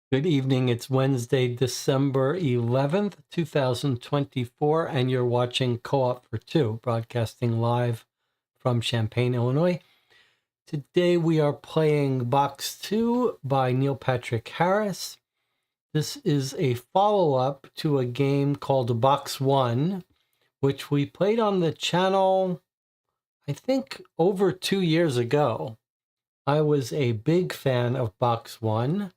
Good evening. It's Wednesday, December 11th, 2024, and you're watching Co-op for Two, broadcasting live from Champaign, Illinois. Today we are playing Box 2 by Neil Patrick Harris. This is a follow-up to a game called Box 1, which we played on the channel, I think, over 2 years ago. I was a big fan of Box 1.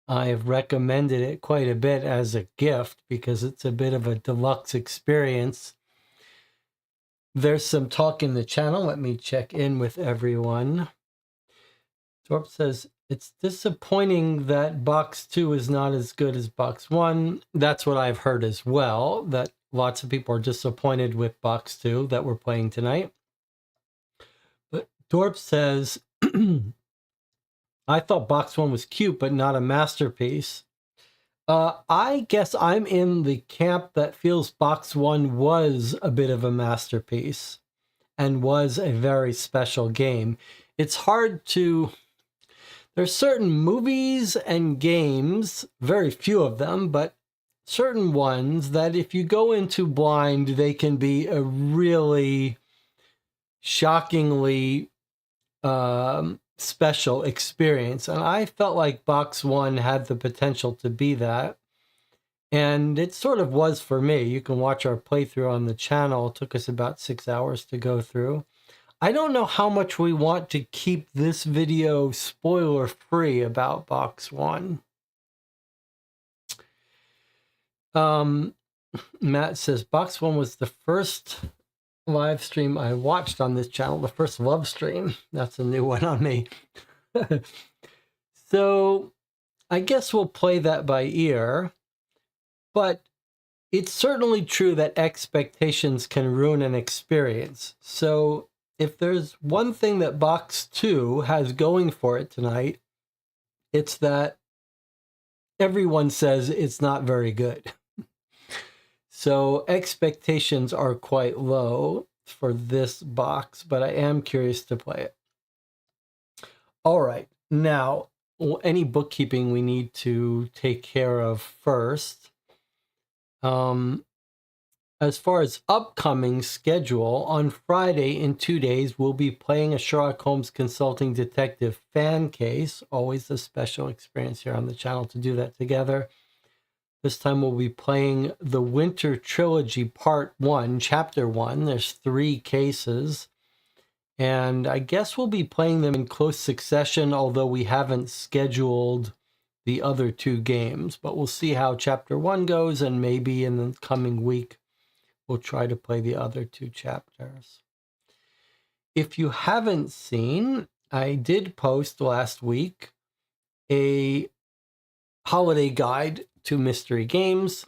I've recommended it quite a bit as a gift because it's a bit of a deluxe experience. There's some talk in the channel. Let me check in with everyone. Thorpe says, it's disappointing that Box 2 is not as good as Box 1. That's what I've heard as well, that lots of people are disappointed with Box 2 that we're playing tonight. But Thorpe says, I thought Box 1 was cute, but not a masterpiece. I guess I'm in the camp that feels Box 1 was a bit of a masterpiece and was a very special game. It's hard to... There's certain movies and games, very few of them, but certain ones that if you go into blind, they can be a really shockingly special experience. And I felt like Box 1 had the potential to be that. And it sort of was for me. You can watch our playthrough on the channel. It took us about 6 hours to go through. I don't know how much we want to keep this video spoiler free about Box 1. Matt says, Box 1 was the first live stream I watched on this channel, the first love stream. That's a new one on me. So I guess we'll play that by ear, but it's certainly true that expectations can ruin an experience. So if there's one thing that Box 2 has going for it tonight, it's that everyone says it's not very good. So expectations are quite low for this box, but I am curious to play it. All right, now, any bookkeeping we need to take care of first. As far as upcoming schedule, on Friday in 2 days, we'll be playing a Sherlock Holmes Consulting Detective fan case. Always a special experience here on the channel to do that together. This time we'll be playing the Winter Trilogy Part 1, Chapter 1. There's 3 cases. And I guess we'll be playing them in close succession, although we haven't scheduled the other 2 games. But we'll see how Chapter 1 goes, and maybe in the coming week, we'll try to play the other 2 chapters. If you haven't seen, I did post last week a holiday guide to mystery games.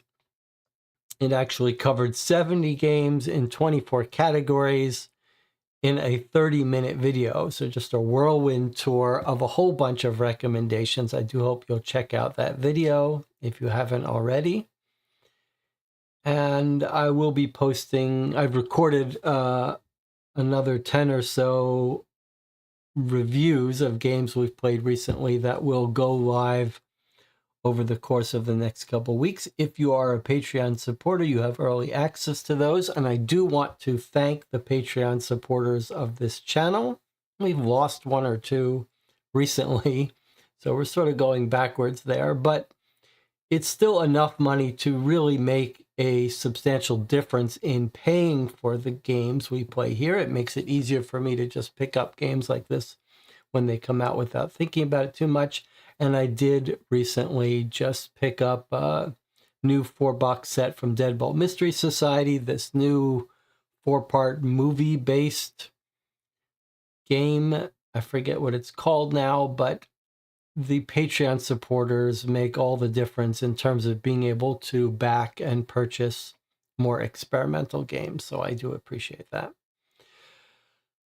It actually covered 70 games in 24 categories in a 30-minute video. So just a whirlwind tour of a whole bunch of recommendations. I do hope you'll check out that video if you haven't already. And I will be posting, I've recorded another 10 or so reviews of games we've played recently that will go live over the course of the next couple weeks. If you are a Patreon supporter, you have early access to those. And I do want to thank the Patreon supporters of this channel. We've lost 1 or 2 recently, so we're sort of going backwards there, but it's still enough money to really make a substantial difference in paying for the games we play here. It makes it easier for me to just pick up games like this when they come out without thinking about it too much. And I did recently just pick up a new 4-box set from Deadbolt Mystery Society, this new 4-part movie-based game. I forget what it's called now, but the Patreon supporters make all the difference in terms of being able to back and purchase more experimental games. So I do appreciate that.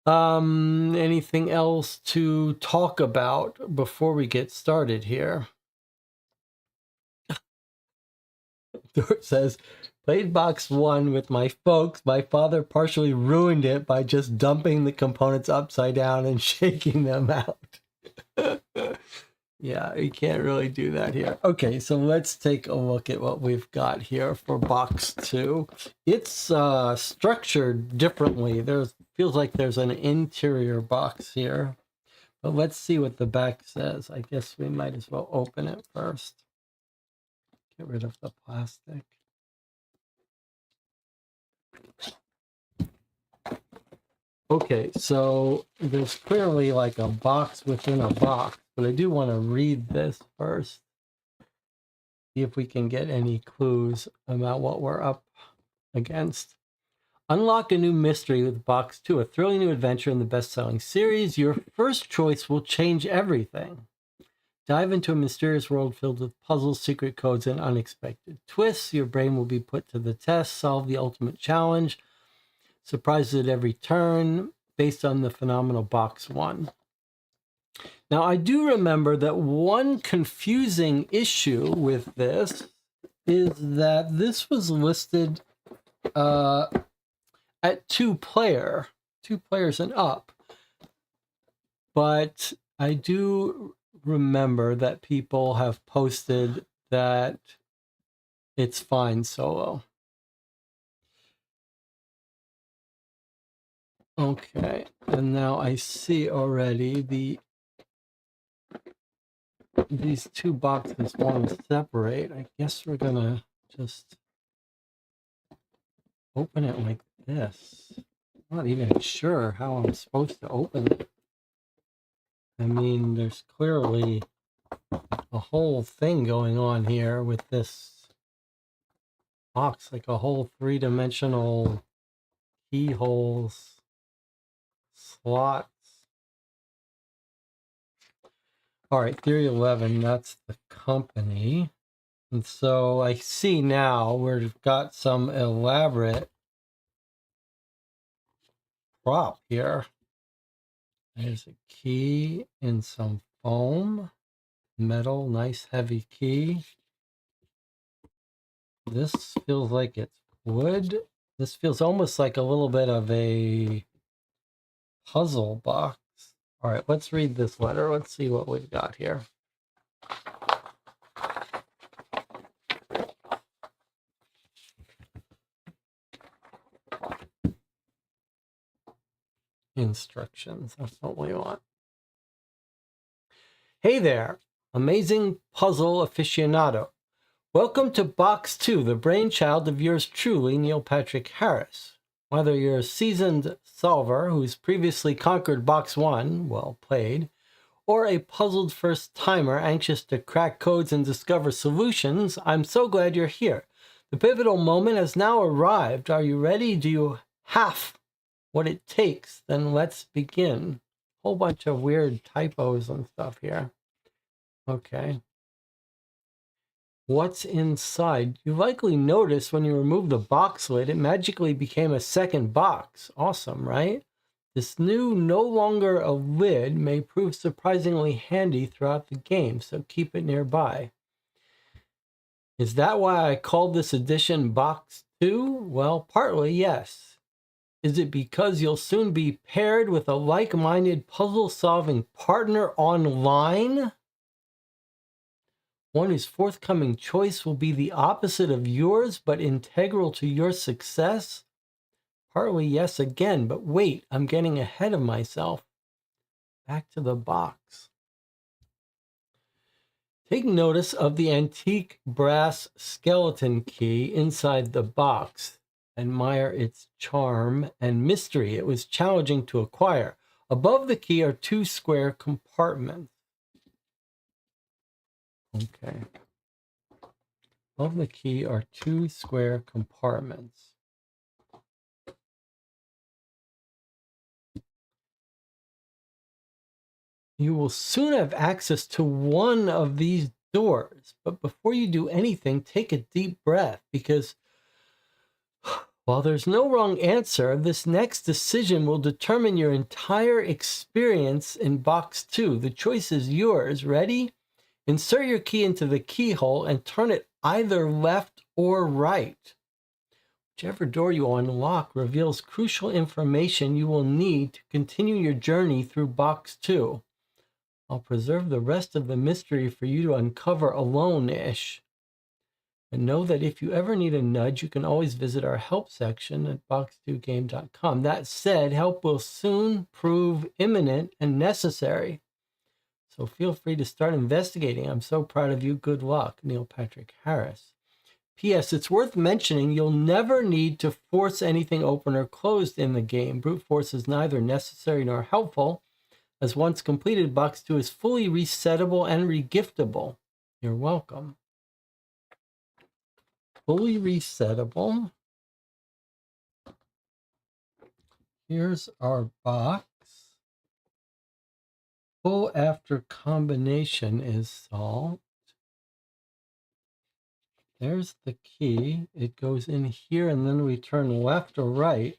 Anything else to talk about before we get started here? It says, played Box 1 with my folks. My father partially ruined it by just dumping the components upside down and shaking them out. Yeah, you can't really do that here. Okay, so let's take a look at what we've got here for box 2. It's structured differently. There's feels like there's an interior box here. But let's see what the back says. I guess we might as well open it first. Get rid of the plastic. Okay, so there's clearly like a box within a box, but I do want to read this first. See if we can get any clues about what we're up against. Unlock a new mystery with Box 2, a thrilling new adventure in the best-selling series. Your first choice will change everything. Dive into a mysterious world filled with puzzles, secret codes, and unexpected twists. Your brain will be put to the test. Solve the ultimate challenge. Surprises at every turn, based on the phenomenal Box 1. Now, I do remember that one confusing issue with this is that this was listed at two players and up. But I do remember that people have posted that it's fine solo. Okay, and now I see already these two boxes want to separate. I guess we're gonna just open it like this. I'm not even sure how I'm supposed to open it. I mean, there's clearly a whole thing going on here with this box, like a whole three-dimensional keyholes, slots. All right, Theory 11, that's the company. And so I see now we've got some elaborate prop here. There's a key and some foam, metal, nice heavy key. This feels like it's wood. This feels almost like a little bit of a puzzle box. All right, let's read this letter. Let's see what we've got here. Instructions, that's what we want. Hey there, amazing puzzle aficionado. Welcome to Box 2, the brainchild of yours truly, Neil Patrick Harris. Whether you're a seasoned solver who's previously conquered Box 1, well played, or a puzzled first-timer anxious to crack codes and discover solutions, I'm so glad you're here. The pivotal moment has now arrived. Are you ready? Do you have what it takes? Then let's begin. Whole bunch of weird typos and stuff here. Okay. What's inside? You likely noticed when you removed the box lid, it magically became a second box. Awesome, right? This new, no longer a lid, may prove surprisingly handy throughout the game, so keep it nearby. Is that why I called this edition Box 2? Well, partly, yes. Is it because you'll soon be paired with a like-minded puzzle-solving partner online? One whose forthcoming choice will be the opposite of yours, but integral to your success? Partly yes again, but wait, I'm getting ahead of myself. Back to the box. Take notice of the antique brass skeleton key inside the box. Admire its charm and mystery. It was challenging to acquire. Above the key are two square compartments. Okay. Above the key are two square compartments. You will soon have access to one of these doors, but before you do anything, take a deep breath, because while there's no wrong answer, this next decision will determine your entire experience in Box 2. The choice is yours. Ready? Insert your key into the keyhole and turn it either left or right. Whichever door you unlock reveals crucial information you will need to continue your journey through Box 2. I'll preserve the rest of the mystery for you to uncover alone-ish. And know that if you ever need a nudge, you can always visit our help section at box2game.com. That said, help will soon prove imminent and necessary. So feel free to start investigating. I'm so proud of you. Good luck, Neil Patrick Harris. P.S. It's worth mentioning you'll never need to force anything open or closed in the game. Brute force is neither necessary nor helpful, as once completed, Box 2 is fully resettable and regiftable. You're welcome. Fully resettable. Here's our box. Pull after combination is solved. There's the key. It goes in here and then we turn left or right.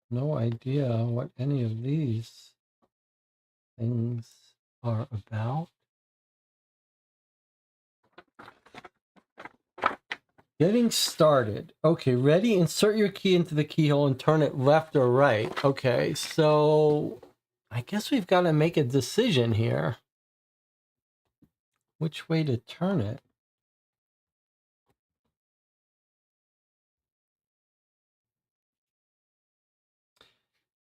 No idea what any of these things are about. Getting started. Okay, ready? Insert your key into the keyhole and turn it left or right. Okay, so I guess we've got to make a decision here. Which way to turn it?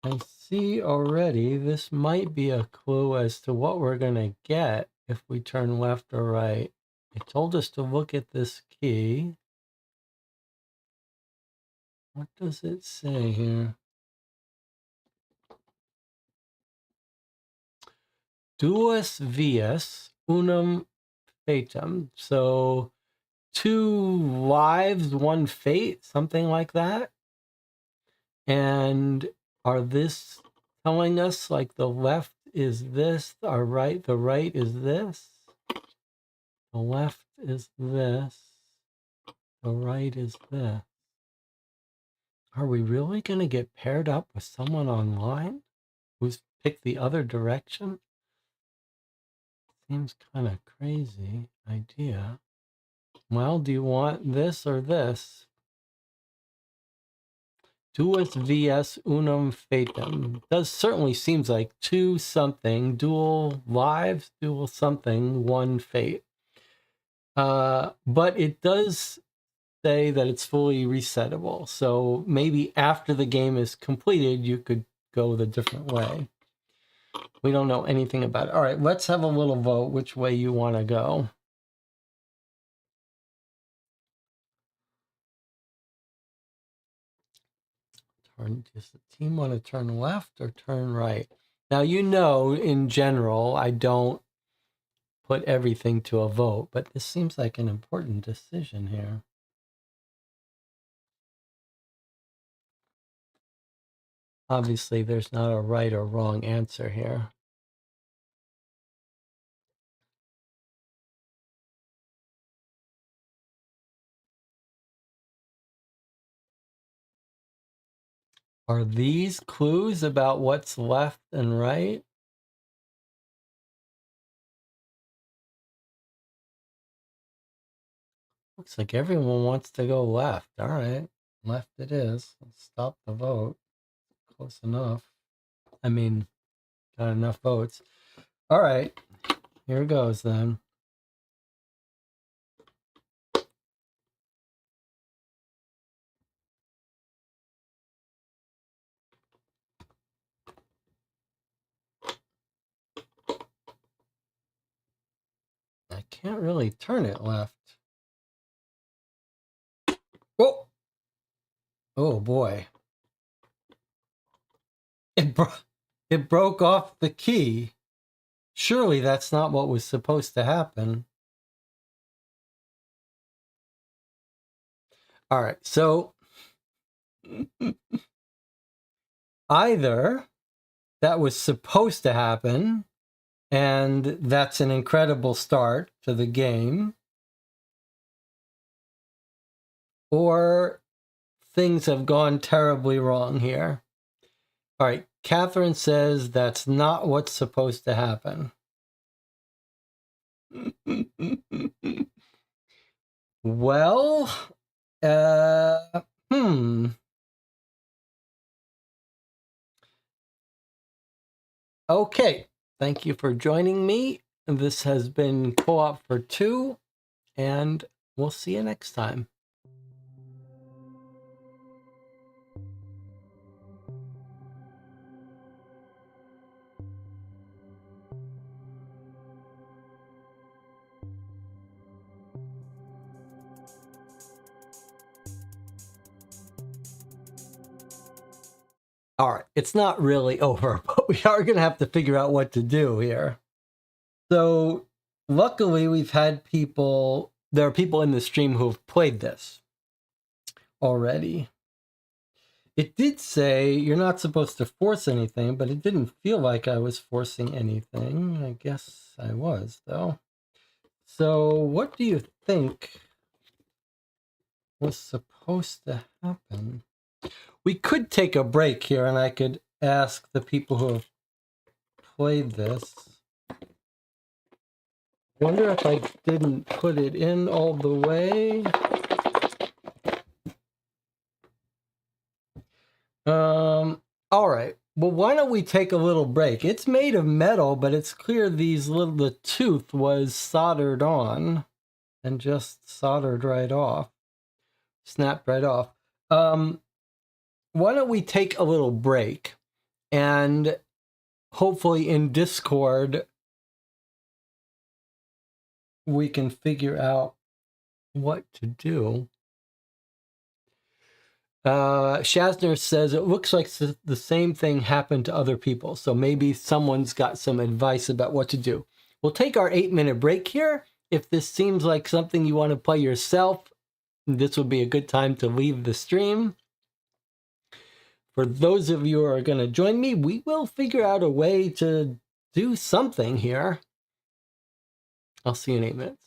I see already this might be a clue as to what we're going to get if we turn left or right. It told us to look at this key. What does it say here? Duas vias, unum fatum. So 2 lives, 1 fate, something like that. And are this telling us like the left is this, our right, the right is this, the left is this, the right is this. Are we really going to get paired up with someone online who's picked the other direction? Seems kind of crazy idea. Well, do you want this or this? Duas vias unum fatum. Does certainly seems like 2 something, dual lives, dual something, 1 fate. But it does say that it's fully resettable. So maybe after the game is completed, you could go the different way. We don't know anything about it. All right, let's have a little vote which way you want to go. Does the team want to turn left or turn right? Now, you know, in general, I don't put everything to a vote, but this seems like an important decision here. Obviously, there's not a right or wrong answer here. Are these clues about what's left and right? Looks like everyone wants to go left. All right, left it is. Let's stop the vote. Close enough. I mean, got enough votes. All right, here goes then. I can't really turn it left. Oh, oh boy. It broke off the key. Surely that's not what was supposed to happen. All right, so either that was supposed to happen, and that's an incredible start to the game, or things have gone terribly wrong here. All right, Catherine says that's not what's supposed to happen. Well, Thank you for joining me. This has been Co-op for Two, and we'll see you next time. All right, it's not really over, but we are going to have to figure out what to do here. So, luckily, there are people in the stream who have played this already. It did say you're not supposed to force anything, but it didn't feel like I was forcing anything. I guess I was, though. So, what do you think was supposed to happen? We could take a break here, and I could ask the people who have played this. I wonder if I didn't put it in all the way. All right. Well, why don't we take a little break? It's made of metal, but it's clear the tooth was soldered on and just soldered right off. Snapped right off. Why don't we take a little break, and hopefully in Discord we can figure out what to do. Shazner says it looks like the same thing happened to other people, so maybe someone's got some advice about what to do. We'll take our 8-minute break here. If this seems like something you want to play yourself, this would be a good time to leave the stream. For those of you who are going to join me, we will figure out a way to do something here. I'll see you in 8 minutes.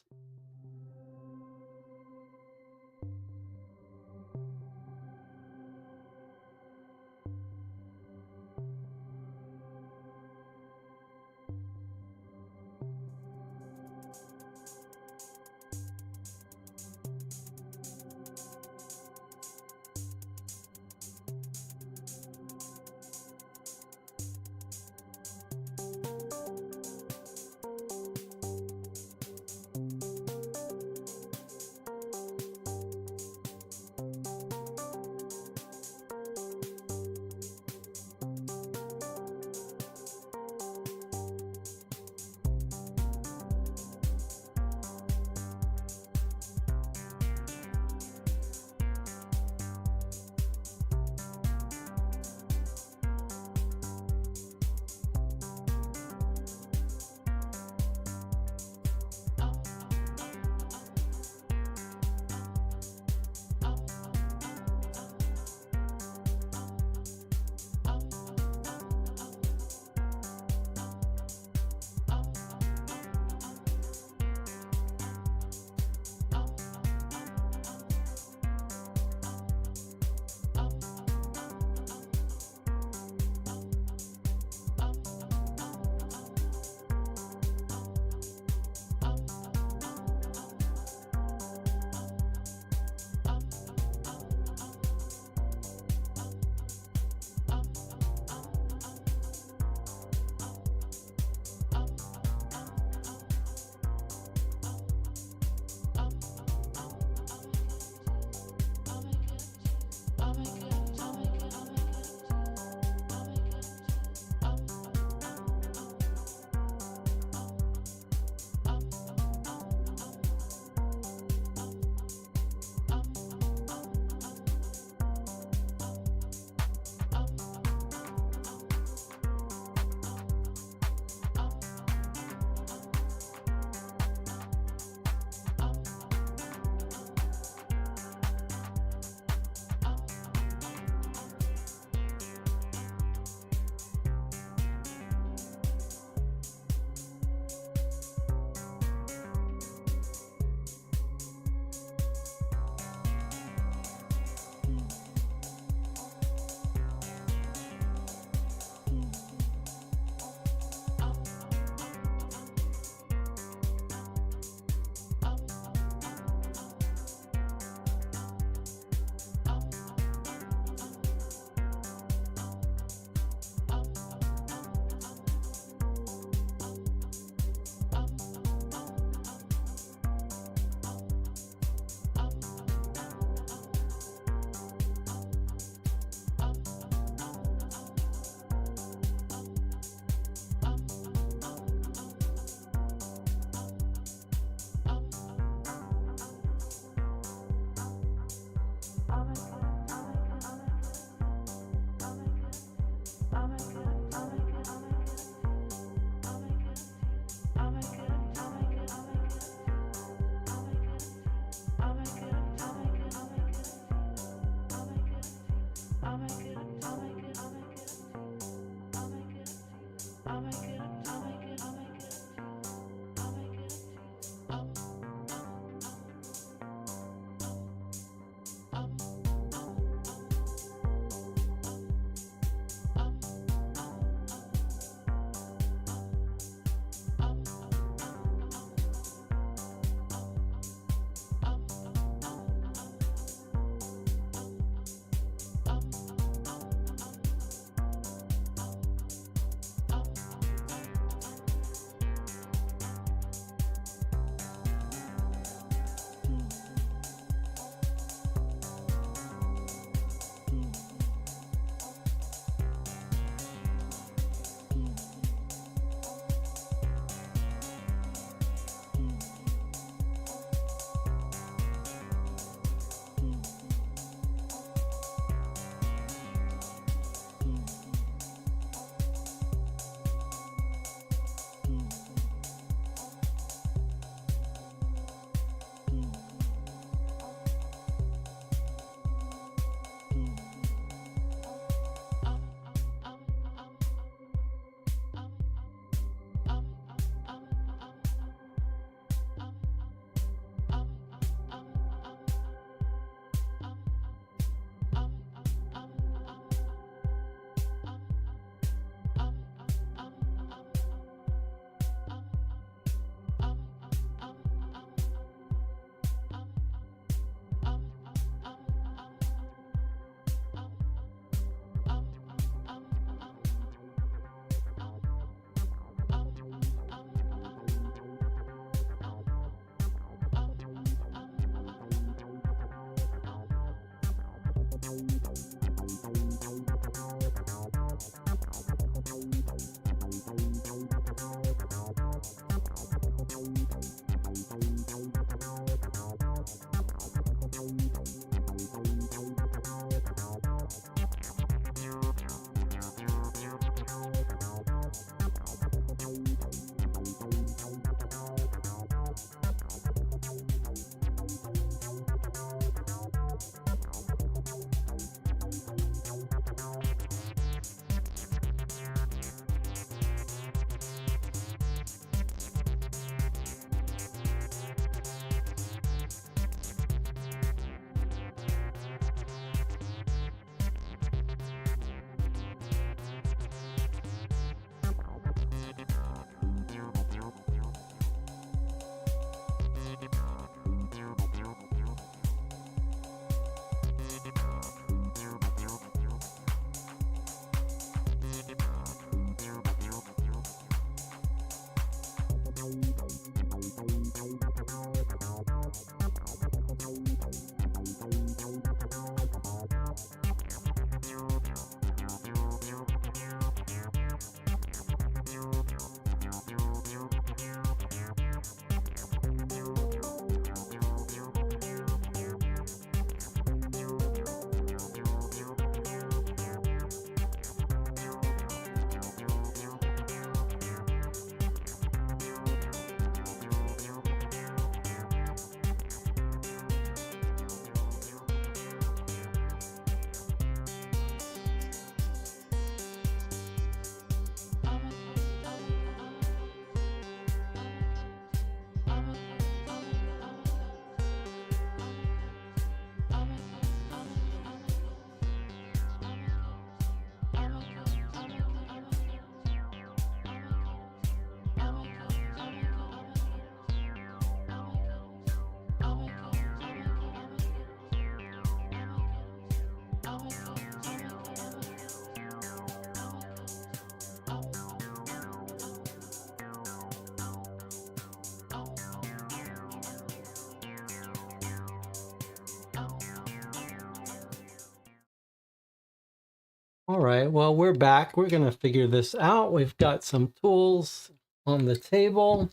All right, well, we're back. We're going to figure this out. We've got some tools on the table.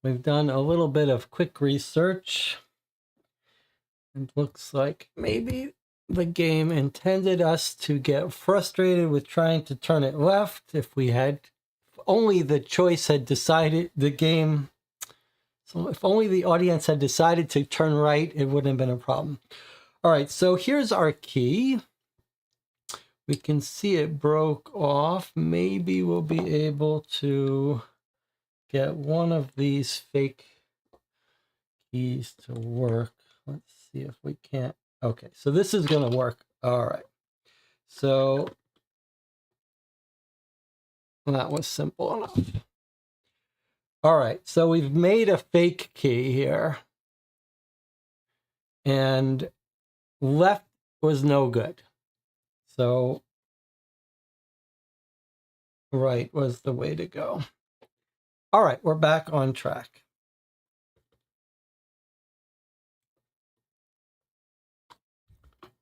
We've done a little bit of quick research. It looks like maybe the game intended us to get frustrated with trying to turn it left. If only the choice had decided the game, so if only the audience had decided to turn right, it wouldn't have been a problem. All right, so here's our key. We can see it broke off. Maybe we'll be able to get one of these fake keys to work. Let's see if we can't. Okay, so this is going to work. All right. So that was simple enough. All right, so we've made a fake key here. And left was no good. So right was the way to go. All right, we're back on track.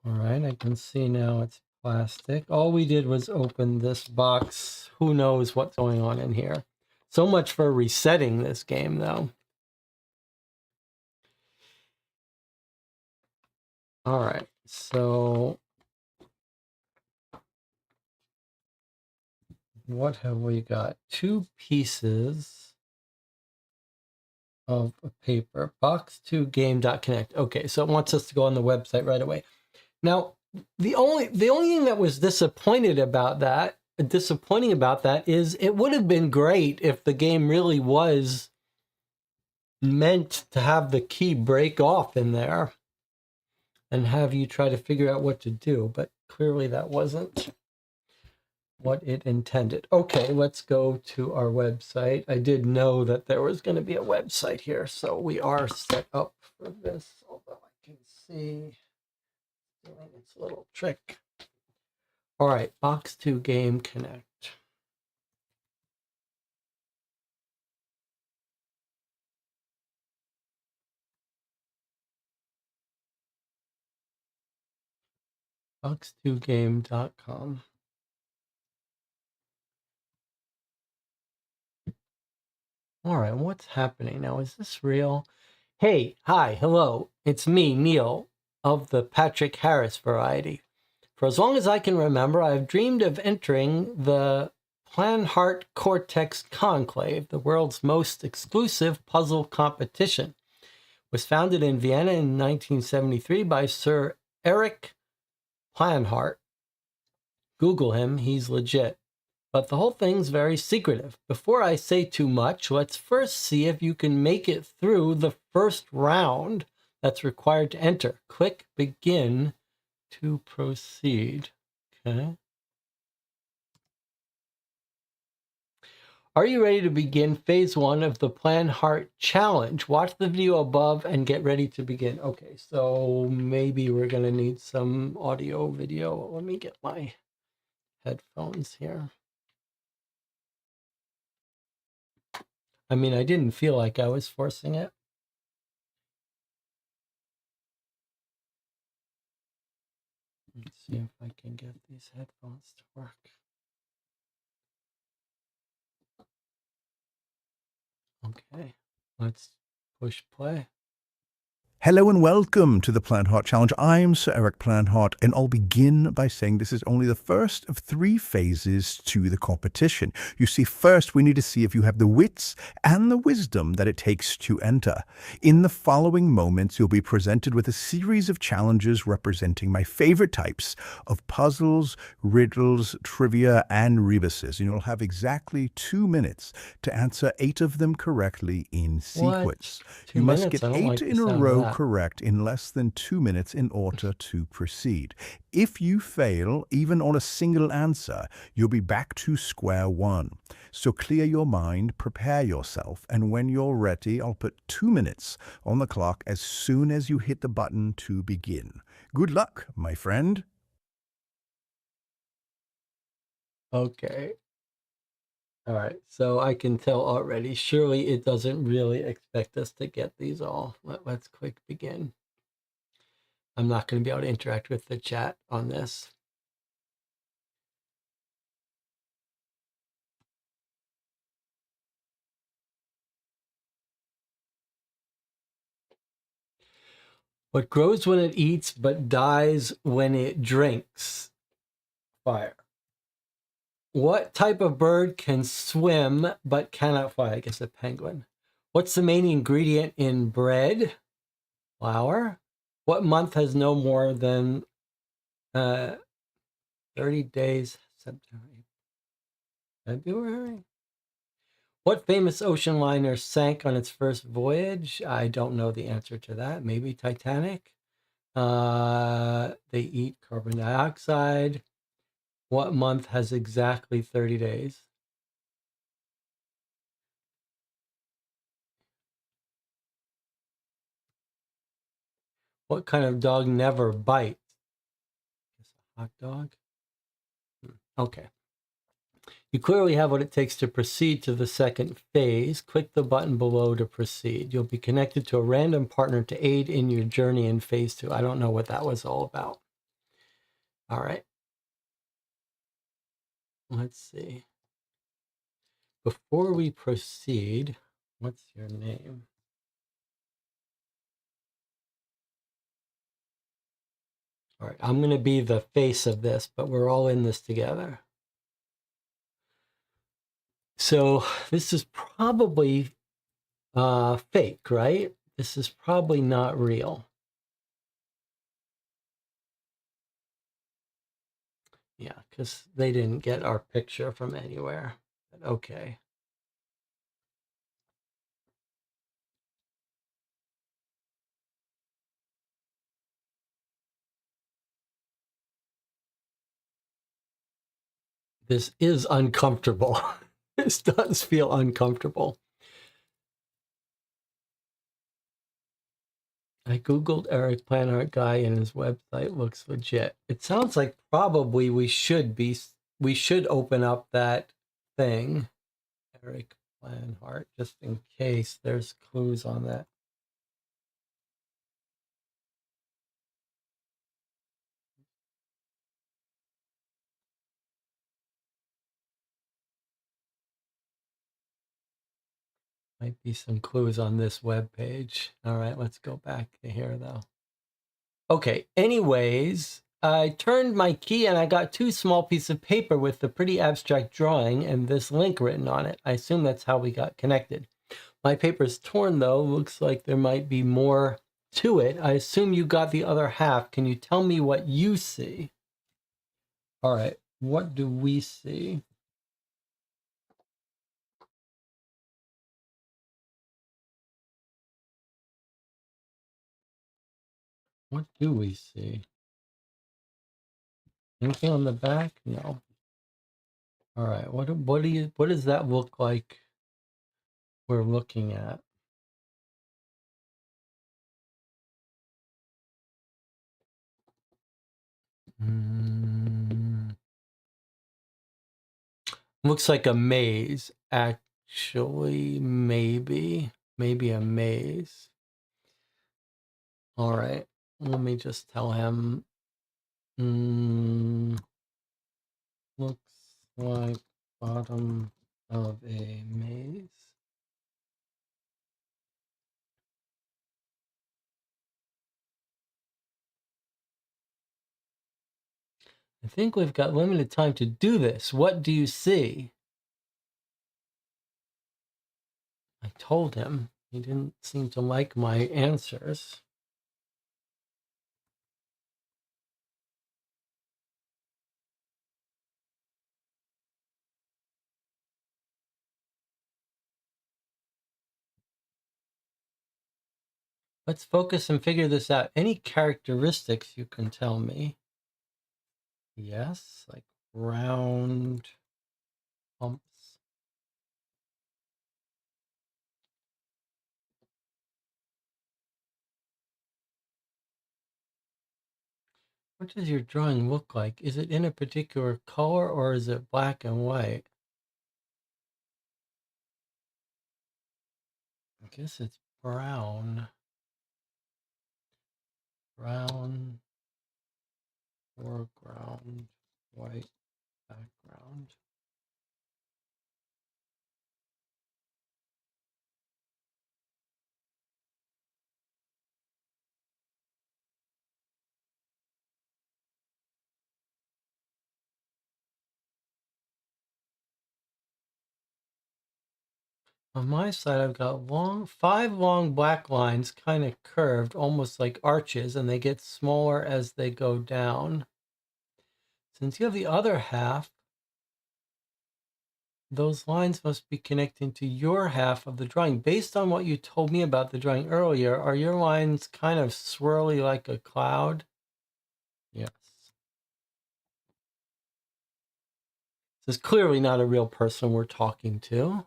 All right, I can see now it's plastic. All we did was open this box. Who knows what's going on in here? So much for resetting this game, though. All right, so what have we got? 2 pieces of paper. Box2game.connect. Okay, so it wants us to go on the website right away. Now, the only thing that was disappointing about that is it would have been great if the game really was meant to have the key break off in there and have you try to figure out what to do, but clearly that wasn't what it intended. Okay, let's go to our website. I did know that there was going to be a website here, so we are set up for this, although I can see doing its little trick. All right, Box2 Game Connect. Box2game.com. All right, what's happening now? Is this real? Hey, hi, hello. It's me, Neil, of the Patrick Harris variety. For as long as I can remember, I've dreamed of entering the Planhart Cortex Conclave, the world's most exclusive puzzle competition. It was founded in Vienna in 1973 by Sir Eric Planhart. Google him, he's legit. But the whole thing's very secretive. Before I say too much, let's first see if you can make it through the first round that's required to enter. Click begin to proceed. Okay. Are you ready to begin phase 1 of the Planhart Challenge? Watch the video above and get ready to begin. Okay, so maybe we're going to need some audio, video. Let me get my headphones here. I mean, I didn't feel like I was forcing it. Let's see if I can get these headphones to work. Okay, let's push play. Hello and welcome to the Planhart Challenge. I'm Sir Eric Planhart, and I'll begin by saying this is only the first of 3 phases to the competition. You see, first we need to see if you have the wits and the wisdom that it takes to enter. In the following moments, you'll be presented with a series of challenges representing my favorite types of puzzles, riddles, trivia, and rebuses, and you'll have exactly 2 minutes to answer 8 of them correctly in sequence. You must get 8 in a row correct in less than 2 minutes in order to proceed. If you fail, even on a single answer, you'll be back to square one. So clear your mind, prepare yourself, and when you're ready, I'll put 2 minutes on the clock as soon as you hit the button to begin. Good luck, my friend. Okay. All right, so I can tell already, surely it doesn't really expect us to get these all. Let's click begin. I'm not going to be able to interact with the chat on this. What grows when it eats but dies when it drinks? Fire. What type of bird can swim but cannot fly? I guess a penguin. What's the main ingredient in bread? Flour. What month has no more than 30 days, September, February. What famous ocean liner sank on its first voyage? I don't know the answer to that. Maybe Titanic. They eat carbon dioxide. What month has exactly 30 days? What kind of dog never bites? It's a hot dog. Okay. You clearly have what it takes to proceed to the second phase. Click the button below to proceed. You'll be connected to a random partner to aid in your journey in phase 2. I don't know what that was all about. All right. Let's see. Before we proceed, what's your name? All right, I'm going to be the face of this, but we're all in this together. So this is probably fake, right? This is probably not real. Yeah, because they didn't get our picture from anywhere. But okay. This is uncomfortable. This does feel uncomfortable. I Googled Eric Planart guy and his website looks legit. It sounds like probably we should open up that thing. Eric Planart, just in case there's clues on that. Might be some clues on this web page. All right, let's go back to here though. Okay, anyways, I turned my key and I got 2 small pieces of paper with the pretty abstract drawing and this link written on it. I assume that's how we got connected. My paper's torn though. Looks like there might be more to it. I assume you got the other half. Can you tell me what you see? All right, what do we see? What do we see? Anything on the back? No. All right. What does that look like we're looking at? Looks like a maze. Actually, maybe a maze. All right. Let me just tell him. Looks like bottom of a maze. I think we've got limited time to do this. What do you see? I told him. He didn't seem to like my answers. Let's focus and figure this out. Any characteristics you can tell me? Yes, like round humps. What does your drawing look like? Is it in a particular color or is it black and white? I guess it's brown. Brown foreground, white background. On my side, I've got 5 long black lines, kind of curved, almost like arches, and they get smaller as they go down. Since you have the other half, those lines must be connecting to your half of the drawing. Based on what you told me about the drawing earlier, are your lines kind of swirly like a cloud? Yes. This is clearly not a real person we're talking to.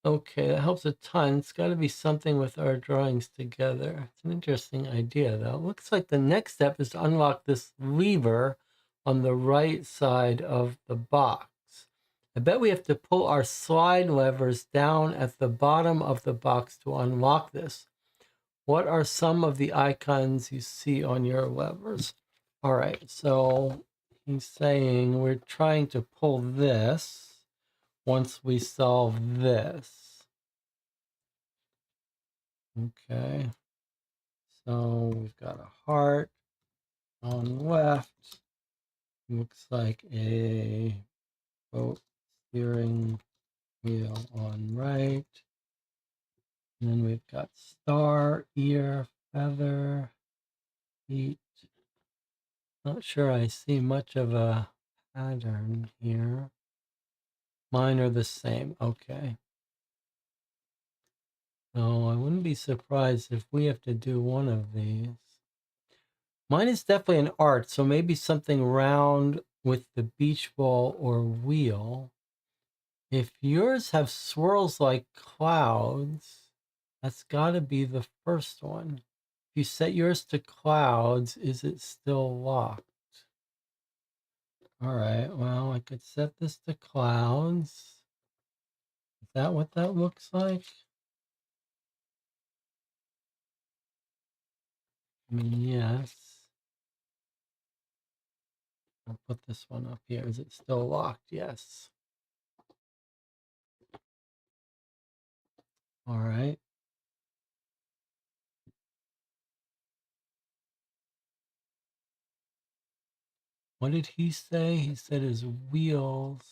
Okay, that helps a ton. It's got to be something with our drawings together. It's an interesting idea, though. It looks like the next step is to unlock this lever on the right side of the box. I bet we have to pull our slide levers down at the bottom of the box to unlock this. What are some of the icons you see on your levers? All right, so he's saying we're trying to pull this once we solve this. Okay, so we've got a heart on left. Looks like a boat steering wheel on right. And then we've got star, ear, feather, feet. Not sure I see much of a pattern here. Mine are the same. Okay. So I wouldn't be surprised if we have to do one of these. Mine is definitely an art, so maybe something round with the beach ball or wheel. If yours have swirls like clouds, that's got to be the first one. If you set yours to clouds, is it still locked? All right, well, I could set this to clouds. Is that what that looks like? I mean, yes. I'll put this one up here. Is it still locked? Yes. All right. What did he say? He said his wheels.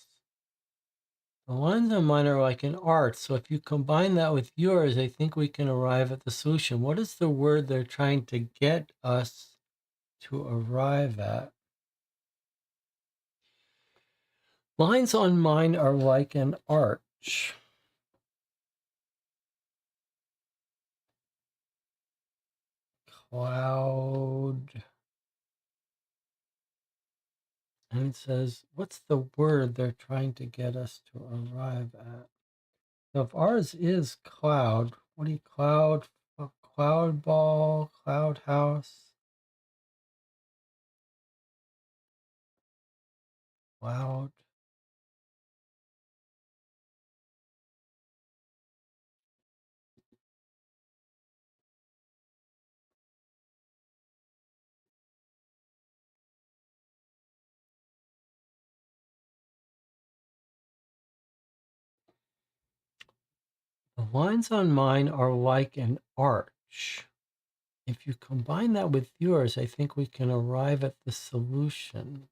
The lines on mine are like an art. So if you combine that with yours, I think we can arrive at the solution. What is the word they're trying to get us to arrive at? Lines on mine are like an arch. Cloud. And it says, what's the word they're trying to get us to arrive at? So if ours is cloud, what do you cloud? Cloud ball, cloud house, cloud. The lines on mine are like an arch. If you combine that with yours, I think we can arrive at the solution.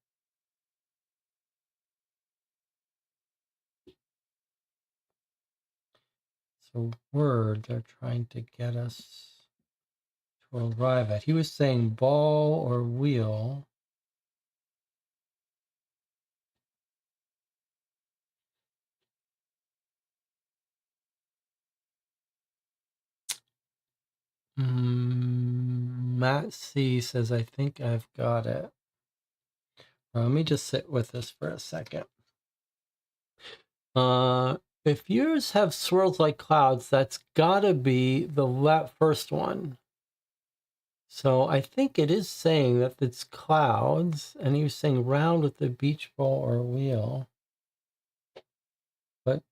So word they're trying to get us to arrive at. He was saying ball or wheel. Matt C says, I think I've got it. Let me just sit with this for a second. If yours have swirls like clouds, that's gotta be the first one. So I think it is saying that it's clouds, and he was saying round with the beach ball or wheel. But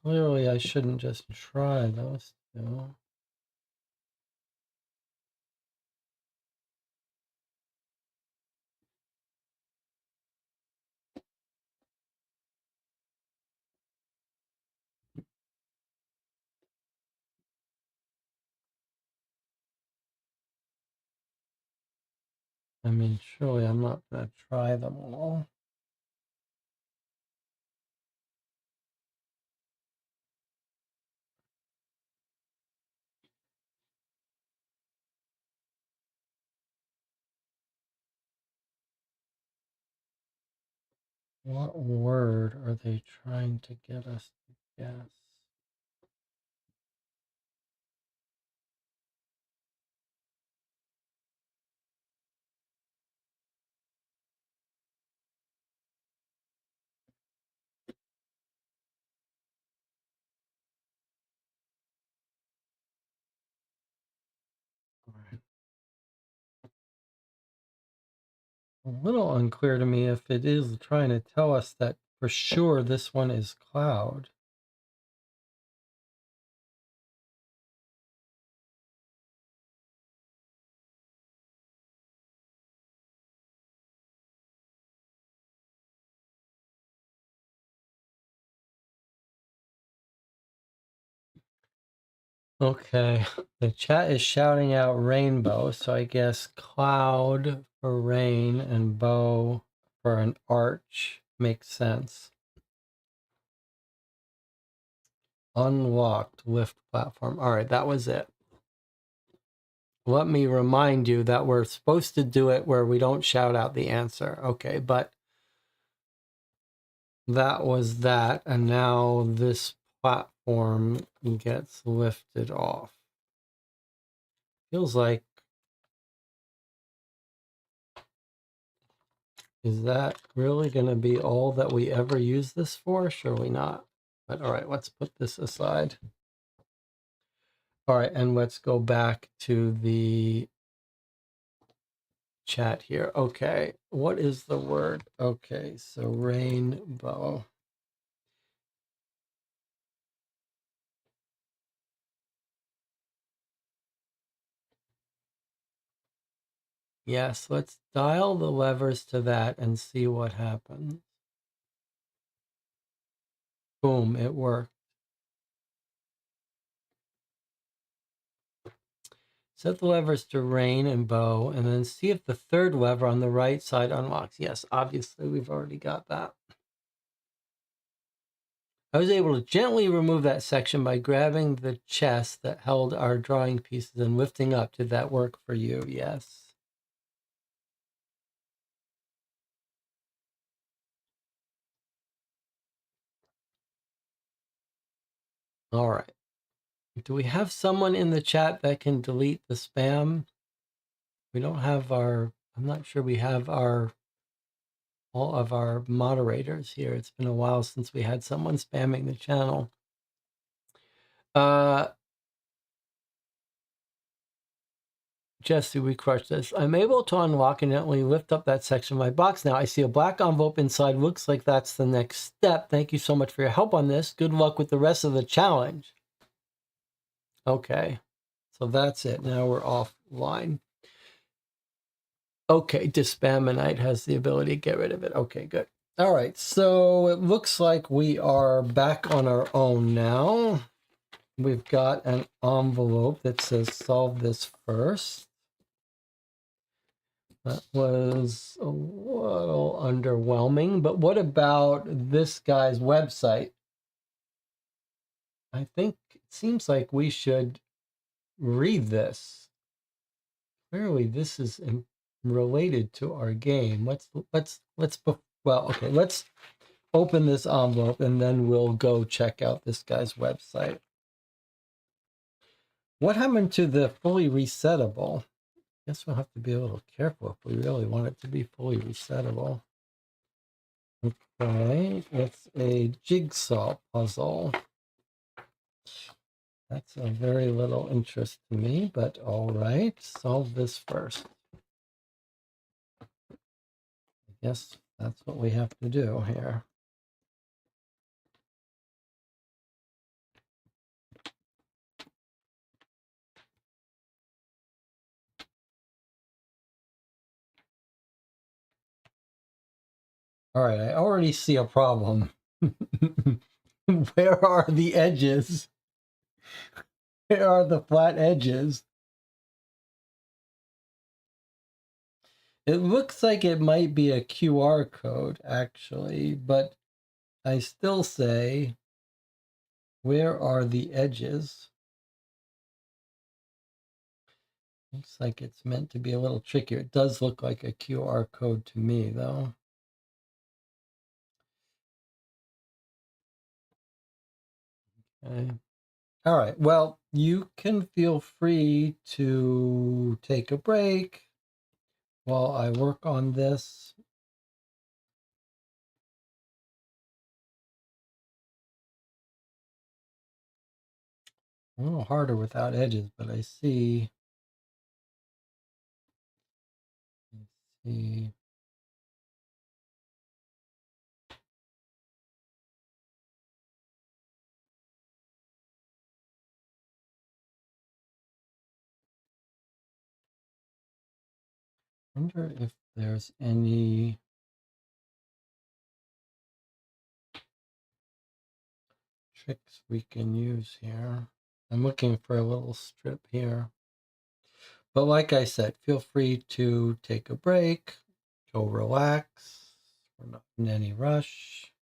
clearly I shouldn't just try those two. I mean, surely I'm not gonna try them all. What word are they trying to get us to guess? A little unclear to me if it is trying to tell us that for sure this one is cloud. Okay, the chat is shouting out rainbow, so I guess cloud for rain and bow for an arch makes sense. Unlocked lift platform. All right, that was it. Let me remind you that we're supposed to do it where we don't shout out the answer. Okay, but that was that, and now this platform gets lifted off. Feels like, is that really going to be all that we ever use this for? Surely not. But all right, let's put this aside. All right, and let's go back to the chat here. Okay, what is the word? Okay, so rainbow. Yes, let's dial the levers to that and see what happens. Boom, it worked. Set the levers to rain and bow, and then see if the third lever on the right side unlocks. Yes, obviously we've already got that. I was able to gently remove that section by grabbing the chest that held our drawing pieces and lifting up. Did that work for you? Yes. All right. Do we have someone in the chat that can delete the spam? We don't have our, I'm not sure we have our, all of our moderators here. It's been a while since we had someone spamming the channel. Jesse, we crushed this. I'm able to unlock and gently lift up that section of my box now. I see a black envelope inside. Looks like that's the next step. Thank you so much for your help on this. Good luck with the rest of the challenge. Okay, so that's it. Now we're offline. Okay, Dispamonite has the ability to get rid of it. Okay, good. All right, so it looks like we are back on our own now. We've got an envelope that says solve this first. That was a little underwhelming, but what about this guy's website? I think it seems like we should read this. Clearly, this is related to our game. Let's open this envelope and then we'll go check out this guy's website. What happened to the fully resettable? Guess we'll have to be a little careful if we really want it to be fully resettable. Okay, it's a jigsaw puzzle. That's of very little interest to me, but all right, solve this first. I guess that's what we have to do here. All right, I already see a problem. Where are the edges? Where are the flat edges? It looks like it might be a QR code, actually, but I still say, where are the edges? Looks like it's meant to be a little trickier. It does look like a QR code to me, though. Okay. All right. Well, you can feel free to take a break while I work on this. A little harder without edges, but I see. Let's see. Wonder if there's any tricks we can use here. I'm looking for a little strip here. But like I said, feel free to take a break, go relax. We're not in any rush.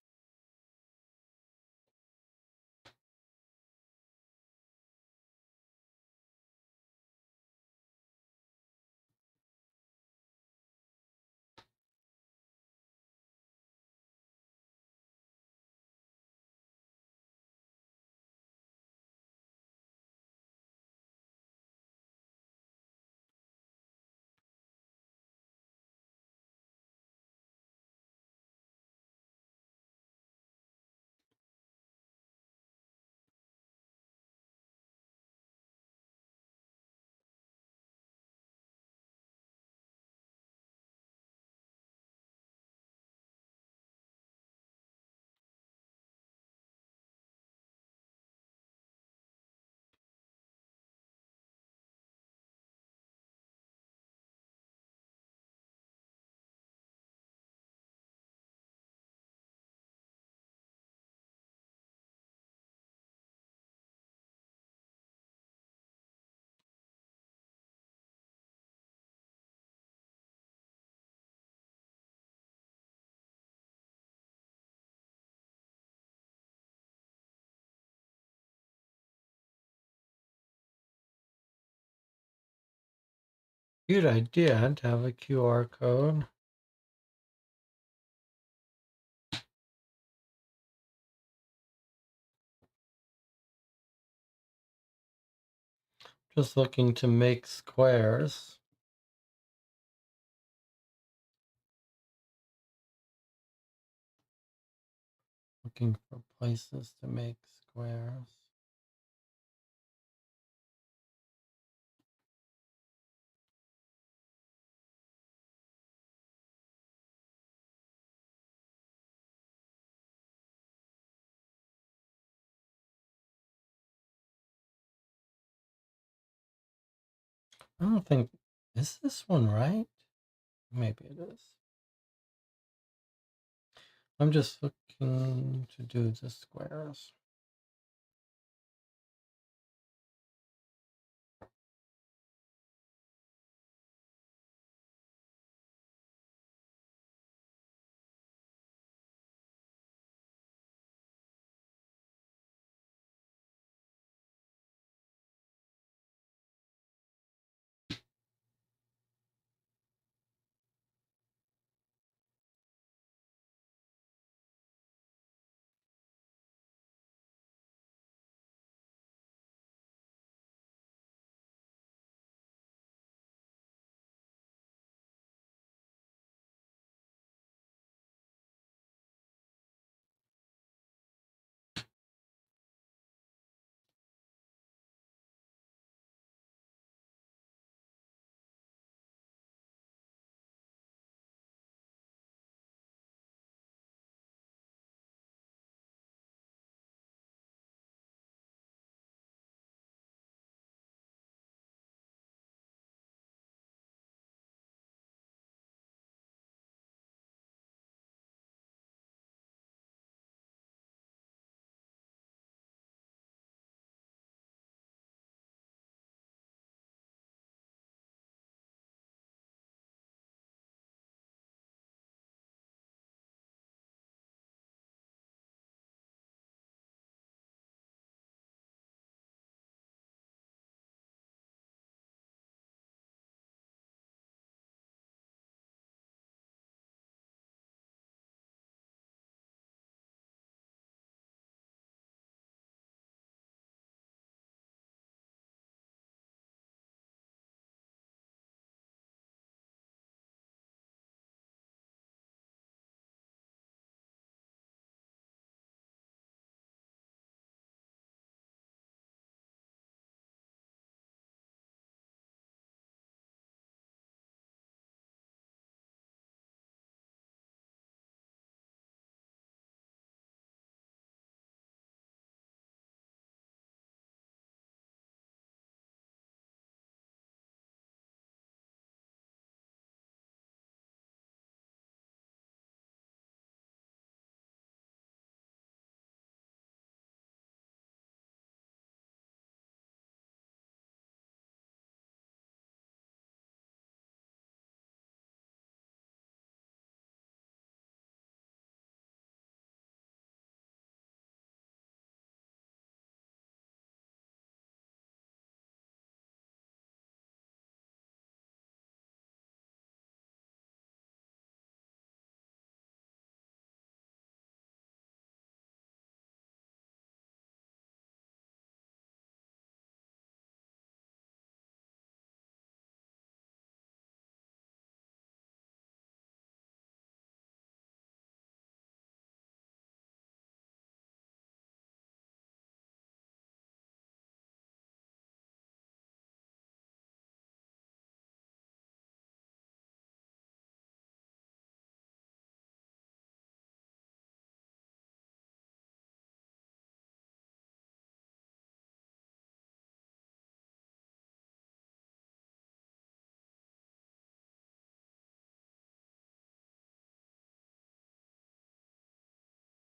Good idea to have a QR code. Just looking to make squares. Looking for places to make squares. I don't think, is this one right? Maybe it is. I'm just looking to do the squares.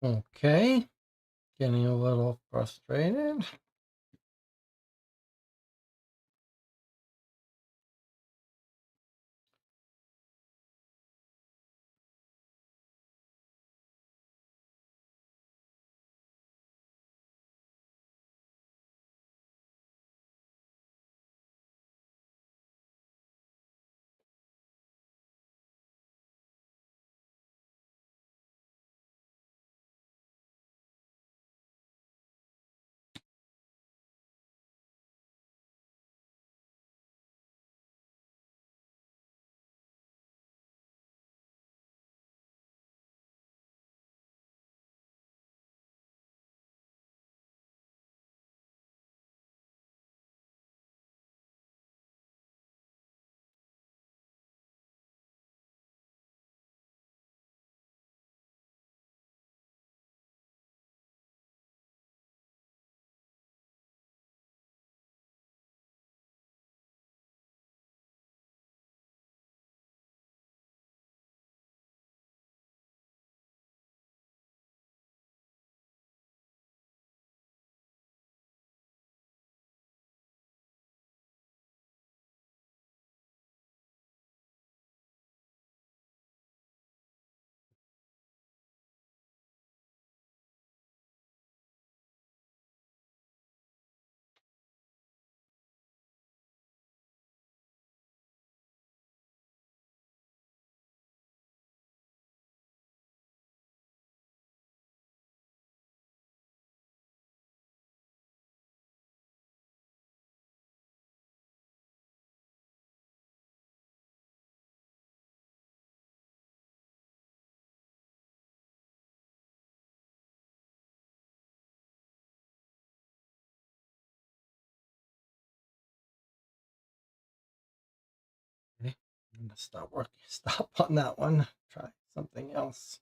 Okay. Getting a little frustrated. Okay. I'm gonna stop working. Stop on that one. Try something else.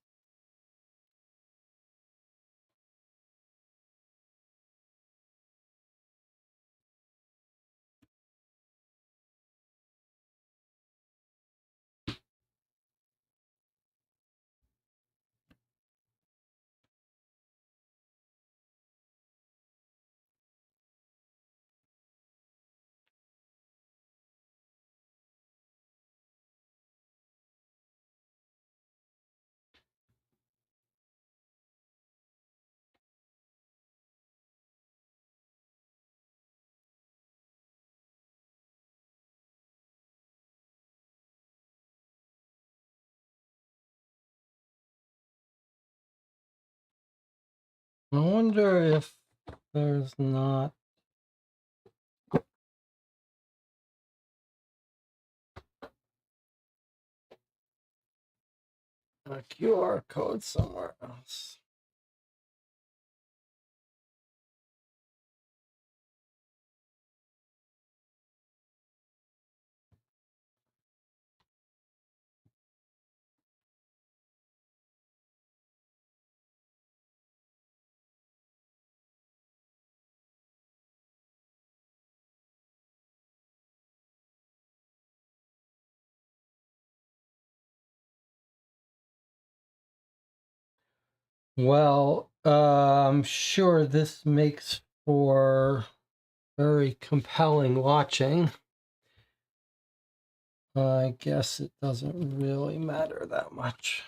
I wonder if there's not a QR code somewhere else. Well, I'm sure this makes for very compelling watching. I guess it doesn't really matter that much.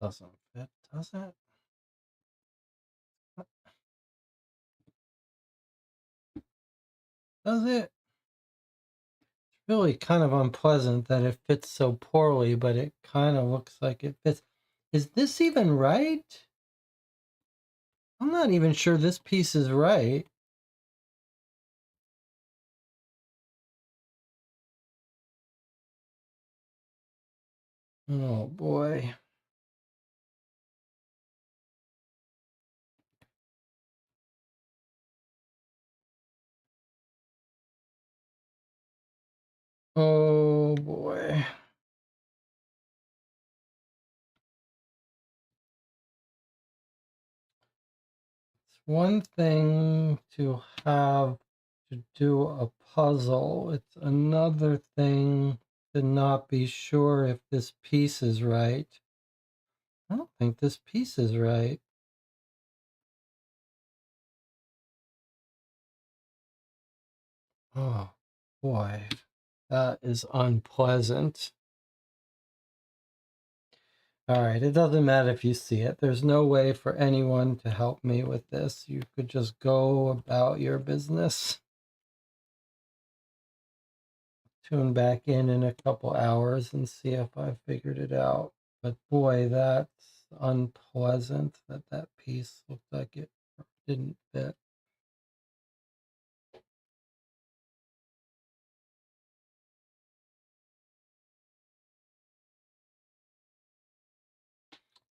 Doesn't fit, does it? Does it? It's really kind of unpleasant that it fits so poorly, but it kind of looks like it fits. Is this even right? I'm not even sure this piece is right. Oh boy. Oh boy. It's one thing to have to do a puzzle. It's another thing to not be sure if this piece is right. I don't think this piece is right. Oh boy, that is unpleasant. All right, it doesn't matter if you see it. There's no way for anyone to help me with this. You could just go about your business. Tune back in a couple hours and see if I figured it out. But boy, that's unpleasant that that piece looked like it didn't fit.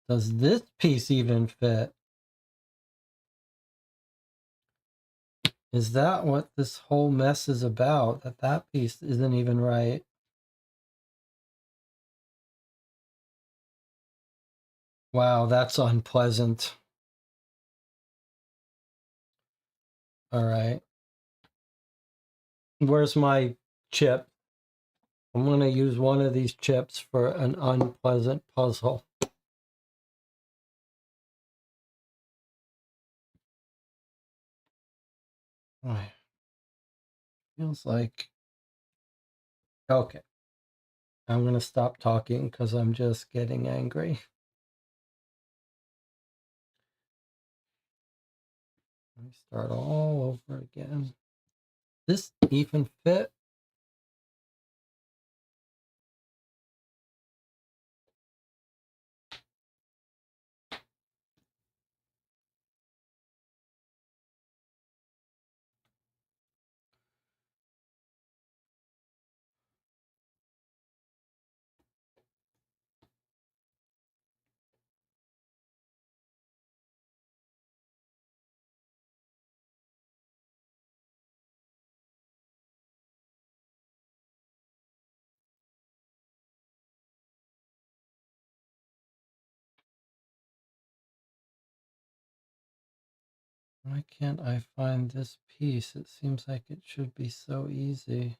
Does this piece even fit? Is that what this whole mess is about? That that piece isn't even right? Wow, that's unpleasant. All right. Where's my chip? I'm going to use one of these chips for an unpleasant puzzle. Right. Feels like... Okay. I'm going to stop talking because I'm just getting angry. Let me start all over again. This even fit? Why can't I find this piece? It seems like it should be so easy.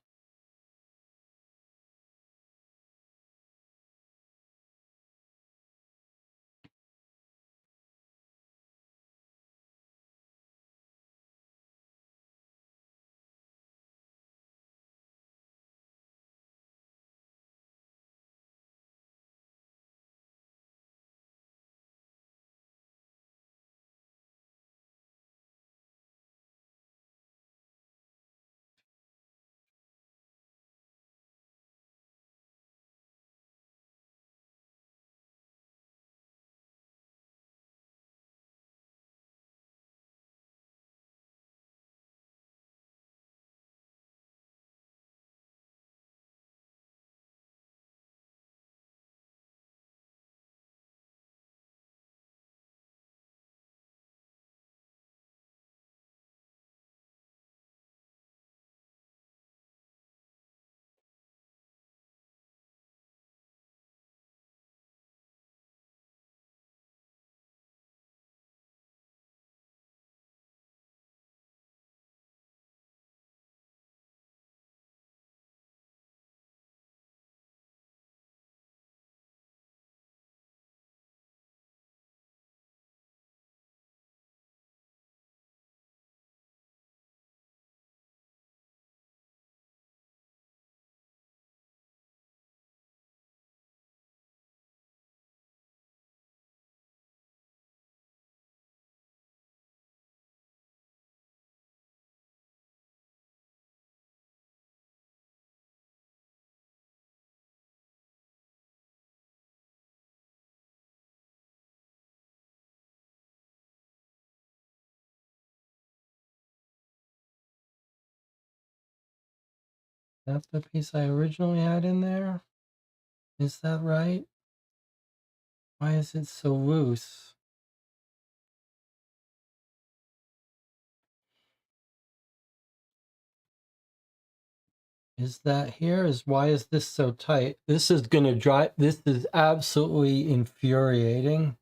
That's the piece I originally had in there? Is that right? Why is it so loose? Is that here? Why is this so tight? This is gonna drive. This is absolutely infuriating.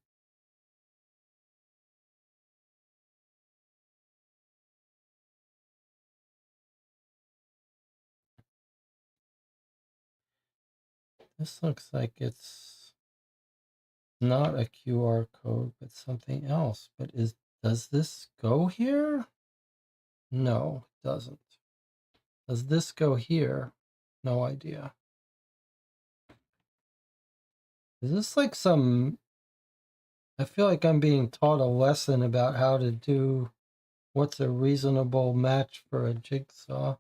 This looks like it's not a QR code, but something else. But does this go here? No, it doesn't. Does this go here? No idea. Is this like some... I feel like I'm being taught a lesson about how to do what's a reasonable match for a jigsaw.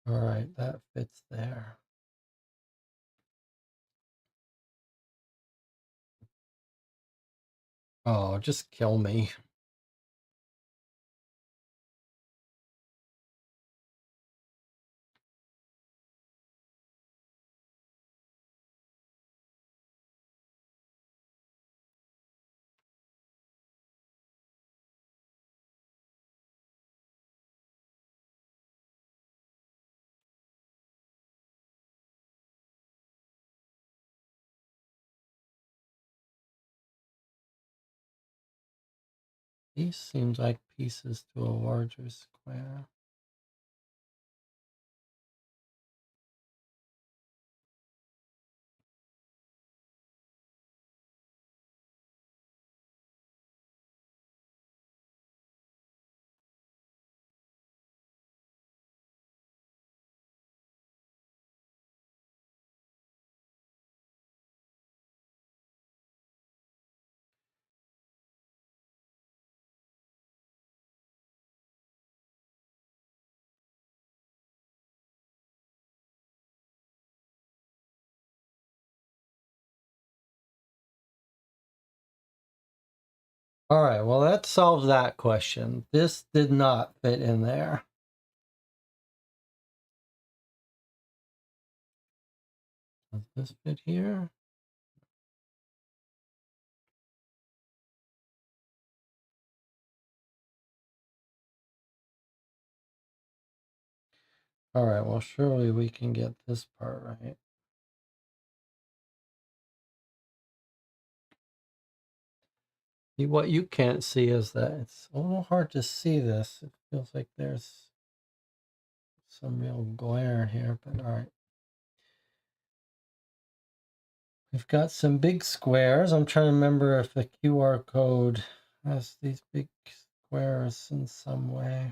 All right, that fits there. Oh, just kill me. These seems like pieces to a larger square. All right, well, that solves that question. This did not fit in there. Does this fit here? All right, well, surely we can get this part right. What you can't see is that it's a little hard to see this. It feels like there's some real glare here, but all right. We've got some big squares. I'm trying to remember if the QR code has these big squares in some way.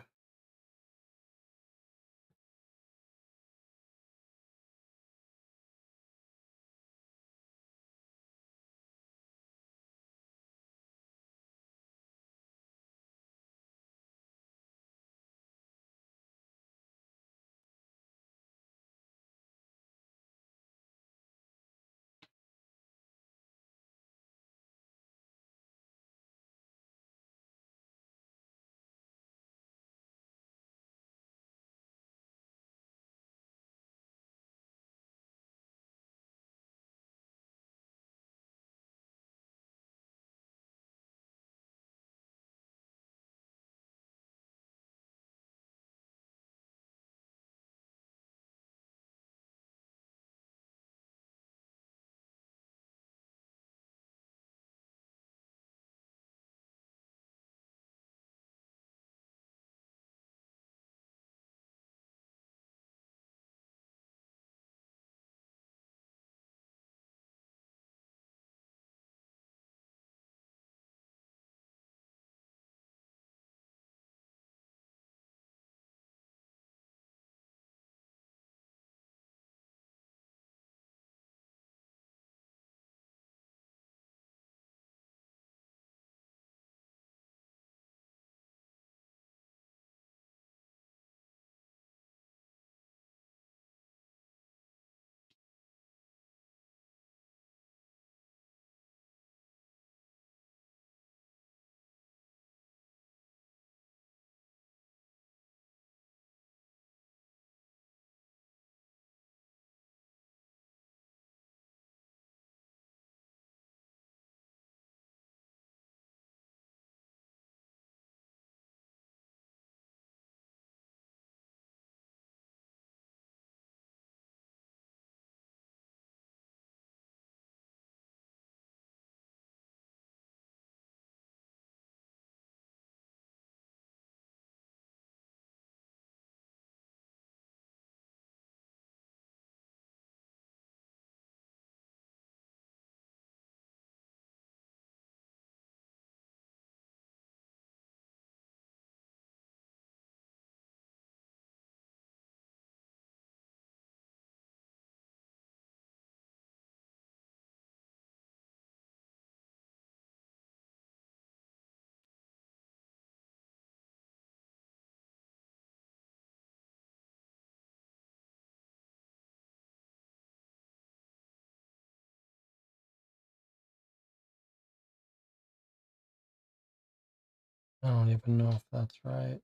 I don't even know if that's right.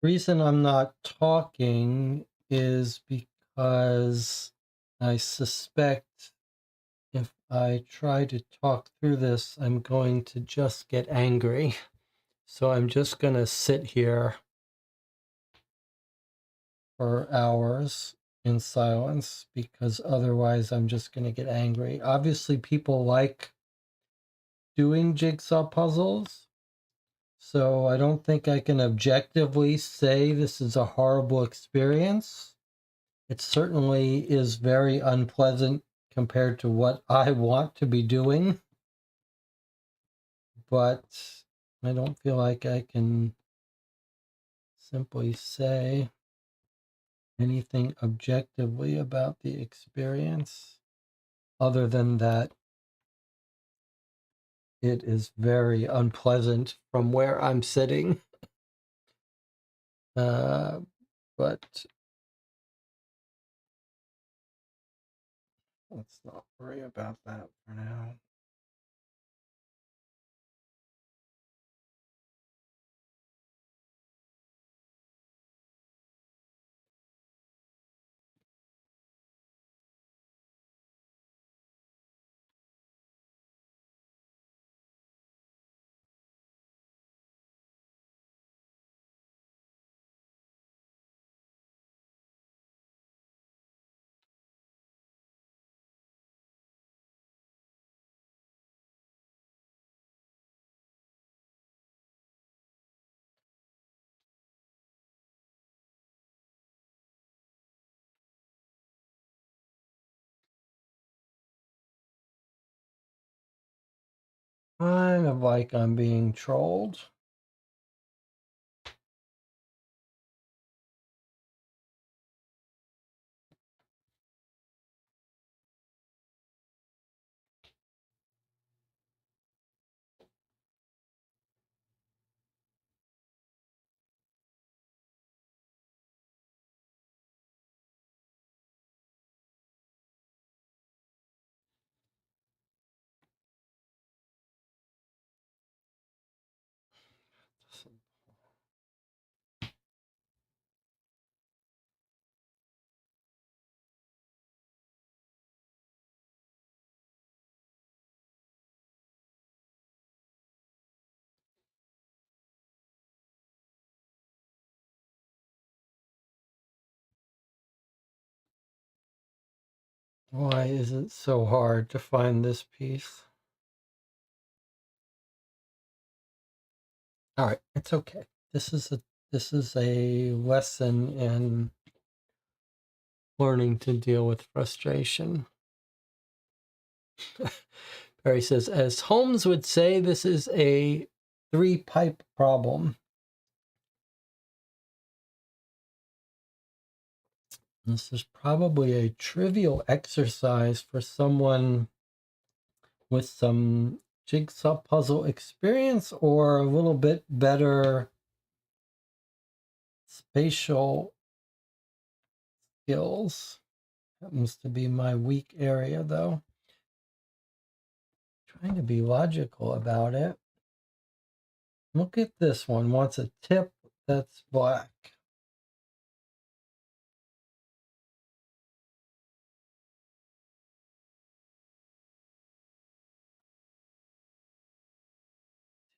reason I'm not talking is because I suspect if I try to talk through this, I'm going to just get angry. So I'm just going to sit here for hours in silence because otherwise I'm just going to get angry. Obviously, people like doing jigsaw puzzles, so I don't think I can objectively say this is a horrible experience. It certainly is very unpleasant compared to what I want to be doing, but I don't feel like I can simply say anything objectively about the experience other than that it is very unpleasant from where I'm sitting. But let's not worry about that for now. Kind of like I'm being trolled. Why is it so hard to find this piece? All right, it's okay. This is a lesson in learning to deal with frustration. Barry says, as Holmes would say, this is a three-pipe problem. This is probably a trivial exercise for someone with some jigsaw puzzle experience or a little bit better spatial skills. Happens to be my weak area, though. Trying to be logical about it. Look at this one. Wants a tip that's black.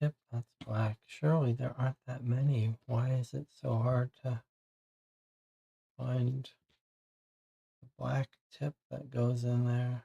Tip that's black. Surely there aren't that many. Why is it so hard to find the black tip that goes in there?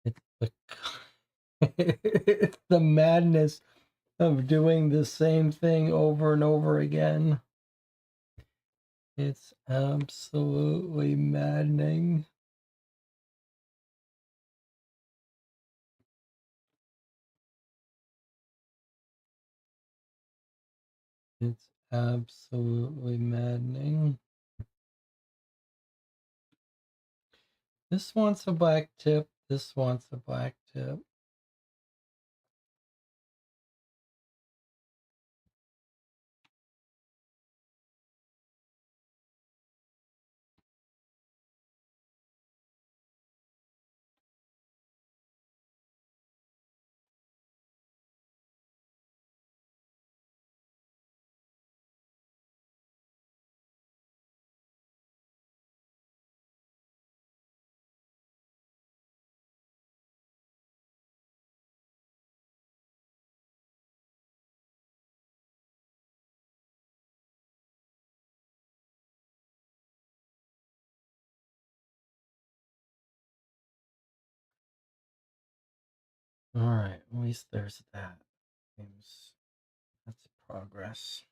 It's the it's the madness of doing the same thing over and over again. It's absolutely maddening. It's absolutely maddening. This wants a black tip. This wants a black tip. All right, at least there's that. Seems that's progress.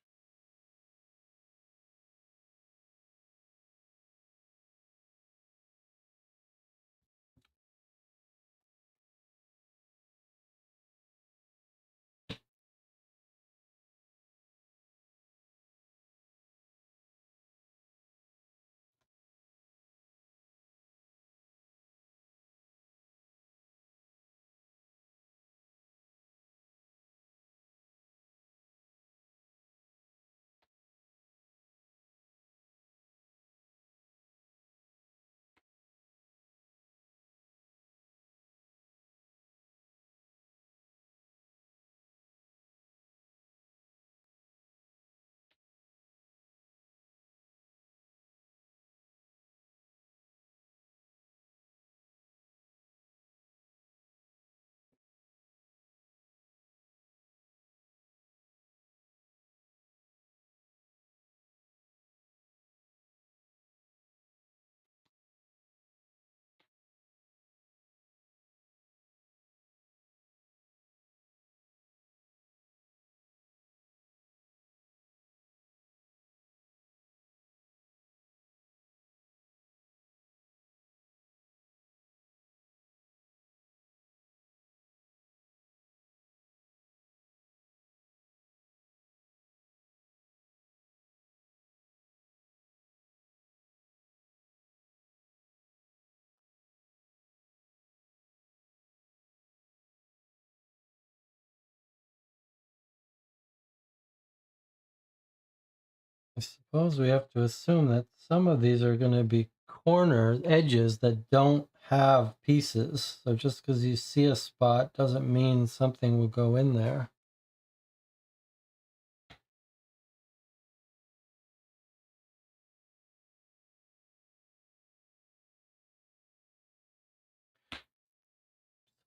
I suppose we have to assume that some of these are going to be corners, edges that don't have pieces. So just because you see a spot doesn't mean something will go in there.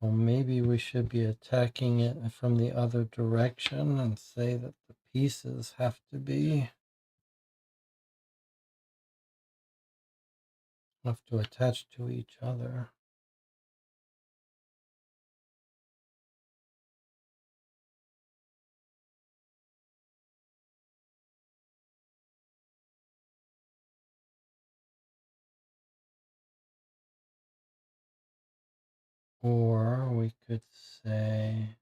Well, maybe we should be attacking it from the other direction and say that the pieces have to attach to each other. Or we could say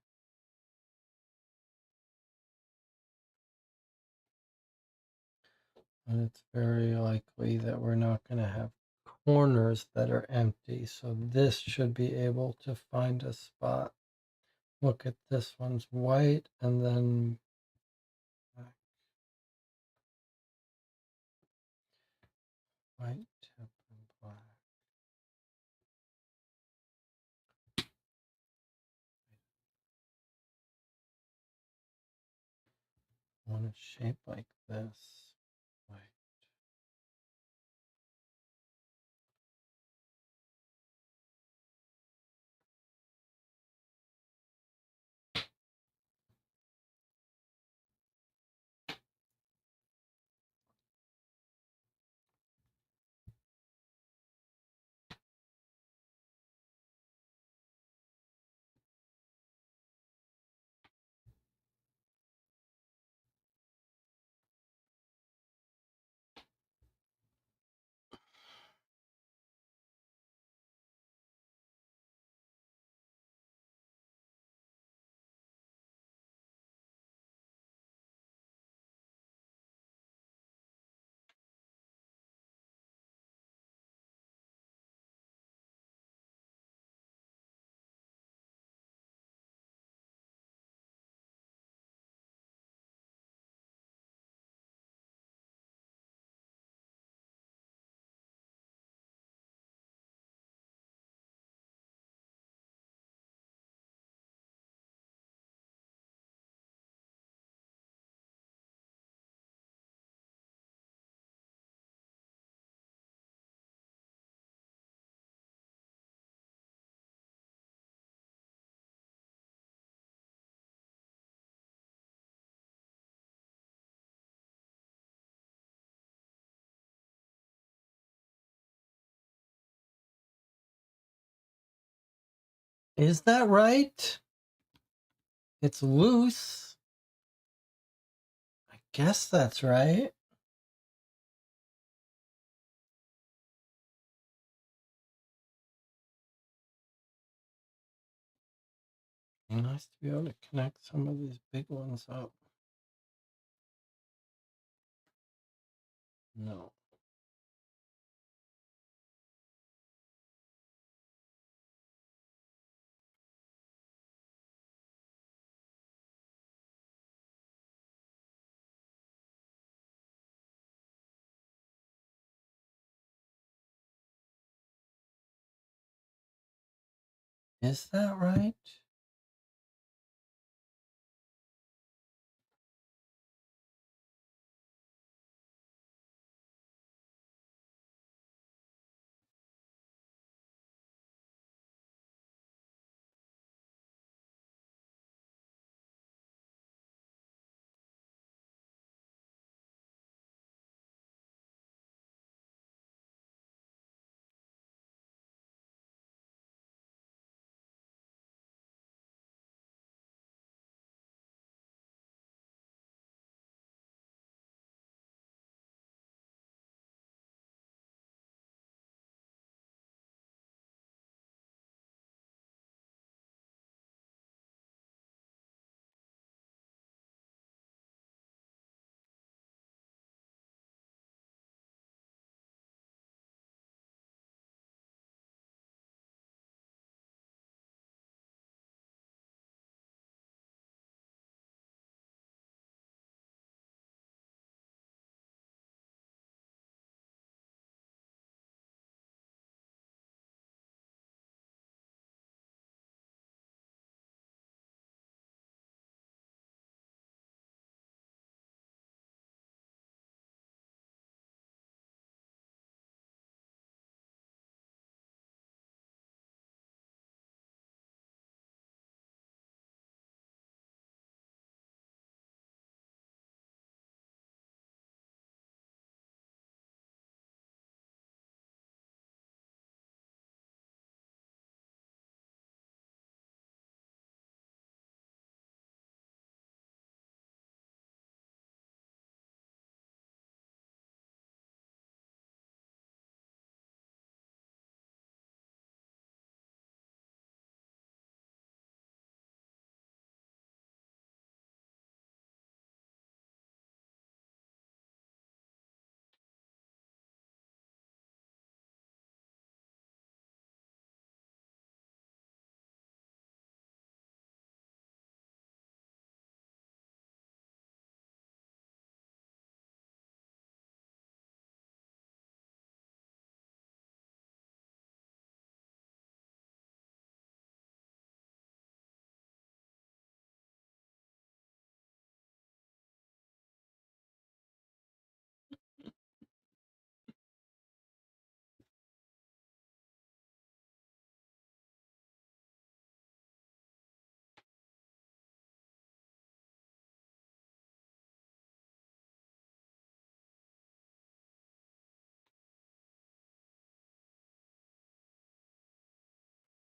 that it's very likely that we're not going to have corners that are empty. So this should be able to find a spot. Look at this one's white and then black. White tip and black. I want a shape like this. White. Is that right? It's loose. I guess that's right. Nice to be able to connect some of these big ones up. No. Is that right?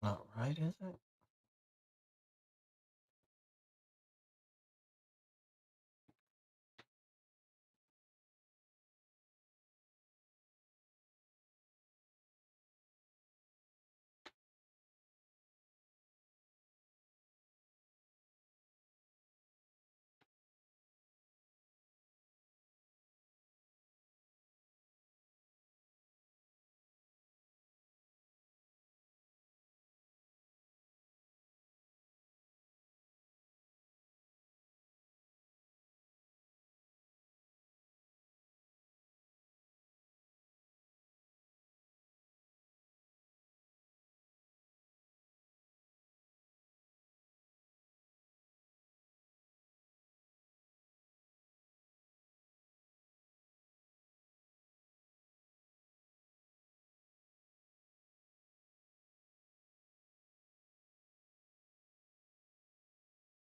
Not right, is it?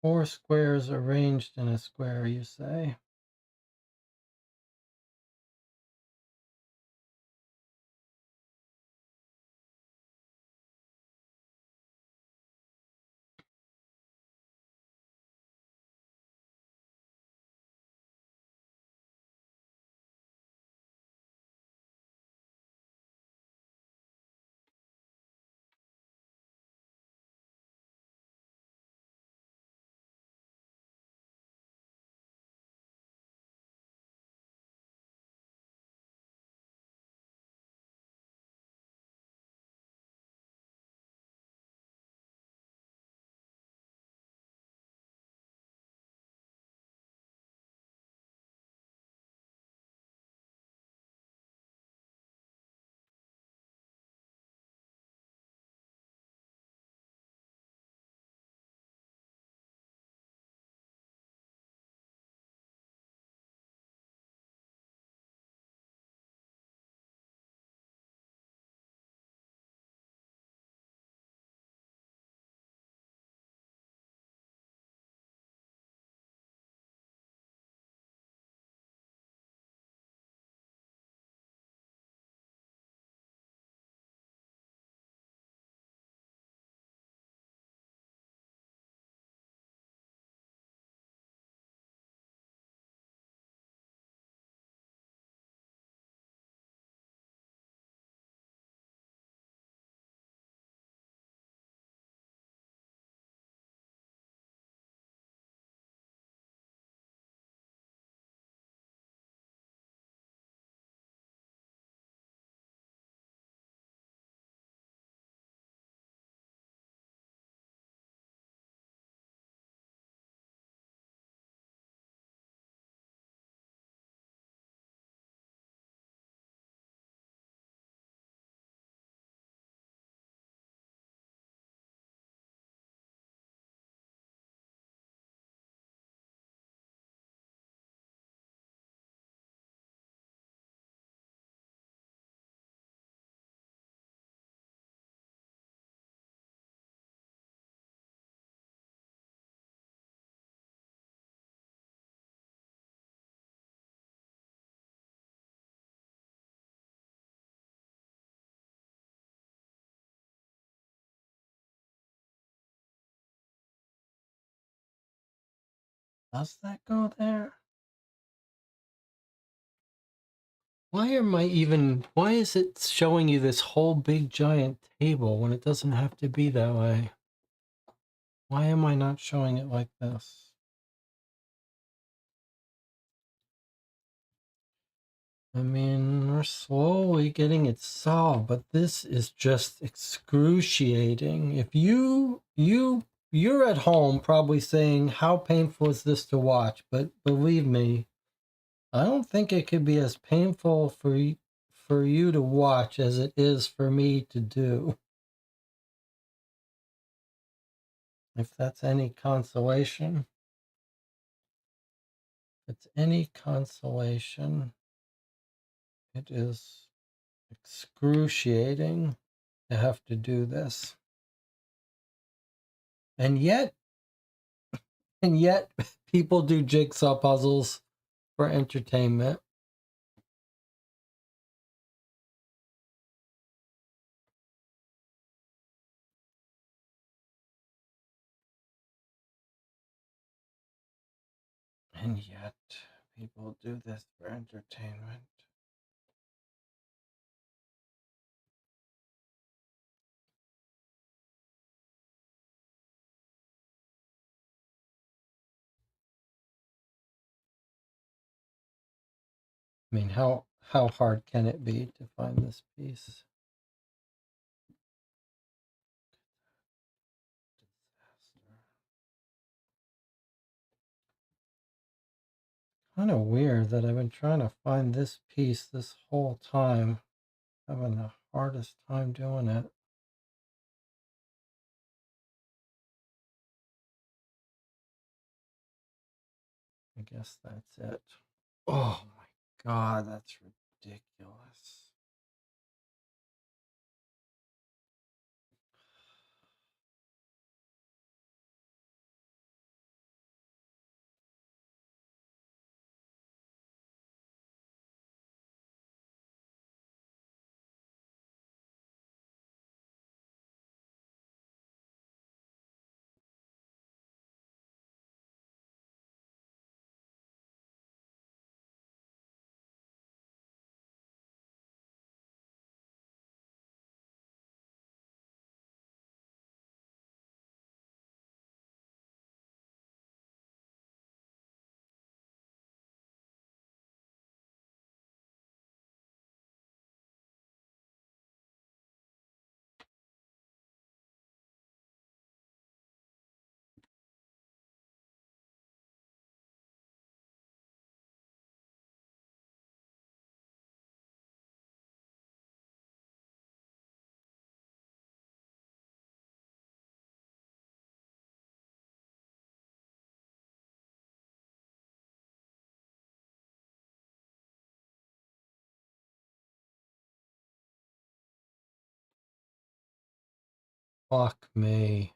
Four squares arranged in a square, you say? Does that go there? Why is it showing you this whole big giant table when it doesn't have to be that way? Why am I not showing it like this? I mean, we're slowly getting it solved, but this is just excruciating. If you're at home probably saying, how painful is this to watch? But believe me, I don't think it could be as painful for you to watch as it is for me to do. If that's any consolation. If it's any consolation, it is excruciating to have to do this. And yet people do jigsaw puzzles for entertainment. And yet people do this for entertainment. I mean, how hard can it be to find this piece? Kind of weird that I've been trying to find this piece this whole time, having the hardest time doing it. I guess that's it. Oh my God, that's ridiculous. Fuck me.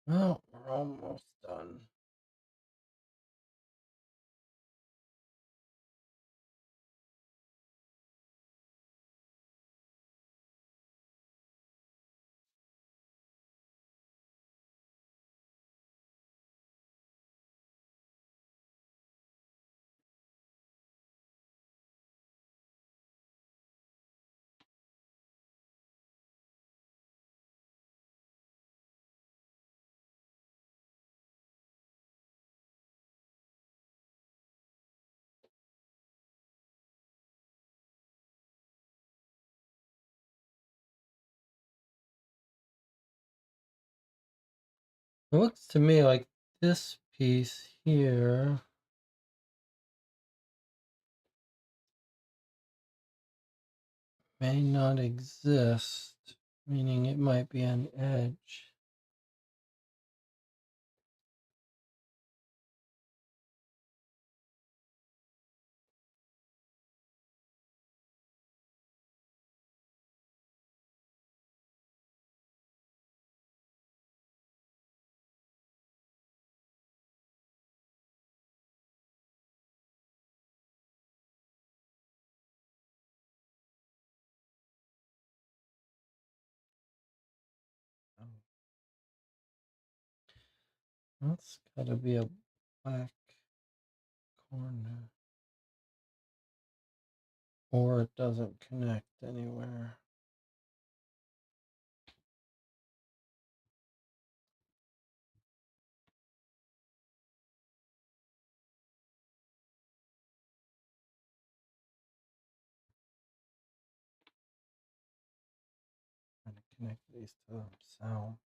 Well, we're almost done. It looks to me like this piece here may not exist, meaning it might be an edge. That's gotta be a black corner. Or it doesn't connect anywhere. Trying to connect these to themselves.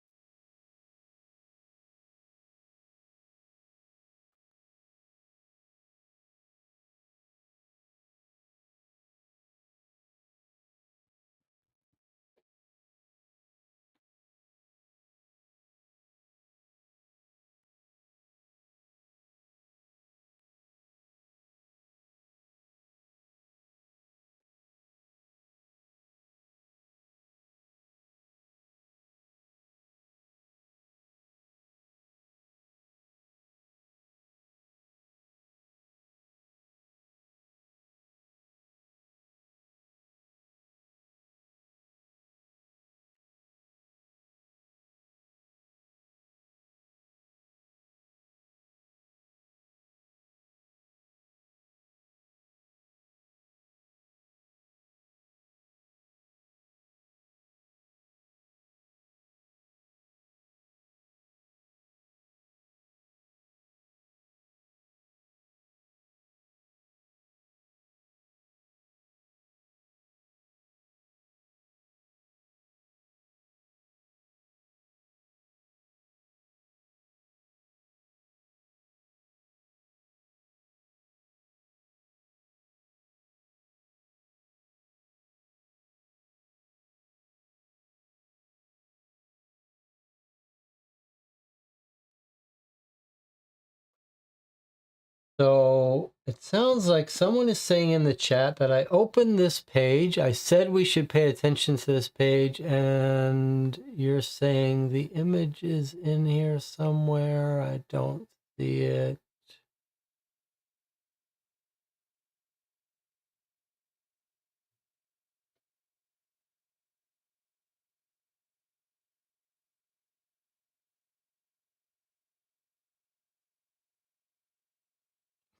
So it sounds like someone is saying in the chat that I opened this page. I said we should pay attention to this page, and you're saying the image is in here somewhere. I don't see it.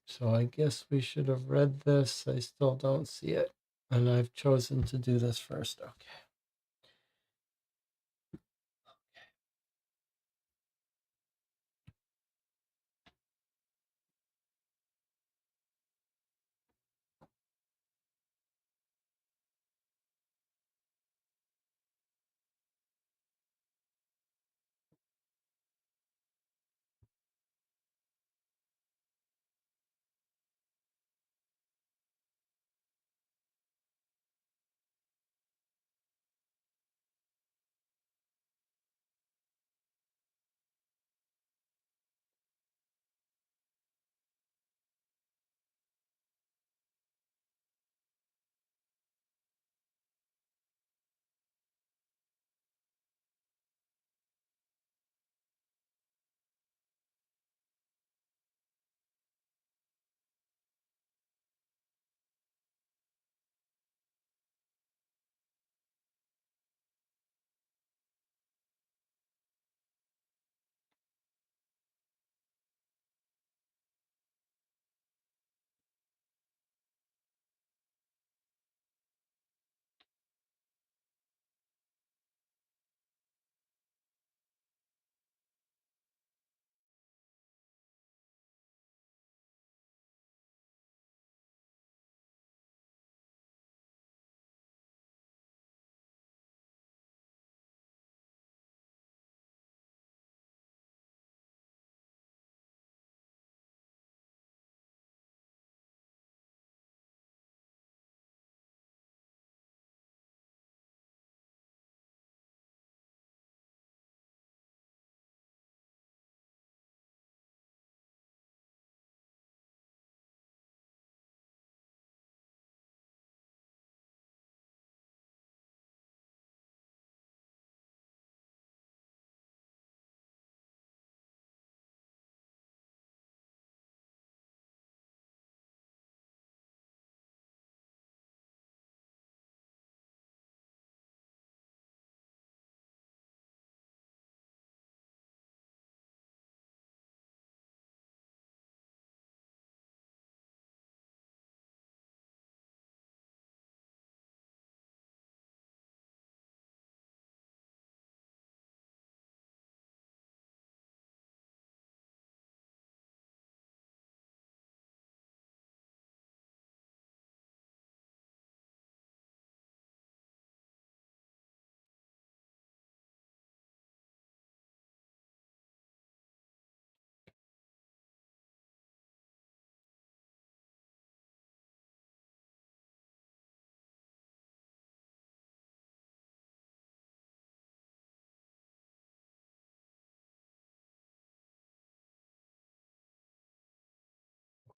So I guess we should have read this. I still don't see it. And I've chosen to do this first. Okay.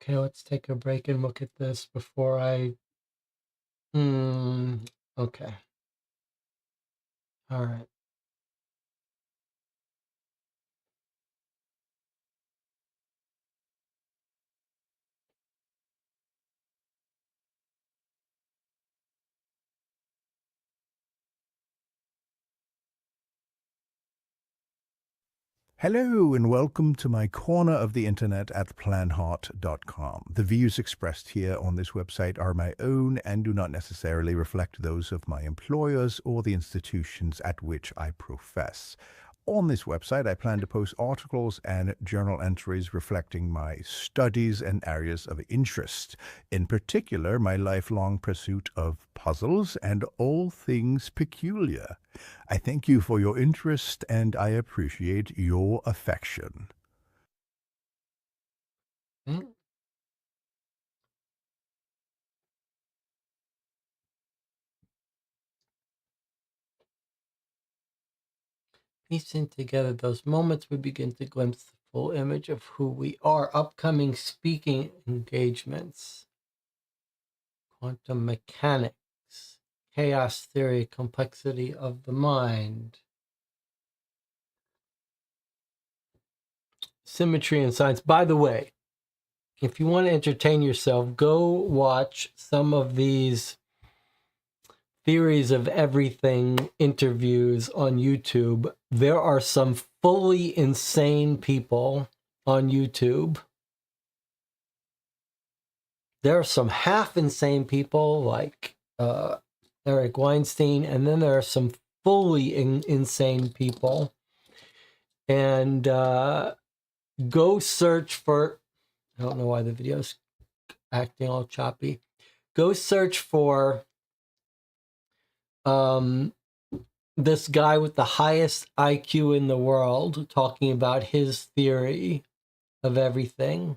Okay, let's take a break and look at this before I... okay. All right. Hello and welcome to my corner of the internet at planheart.com. The views expressed here on this website are my own and do not necessarily reflect those of my employers or the institutions at which I profess. On this website, I plan to post articles and journal entries reflecting my studies and areas of interest, in particular my lifelong pursuit of puzzles and all things peculiar. I thank you for your interest and I appreciate your affection. Mm. Piecing together those moments, we begin to glimpse the full image of who we are. Upcoming speaking engagements: quantum mechanics, chaos theory, complexity of the mind, symmetry in science. By the way, if you want to entertain yourself, go watch some of these theories of everything interviews on YouTube. There are some fully insane people on YouTube. There are some half insane people like Eric Weinstein, and then there are some fully insane people. And go search for, I don't know why the video's acting all choppy. Go search for this guy with the highest IQ in the world talking about his theory of everything.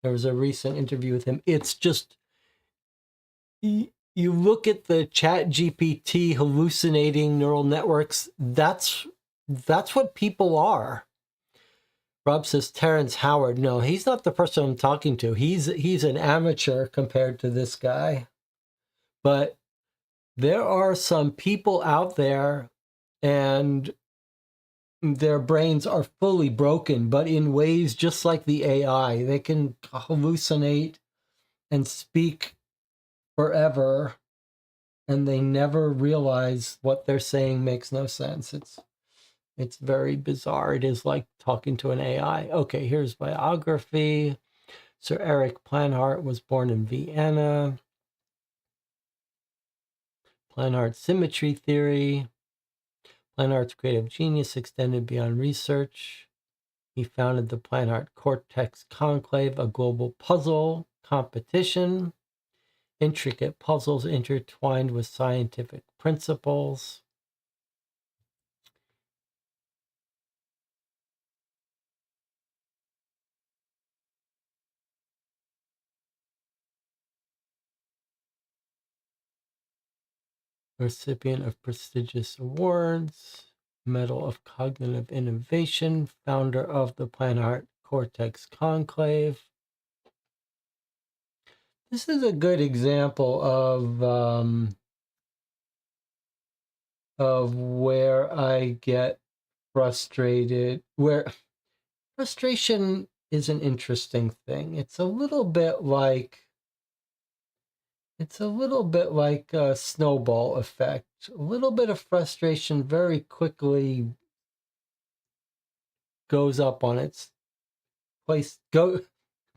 There was a recent interview with him. It's just, you look at the ChatGPT hallucinating neural networks, that's what people are. Rob says Terrence Howard. No, he's not the person I'm talking to. He's an amateur compared to this guy. But there are some people out there and their brains are fully broken, but in ways just like the AI. They can hallucinate and speak forever, and they never realize what they're saying makes no sense. It's very bizarre. It is like talking to an AI. Okay, here's biography. Sir Eric Planhart was born in Vienna. Planhart symmetry theory. Planhart's creative genius extended beyond research. He founded the Planhart Cortex Conclave, a global puzzle competition. Intricate puzzles intertwined with scientific principles. Recipient of prestigious awards. Medal of Cognitive Innovation, founder of the Planhart Cortex Conclave. This is a good example of where I get frustrated, where frustration is an interesting thing. It's a little bit like a snowball effect. A little bit of frustration very quickly goes up on its place,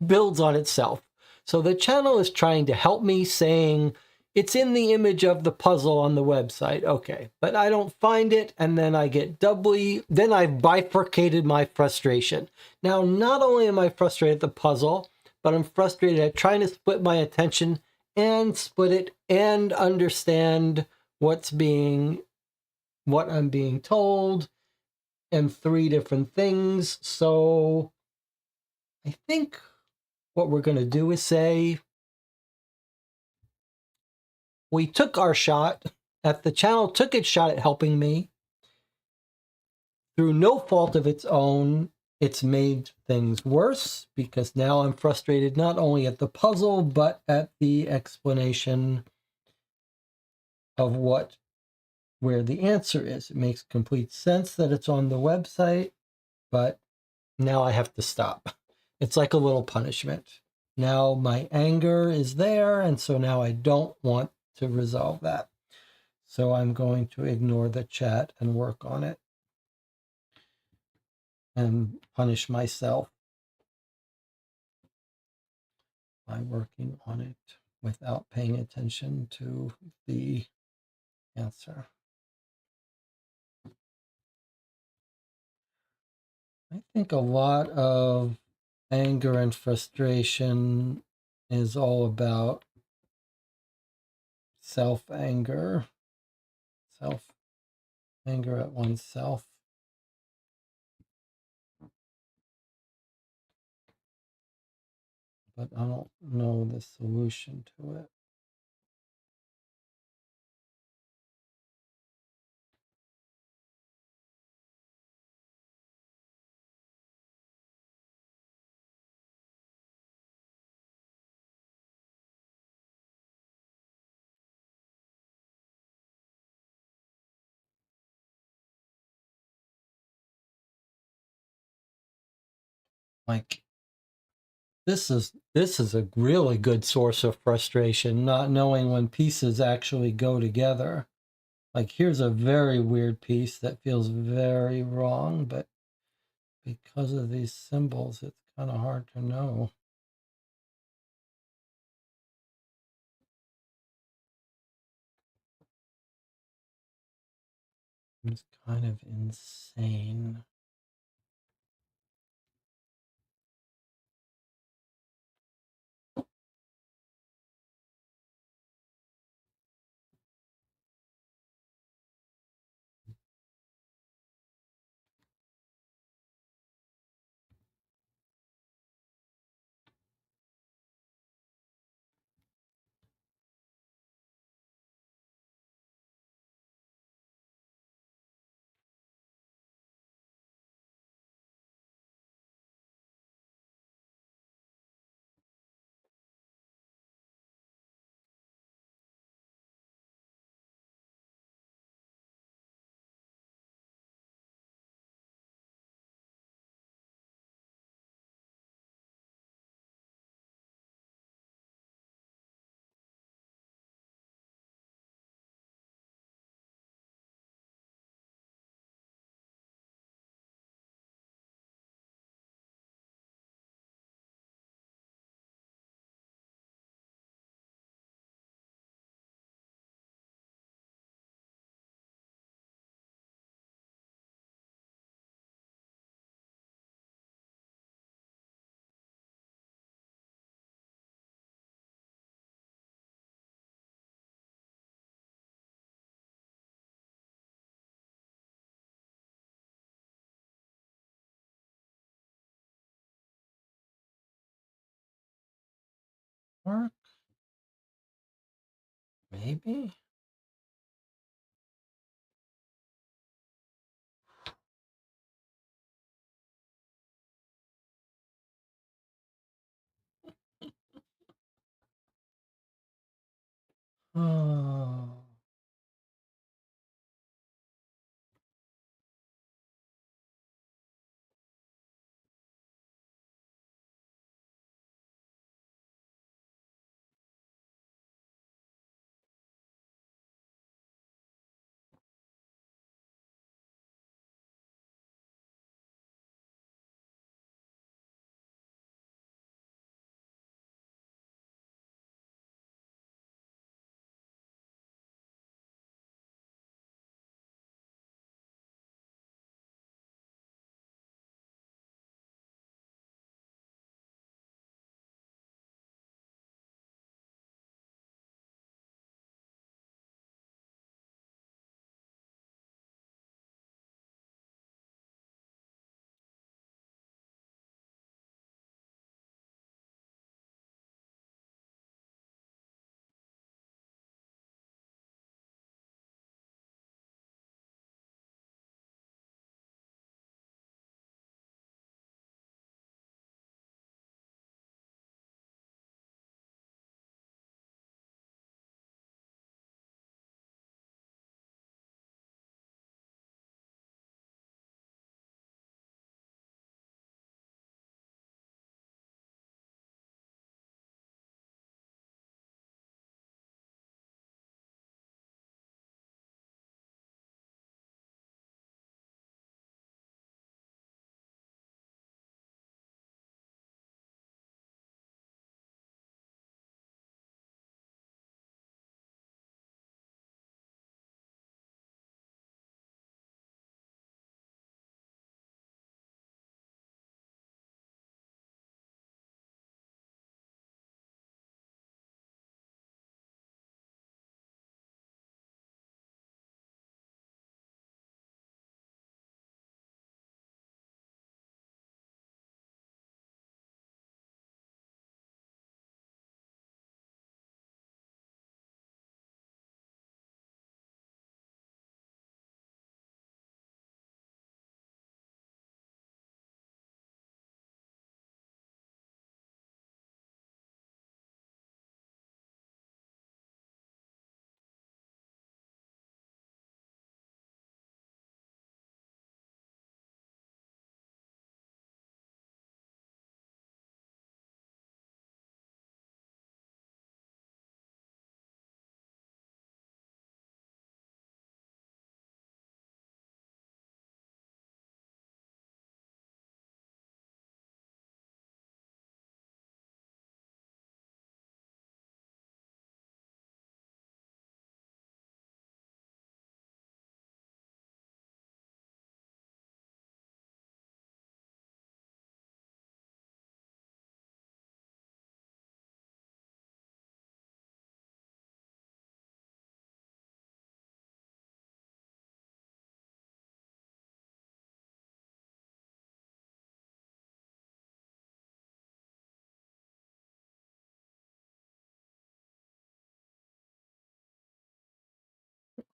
builds on itself. So the channel is trying to help me, saying it's in the image of the puzzle on the website. Okay, but I don't find it, and then I get then I've bifurcated my frustration. Now, not only am I frustrated at the puzzle, but I'm frustrated at trying to split my attention and split it and understand what I'm being told, and three different things. So I think what we're going to do is say we took our shot, the channel took its shot at helping me through no fault of its own. it's made things worse because now I'm frustrated not only at the puzzle, but at the explanation of where the answer is. It makes complete sense that it's on the website, but now I have to stop. It's like a little punishment. Now my anger is there, and so now I don't want to resolve that. So I'm going to ignore the chat and work on it and punish myself by working on it without paying attention to the answer. I think a lot of anger and frustration is all about self-anger, self-anger at oneself. But I don't know the solution to it. Like this is a really good source of frustration, not knowing when pieces actually go together. Like here's a very weird piece that feels very wrong, but because of these symbols, it's kind of hard to know. It's kind of insane. Work? Maybe? Oh.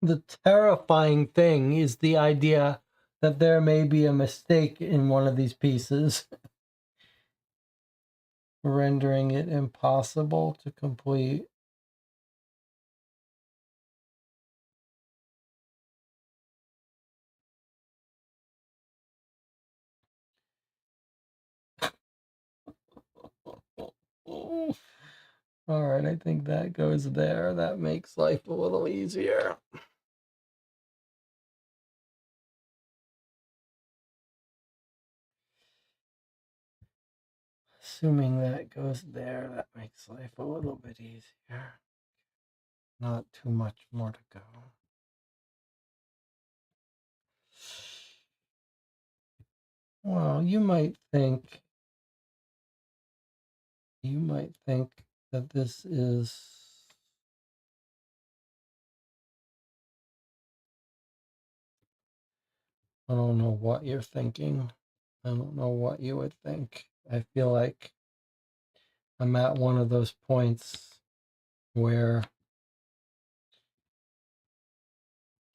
the terrifying thing is the idea that there may be a mistake in one of these pieces, rendering it impossible to complete. All right, I think that goes there. That makes life a little easier. Assuming that goes there, that makes life a little bit easier. Not too much more to go. Well, you might think that this is I don't know what you're thinking. I don't know what you would think. I feel like I'm at one of those points where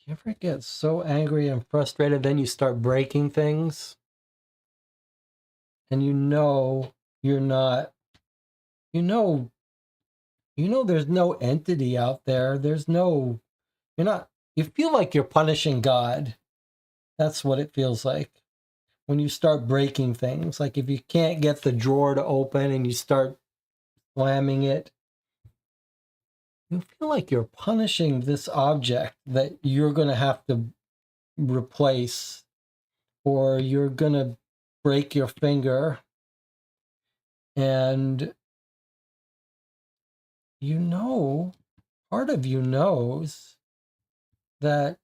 you ever get so angry and frustrated, then you start breaking things, and you're not, there's no entity out there. You feel like you're punishing God. That's what it feels like when you start breaking things. Like if you can't get the drawer to open and you start slamming it, you feel like you're punishing this object that you're going to have to replace, or you're going to break your finger. And part of you knows that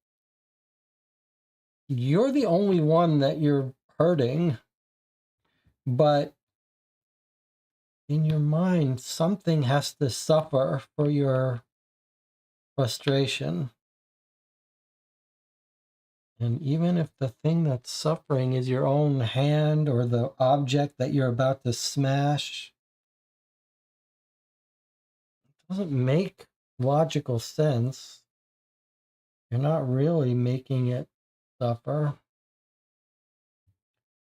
you're the only one that you're hurting, but in your mind, something has to suffer for your frustration. And even if the thing that's suffering is your own hand or the object that you're about to smash, it doesn't make logical sense. You're not really making it suffer.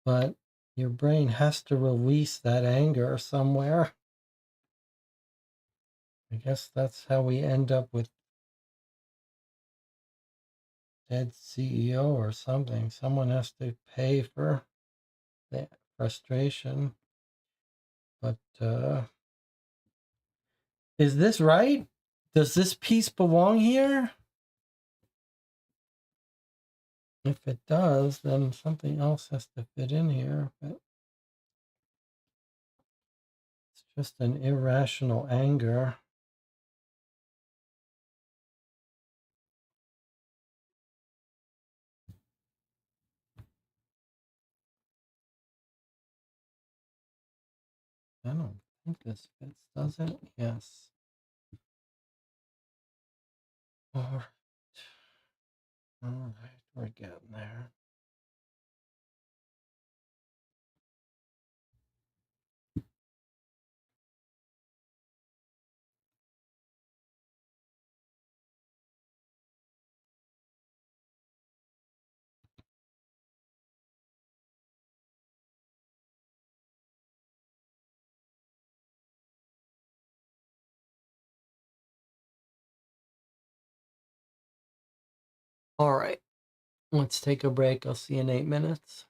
But your brain has to release that anger somewhere. I guess that's how we end up with dead CEO or something. Someone has to pay for the frustration. But is this right? Does this piece belong here? If it does, then something else has to fit in here. But it's just an irrational anger. I don't think this fits, does it? Yes. All right, we're getting there. All right, let's take a break. I'll see you in 8 minutes.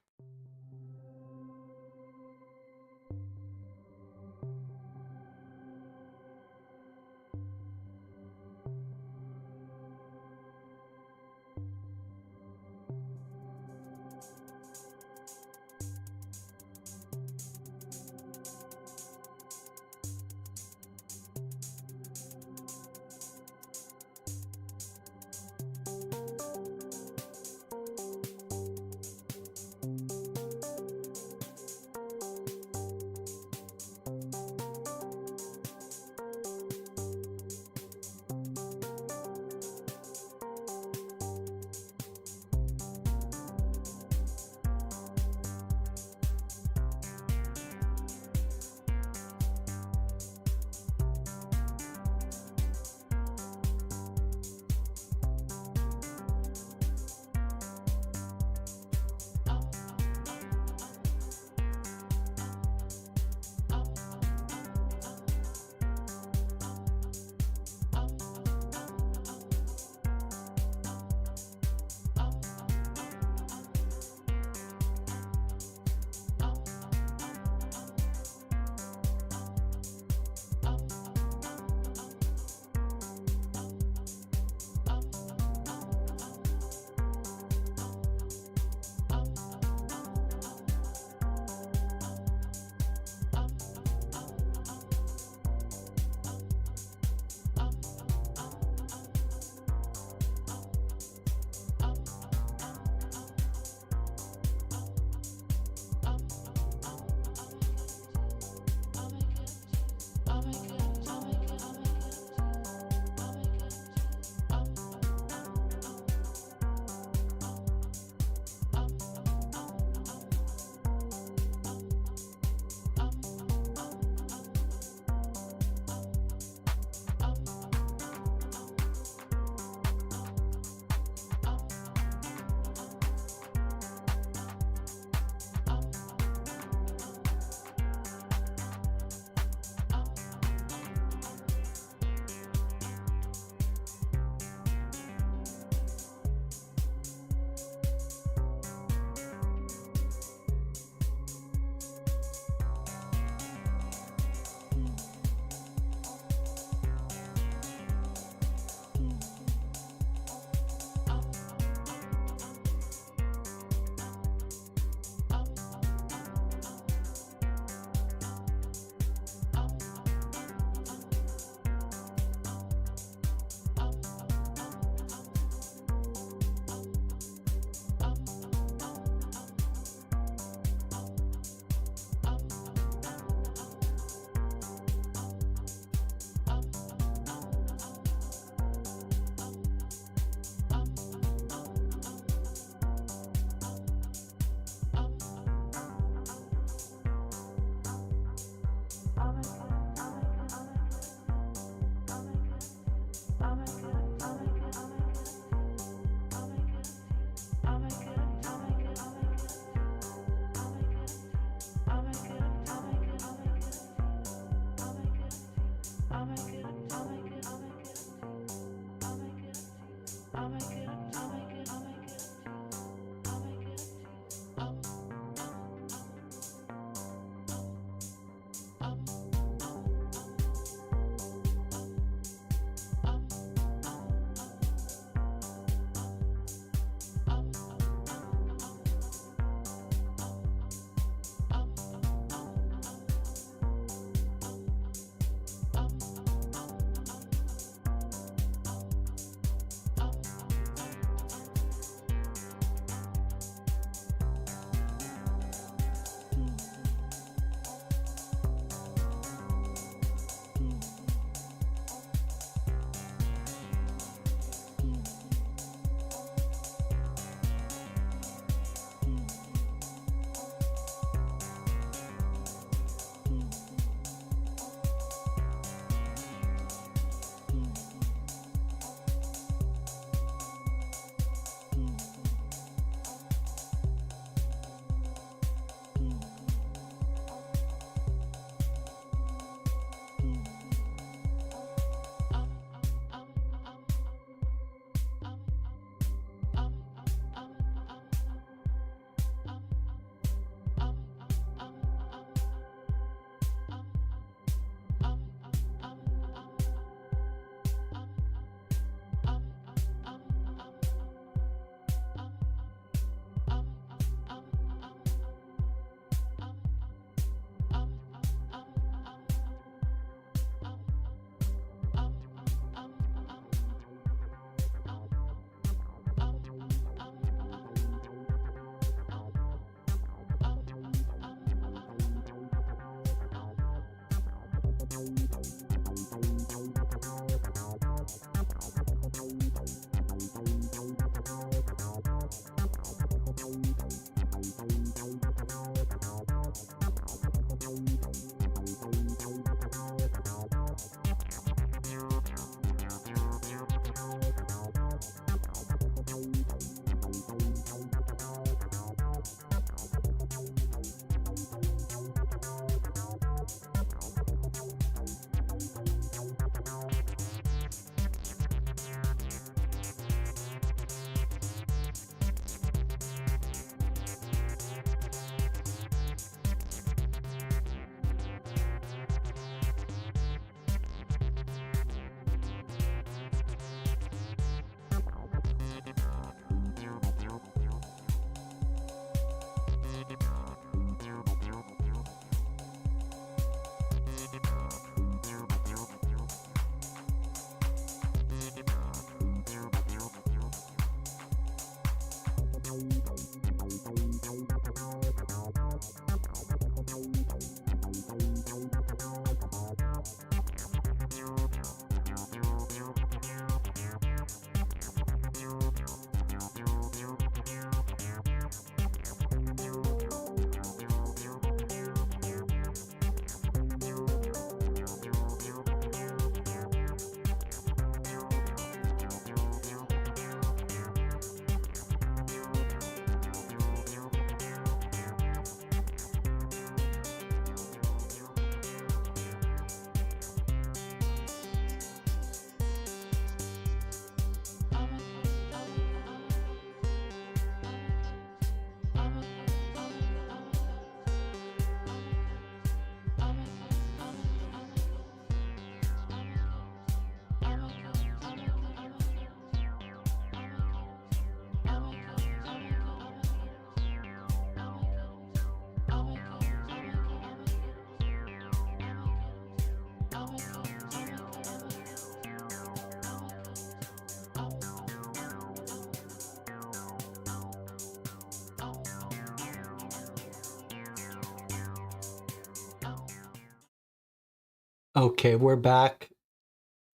Okay, we're back.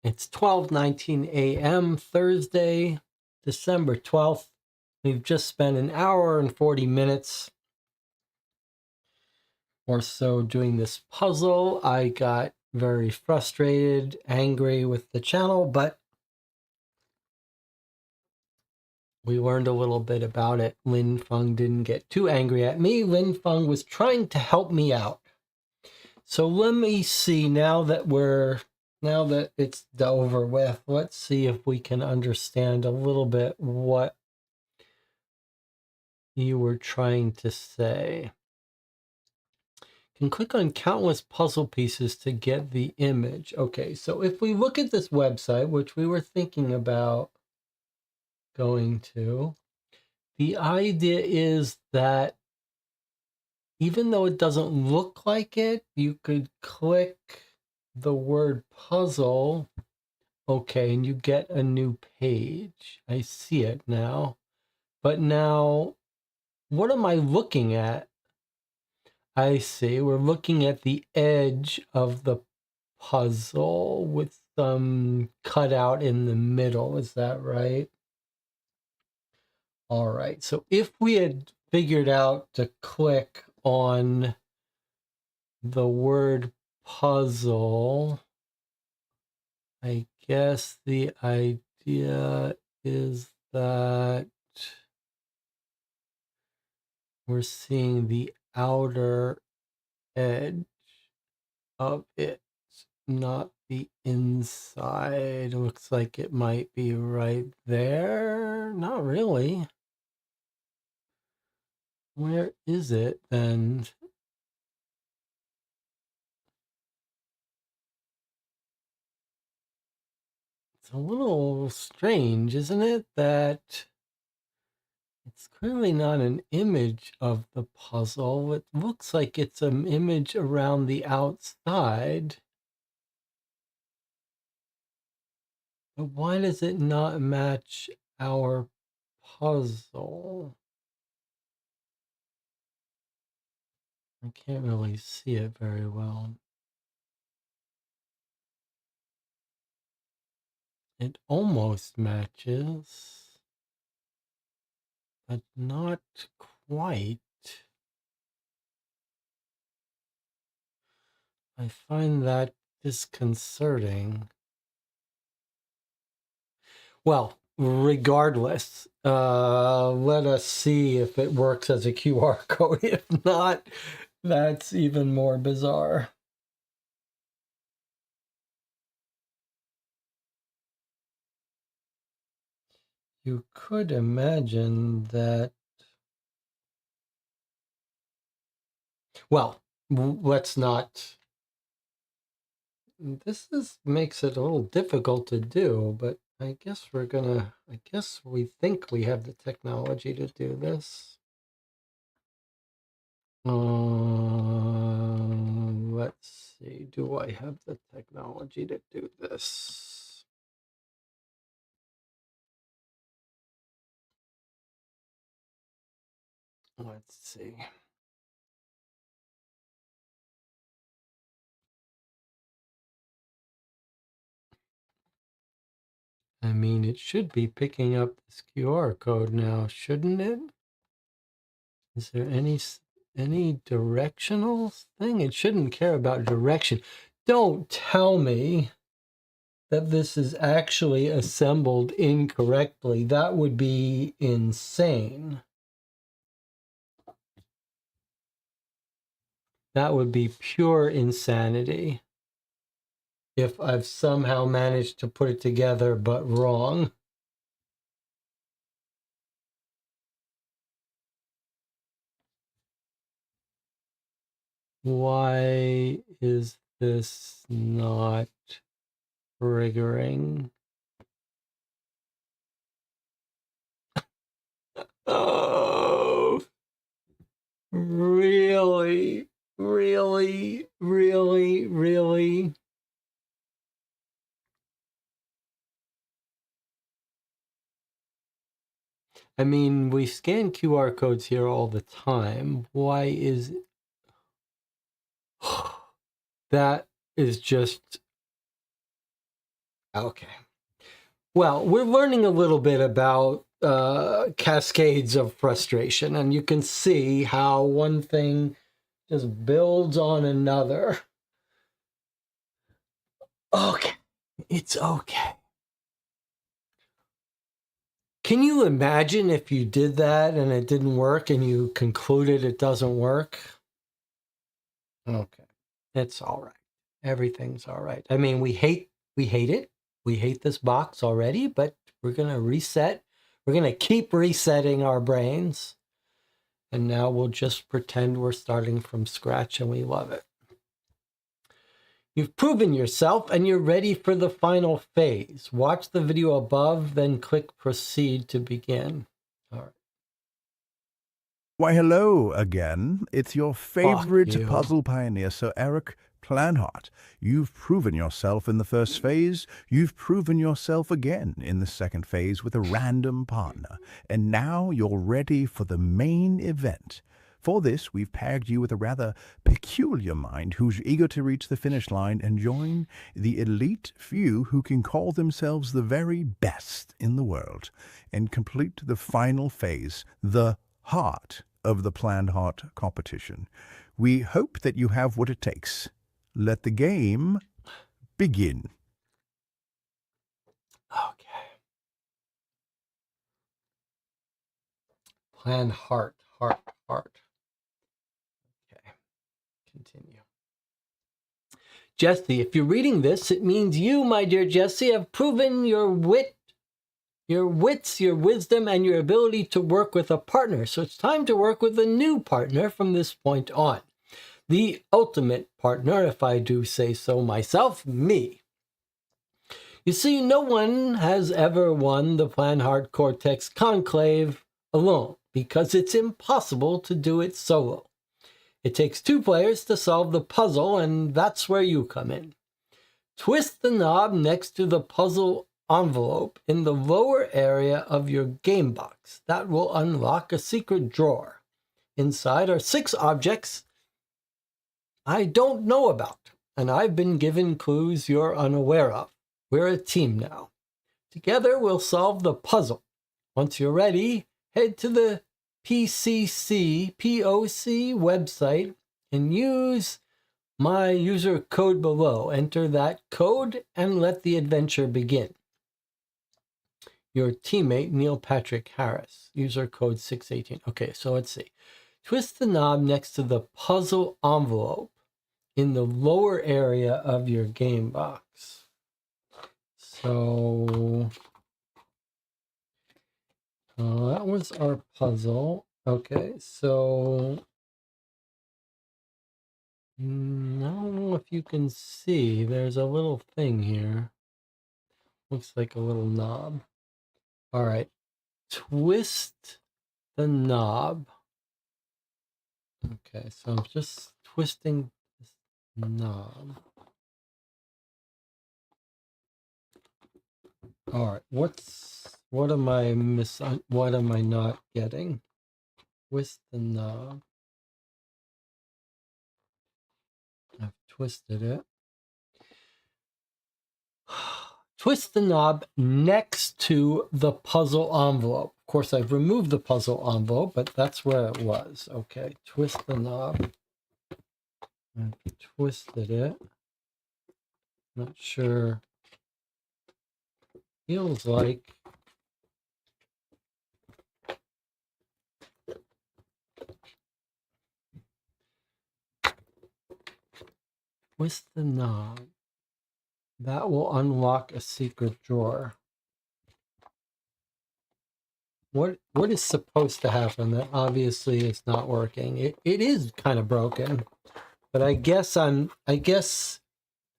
It's 12:19 a.m. Thursday, December 12th. We've just spent an hour and 40 minutes or so doing this puzzle. I got very frustrated, angry with the channel, but we learned a little bit about it. Lin Feng didn't get too angry at me. Lin Feng was trying to help me out. So let me see, now that we're now that it's over with, let's see if we can understand a little bit what you were trying to say. You can click on countless puzzle pieces to get the image. Okay, so if we look at this website, which we were thinking about going to, the idea is that even though it doesn't look like it, you could click the word puzzle. Okay, and you get a new page. I see it now. But now, what am I looking at? I see. We're looking at the edge of the puzzle with some cutout in the middle. Is that right? All right. So if we had figured out to click on the word puzzle, I guess the idea is that we're seeing the outer edge of it, not the inside. Looks like it might be right there. Not really. Where is it then? It's a little strange, isn't it? That it's clearly not an image of the puzzle. It looks like it's an image around the outside. But why does it not match our puzzle? I can't really see it very well. It almost matches, but not quite. I find that disconcerting. Well, regardless, let us see if it works as a QR code. If not, that's even more bizarre. You could imagine that. Well, let's not. Makes it a little difficult to do, but I guess we think we have the technology to do this. Let's see. Do I have the technology to do this? Let's see. I mean, it should be picking up this QR code now, shouldn't it? Is there any directional thing? It shouldn't care about direction. Don't tell me that this is actually assembled incorrectly. That would be insane. That would be pure insanity if I've somehow managed to put it together but wrong. Why is this not triggering? Oh, really? Really? Really? Really? I mean, we scan QR codes here all the time. Why is that is just okay. Well, we're learning a little bit about cascades of frustration, and you can see how one thing just builds on another. Okay, it's okay. Can you imagine if you did that and it didn't work and you concluded it doesn't work? Okay, it's all right. Everything's all right. I mean, we hate We hate it. We hate this box already, but we're going to reset. We're going to keep resetting our brains. And now we'll just pretend we're starting from scratch and we love it. You've proven yourself and you're ready for the final phase. Watch the video above, then click proceed to begin. All right. Why, hello again. It's your favorite you. puzzle pioneer, Sir Eric Planhart. You've proven yourself in the first phase. You've proven yourself again in the second phase with a random partner. And now you're ready for the main event. For this, we've pegged you with a rather peculiar mind who's eager to reach the finish line and join the elite few who can call themselves the very best in the world and complete the final phase, the heart of the Planhart competition. We hope that you have what it takes. Let the game begin. Okay. Planhart, heart. Okay. Continue. Jesse, if you're reading this, it means you, my dear Jesse, have proven your wits, your wisdom, and your ability to work with a partner. So it's time to work with a new partner from this point on. The ultimate partner, if I do say so myself, me. You see, no one has ever won the Planhart Cortex Conclave alone, because it's impossible to do it solo. It takes 2 players to solve the puzzle, and that's where you come in. Twist the knob next to the puzzle envelope in the lower area of your game box. That will unlock a secret drawer. Inside are 6 objects I don't know about, and I've been given clues you're unaware of. We're a team now. Together we'll solve the puzzle. Once you're ready, head to the POC website and use my user code below. Enter that code and let the adventure begin. Your teammate, Neil Patrick Harris, user code 618. Okay, so let's see. Twist the knob next to the puzzle envelope in the lower area of your game box. So that was our puzzle. Okay, so I don't know if you can see. There's a little thing here. Looks like a little knob. All right, twist the knob. Okay, so I'm just twisting this knob. All right, what am I not getting? Twist the knob. I've twisted it. Twist the knob next to the puzzle envelope. Of course, I've removed the puzzle envelope, but that's where it was. Okay, twist the knob. I've twisted it. Not sure. Feels like twist the knob. That will unlock a secret drawer. What is supposed to happen? That obviously is not working. It is kind of broken, but I guess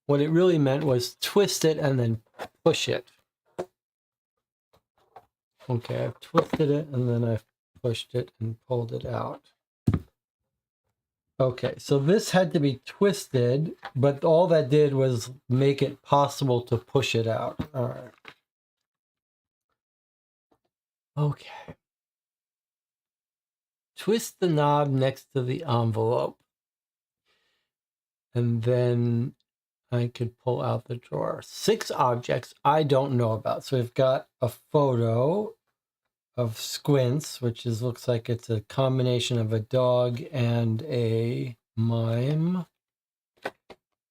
what it really meant was twist it and then push it. Okay, I've twisted it and then I've pushed it and pulled it out. Okay, so this had to be twisted, but all that did was make it possible to push it out. All right. Okay. Twist the knob next to the envelope. And then I could pull out the drawer. 6 objects I don't know about. So we've got a photo of Squints, which looks like it's a combination of a dog and a mime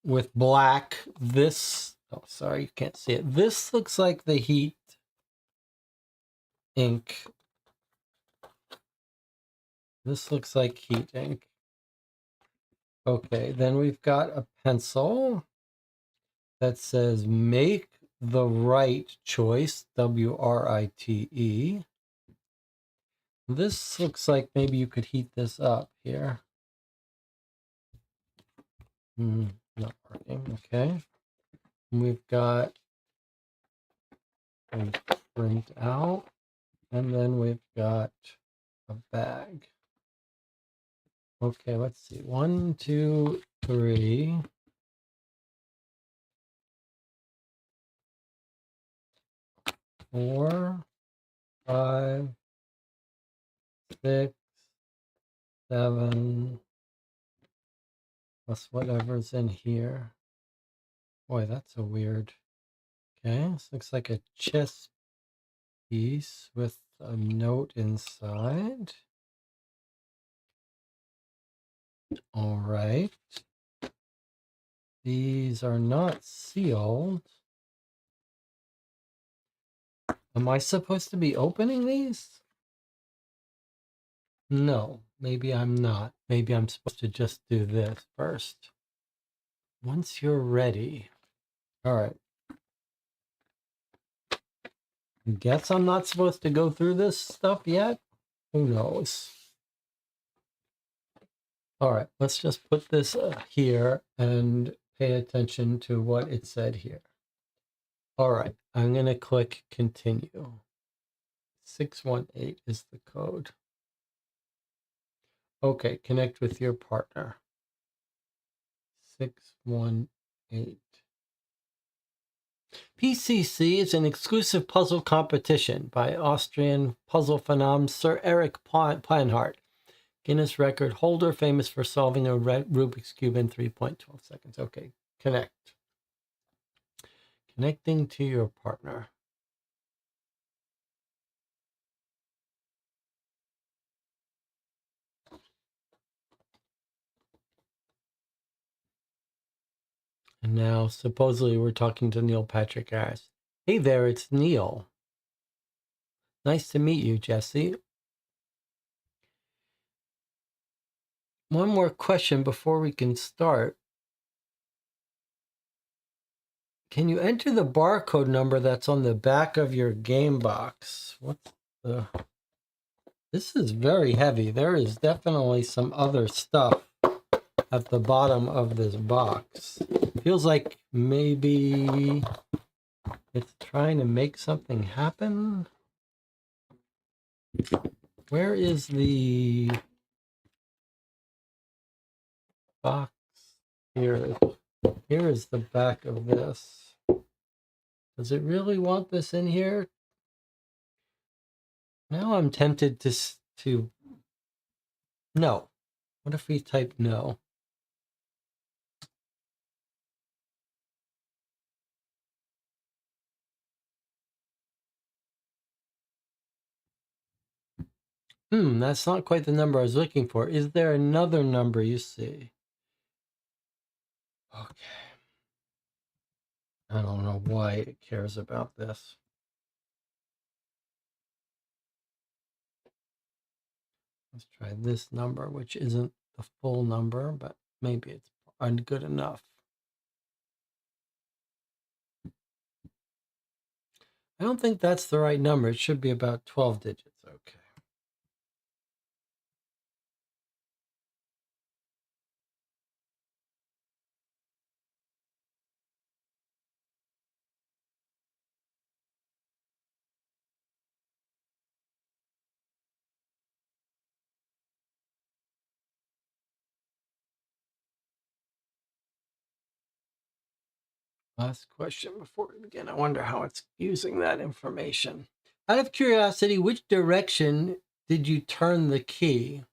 with black. Oh, sorry, you can't see it. This looks like the heat ink. This looks like heat ink. Okay, then we've got a pencil. that says make the right choice, WRITE. This looks like maybe you could heat this up here. Not working. Okay. We've got a print out, and then we've got a bag. Okay, let's see. 1, 2, 3. 4, 5, 6, 7, plus whatever's in here. Boy, that's a weird. Okay, this looks like a chess piece with a note inside. All right. These are not sealed. Am I supposed to be opening these? No, maybe I'm not. Maybe I'm supposed to just do this first. Once you're ready. All right. I guess I'm not supposed to go through this stuff yet. Who knows? All right, let's just put this here and pay attention to what it said here. All right, I'm going to click continue. 618 is the code. Okay, connect with your partner. 618. PCC is an exclusive puzzle competition by Austrian puzzle phenom Sir Eric Planhart, Guinness record holder, famous for solving a Rubik's Cube in 3.12 seconds. Okay, connect. Connecting to your partner. And now, supposedly, we're talking to Neil Patrick Harris. Hey there, it's Neil. Nice to meet you, Jesse. One more question before we can start. Can you enter the barcode number that's on the back of your game box? What's the... This is very heavy. There is definitely some other stuff at the bottom of this box. Feels like maybe it's trying to make something happen. Where is the box? Here is the back of this. Does it really want this in here? Now I'm tempted to no. What if we type no? That's not quite the number I was looking for. Is there another number you see? Okay. I don't know why it cares about this. Let's try this number, which isn't the full number, but maybe it's good enough. I don't think that's the right number. It should be about 12 digits. Okay. Last question before we begin. I wonder how it's using that information. Out of curiosity, which direction did you turn the key?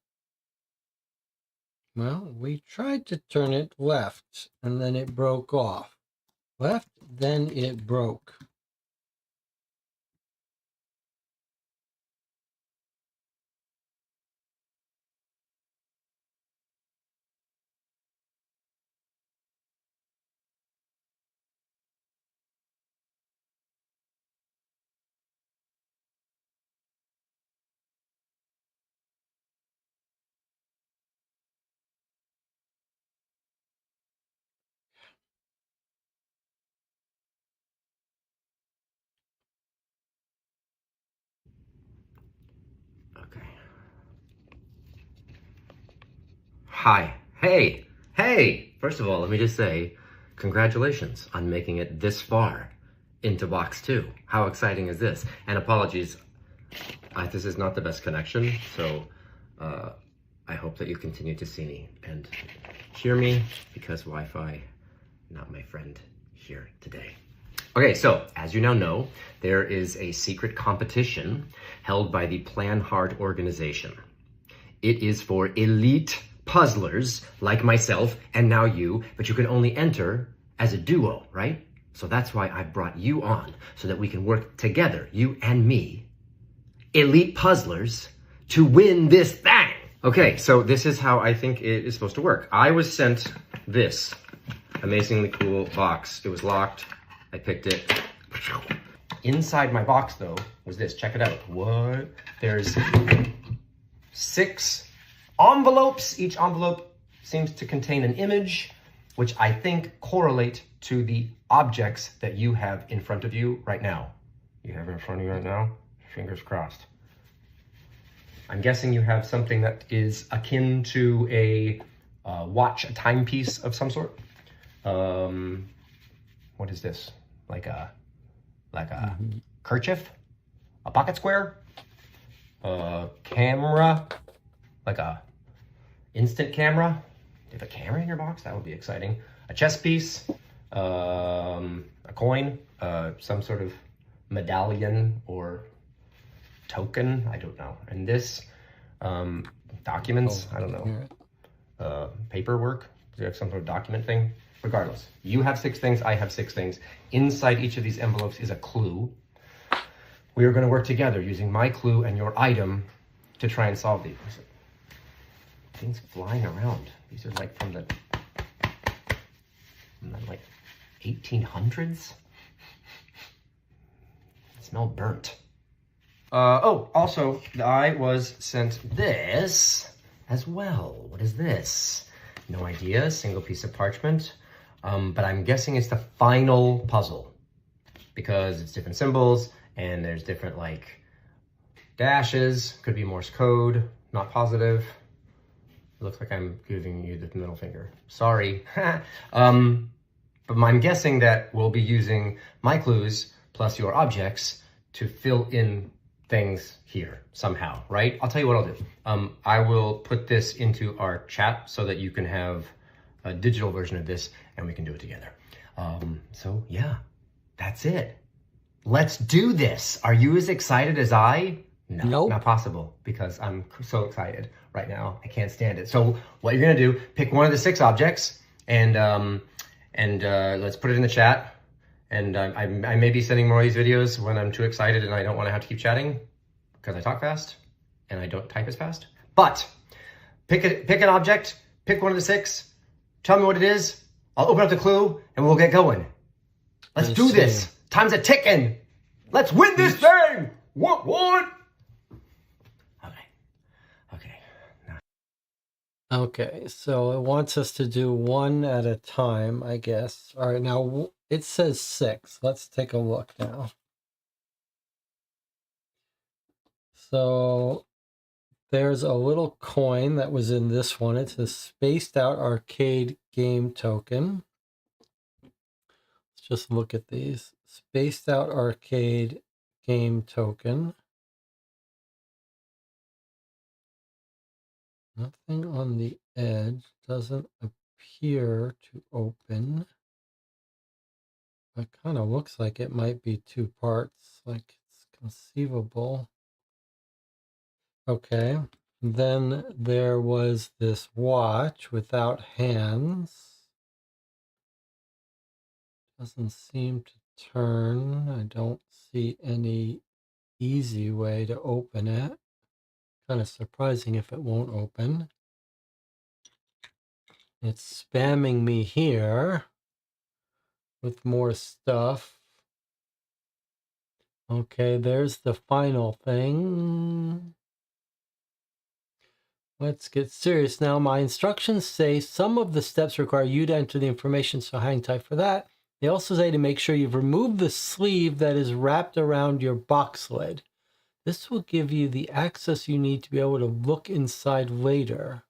Well, we tried to turn it left, and then it broke off. Left, then it broke. Hi. Hey! First of all, let me just say, congratulations on making it this far into box 2. How exciting is this? And apologies, this is not the best connection, so I hope that you continue to see me and hear me, because Wi-Fi, not my friend here today. Okay, so as you now know, there is a secret competition held by the Plan Hard organization. It is for elite puzzlers like myself and now you, but you can only enter as a duo, right? So that's why I brought you on, so that we can work together, you and me, elite puzzlers, to win this thing. Okay, so this is how I think it is supposed to work. I was sent this amazingly cool box. It was locked. I picked it. Inside my box, though, was this. Check it out. What? There's 6 envelopes. Each envelope seems to contain an image, which I think correlate to the objects that you have in front of you right now. You have it in front of you right now? Fingers crossed. I'm guessing you have something that is akin to a watch, a timepiece of some sort. What is this? Like a kerchief? A pocket square? A camera? Like a instant camera? Do you have a camera in your box? That would be exciting. A chess piece? A coin? Some sort of medallion or token? I don't know. And this, documents? I don't know. Paperwork? Do you have some sort of document thing? Regardless, you have 6 things, I have 6 things. Inside each of these envelopes is a clue. We are going to work together using my clue and your item to try and solve these. Things flying around. These are like from the like 1800s. They smell burnt. Oh, also, I was sent this as well. What is this? No idea. Single piece of parchment. But I'm guessing it's the final puzzle, because it's different symbols and there's different like dashes. Could be Morse code. Not positive. It looks like I'm giving you the middle finger. Sorry. But I'm guessing that we'll be using my clues plus your objects to fill in things here somehow, right? I'll tell you what I'll do. I will put this into our chat so that you can have a digital version of this and we can do it together. So yeah, that's it. Let's do this. Are you as excited as I? No, Nope. Not possible, because I'm so excited right now. I can't stand it. So what you're gonna do, pick one of the 6 objects and let's put it in the chat. And I may be sending more of these videos when I'm too excited and I don't want to have to keep chatting, because I talk fast and I don't type as fast. But pick an object, pick one of the 6, tell me what it is. I'll open up the clue and we'll get going. Let's do this. Time's a ticking. Let's win this thing. What? Okay. Okay, so it wants us to do one at a time, I guess. All right, now it says 6. Let's take a look now. So there's a little coin that was in this one. It's a spaced out arcade game token. Let's just look at these. Spaced out arcade game token. Nothing on the edge. Doesn't appear to open. It kind of looks like it might be 2 parts, like it's conceivable. Okay, then there was this watch without hands. Doesn't seem to turn. I don't see any easy way to open it. Kind of surprising if it won't open. It's spamming me here with more stuff. Okay, there's the final thing. Let's get serious now. My instructions say some of the steps require you to enter the information, so hang tight for that. They also say to make sure you've removed the sleeve that is wrapped around your box lid. This will give you the access you need to be able to look inside later.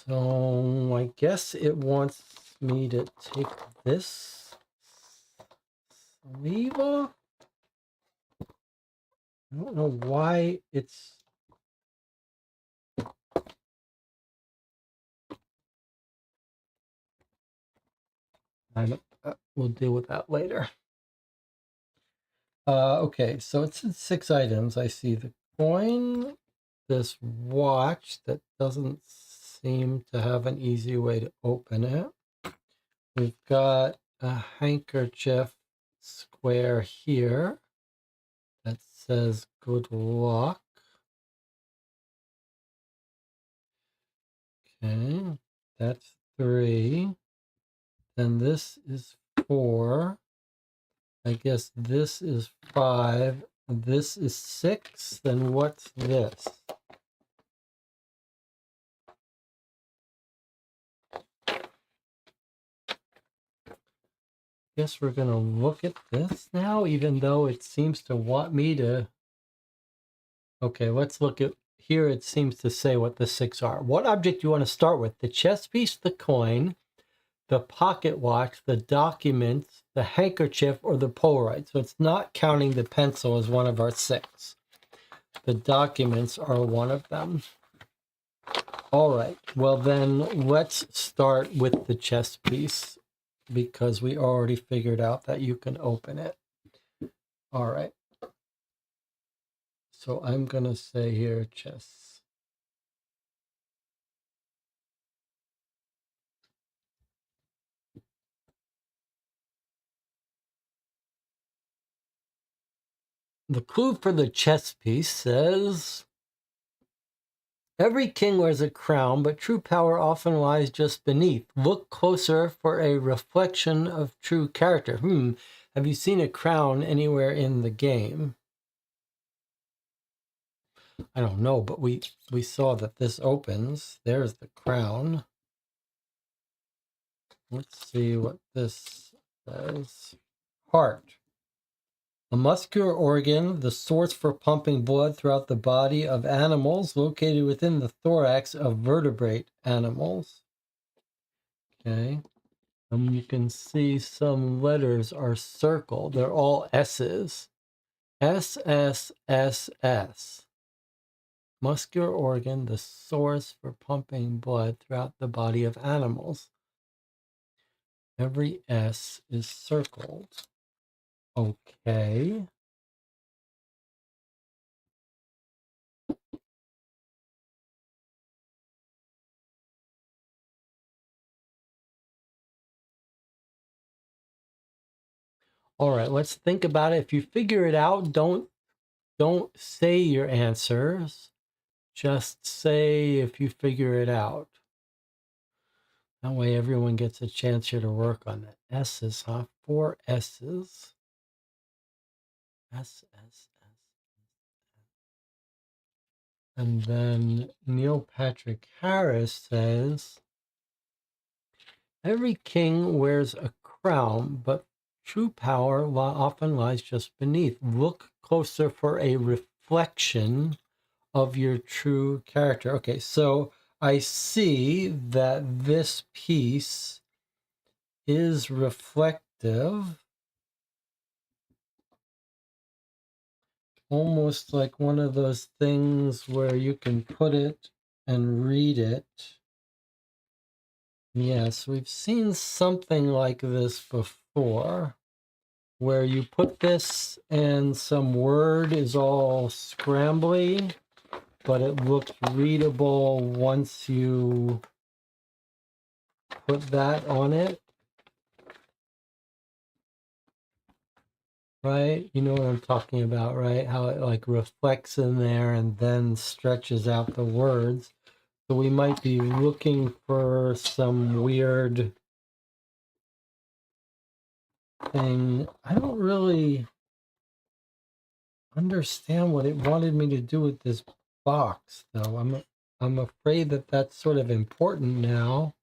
So I guess it wants me to take this sleeve off. I don't know why it's... we'll deal with that later. Okay, so it's in 6 items. I see the coin, this watch that doesn't seem to have an easy way to open it. We've got a handkerchief square here that says good luck. Okay, that's 3. Then this is 4. I guess this is 5. This is 6. Then what's this? Guess we're gonna look at this now, even though it seems to want me to... Okay, let's look at here. It seems to say what the 6 are. What object do you want to start with? The chess piece, the coin, the pocket watch, the documents, the handkerchief, or the Polaroid. So it's not counting the pencil as one of our 6. The documents are one of them. All right, well then let's start with the chess piece because we already figured out that you can open it. All right. So I'm going to say here chess. The clue for the chess piece says, every king wears a crown, but true power often lies just beneath. Look closer for a reflection of true character. Have you seen a crown anywhere in the game? I don't know, but we saw that this opens. There's the crown. Let's see what this says. Heart. A muscular organ, the source for pumping blood throughout the body of animals, located within the thorax of vertebrate animals. Okay. You can see some letters are circled. They're all S's. S, S, S, S. Muscular organ, the source for pumping blood throughout the body of animals. Every S is circled. Okay. All right, let's think about it. If you figure it out, don't say your answers. Just say if you figure it out. That way everyone gets a chance here to work on it. S's, huh? 4 S's. S, S, S. And then Neil Patrick Harris says, every king wears a crown, but true power often lies just beneath. Look closer for a reflection of your true character. Okay, so I see that this piece is reflective, almost like one of those things where you can put it and read it. Yes, we've seen something like this before, where you put this and some word is all scrambly, but it looks readable once you put that on it. Right? You know what I'm talking about, right? How it like reflects in there and then stretches out the words. So we might be looking for some weird thing. I don't really understand what it wanted me to do with this box, though. I'm afraid that that's sort of important now.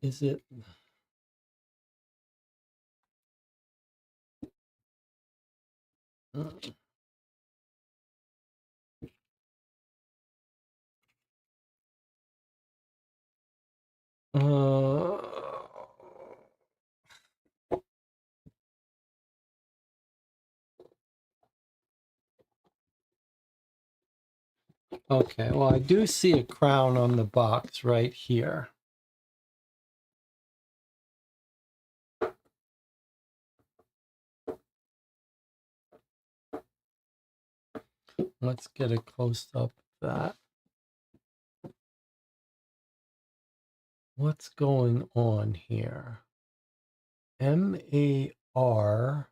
Is it? Uh, okay, well, I do see a crown on the box right here. Let's get a close-up of that. What's going on here? M-A-R.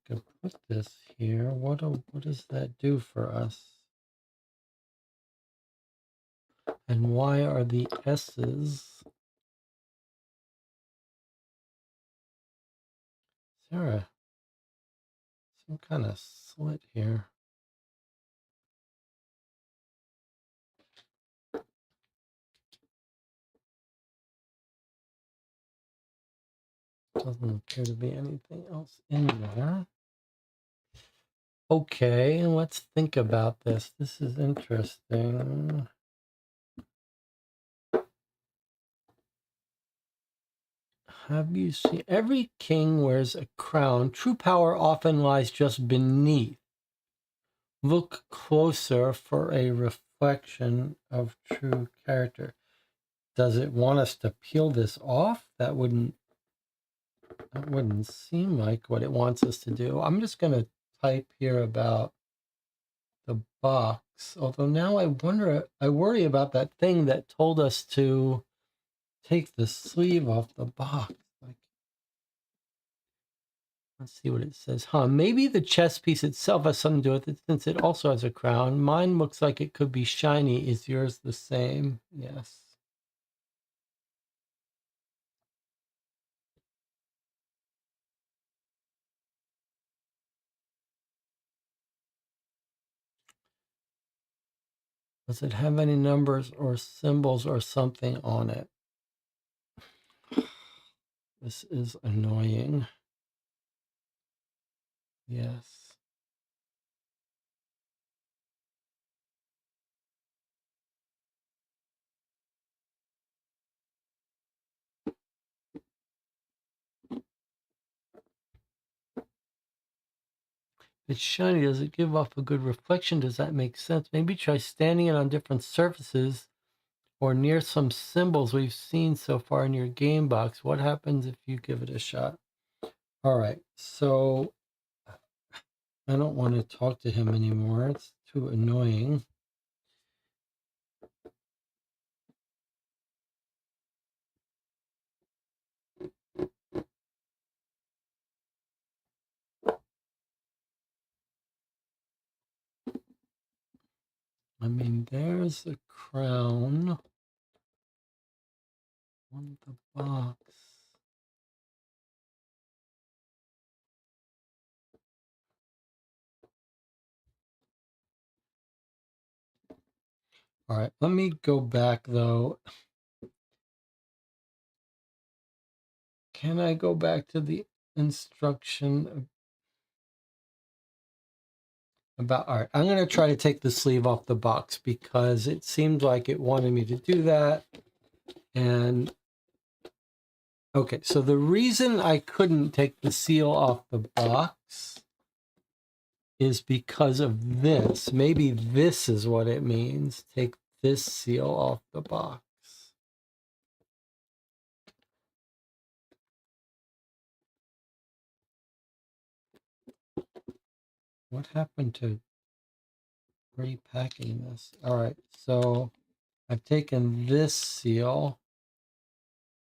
Can put this here. What does that do for us? And why are the S's? Is there some kind of slit here? Doesn't appear to be anything else in there. Okay, let's think about this. This is interesting. Have you seen every king wears a crown? True power often lies just beneath. Look closer for a reflection of true character. Does it want us to peel this off? That wouldn't seem like what it wants us to do. I'm just going to type here about the box. Although now I worry about that thing that told us to take the sleeve off the box. Like, let's see what it says. Maybe the chess piece itself has something to do with it since it also has a crown. Mine looks like it could be shiny. Is yours the same? Yes. Does it have any numbers or symbols or something on it? This is annoying. Yes. It's shiny. Does it give off a good reflection? Does that make sense? Maybe try standing it on different surfaces or near some symbols we've seen so far in your game box. What happens if you give it a shot? All right, so I don't want to talk to him anymore. It's too annoying. I mean, there's a crown on the box. All right, let me go back though. Can I go back to the instruction about, all right, I'm going to try to take the sleeve off the box because it seemed like it wanted me to do that. And okay, so the reason I couldn't take the seal off the box is because of this. Maybe this is what it means. Take this seal off the box. What happened to repacking this? All right, so I've taken this seal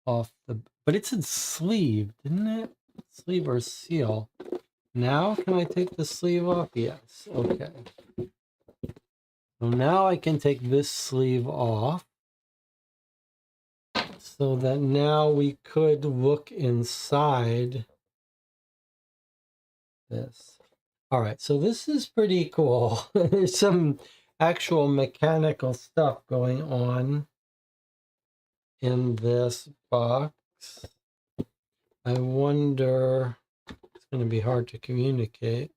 off the, but it said sleeve, didn't it? Sleeve or seal. Now can I take the sleeve off? Yes, okay. So now I can take this sleeve off. So that now we could look inside this. All right, so this is pretty cool. There's some actual mechanical stuff going on in this box. I wonder, it's going to be hard to communicate.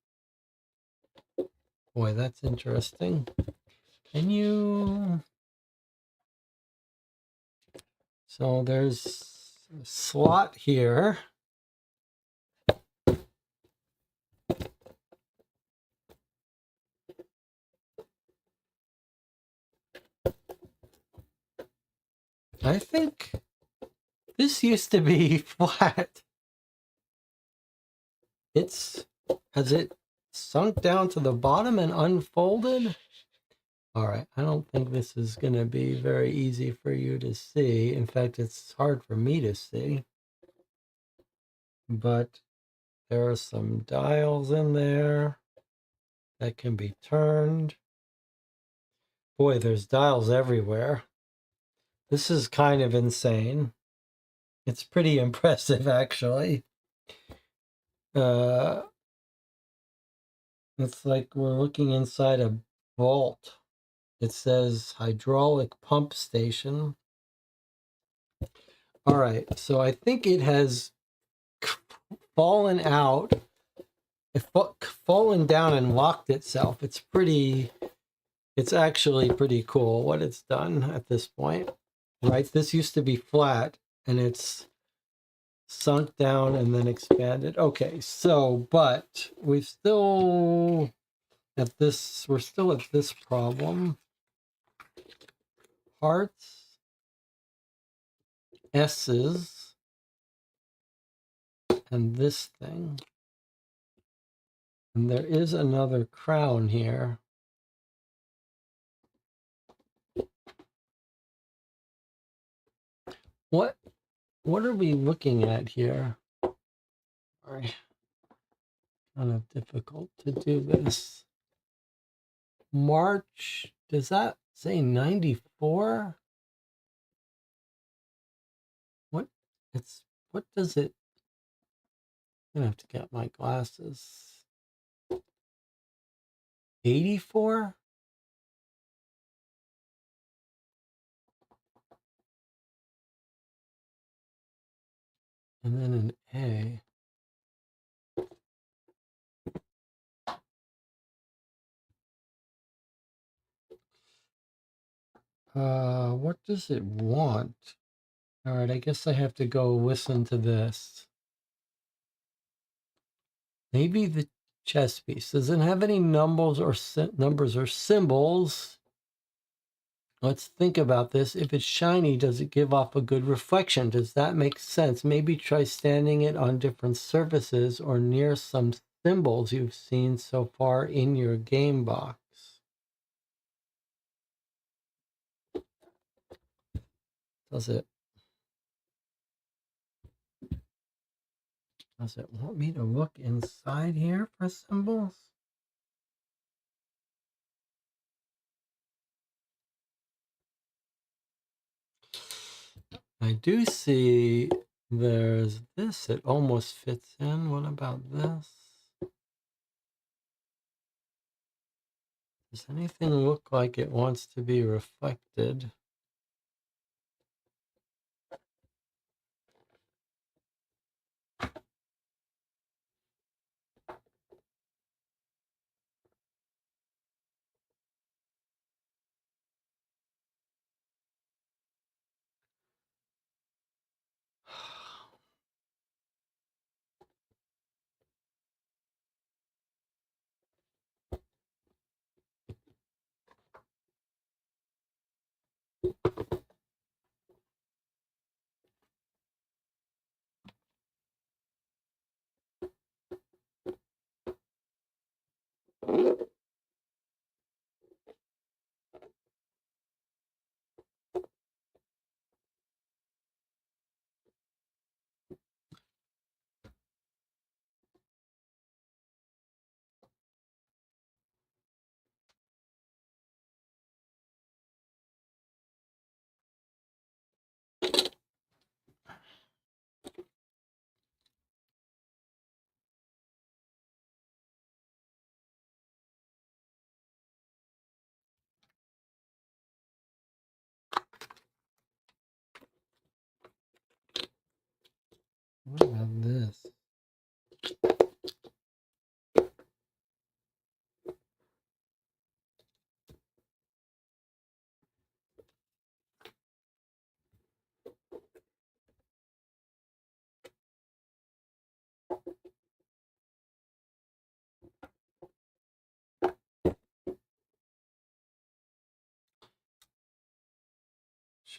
Boy, that's interesting. Can you... So there's a slot here. I think this used to be flat. Has it sunk down to the bottom and unfolded? All right, I don't think this is going to be very easy for you to see. In fact, it's hard for me to see. But there are some dials in there that can be turned. Boy, there's dials everywhere. This is kind of insane. It's pretty impressive, actually. It's like we're looking inside a vault. It says hydraulic pump station. All right, so I think it has fallen out, fallen down and locked itself. It's actually pretty cool what it's done at this point, right? This used to be flat and it's sunk down and then expanded. Okay, so, but we're still at this problem. Hearts, S's, and this thing. And there is another crown here. What are we looking at here? Sorry. Kind of difficult to do this. March, does that say 94? What does it? I'm gonna have to get my glasses. 84? And then an A. What does it want? All right, I guess I have to go listen to this. Maybe the chess piece. Does it have any numbers or symbols? Let's think about this. If it's shiny, does it give off a good reflection? Does that make sense? Maybe try standing it on different surfaces or near some symbols you've seen so far in your game box. Does it want me to look inside here for symbols? I do see there's this. It almost fits in. What about this? Does anything look like it wants to be reflected? What about this?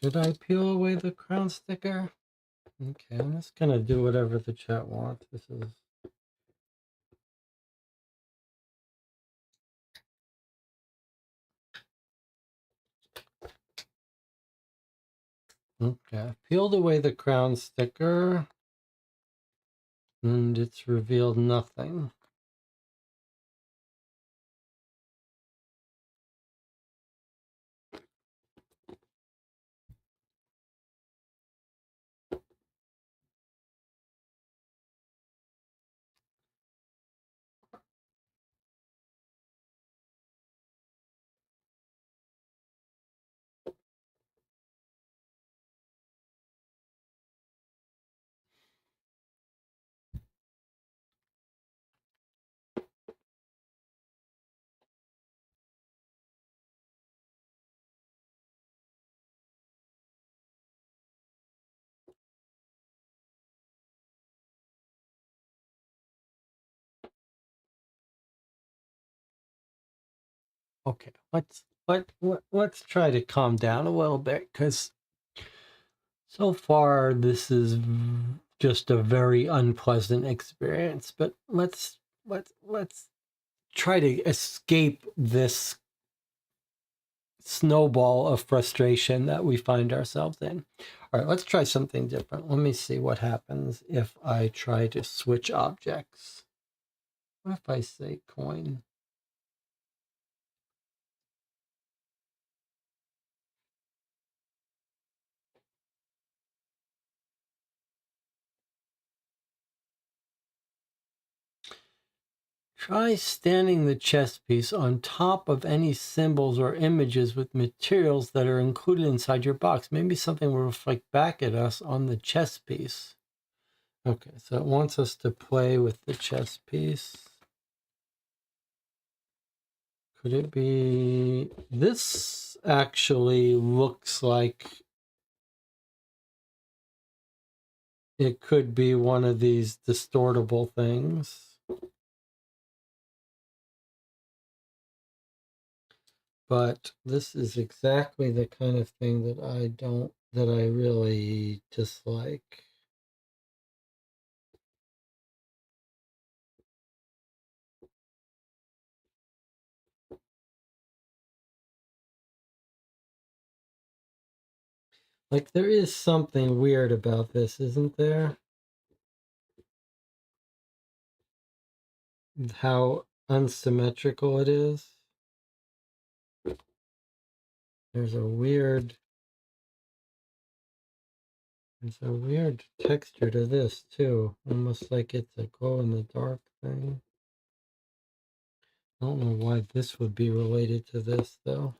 Should I peel away the crown sticker? Okay, I'm just gonna do whatever the chat wants. This is okay. I peeled away the crown sticker, and it's revealed nothing. Okay, let's try to calm down a little bit, because so far this is just a very unpleasant experience. But let's try to escape this snowball of frustration that we find ourselves in. All right, let's try something different. Let me see what happens if I try to switch objects. What if I say coin? Try standing the chess piece on top of any symbols or images with materials that are included inside your box. Maybe something will reflect back at us on the chess piece. Okay, so it wants us to play with the chess piece. Could it be... This actually looks like it could be one of these distortable things. But this is exactly the kind of thing that I really dislike. Like, there is something weird about this, isn't there? How unsymmetrical it is. There's a weird texture to this too. Almost like it's a glow in the dark thing. I don't know why this would be related to this though.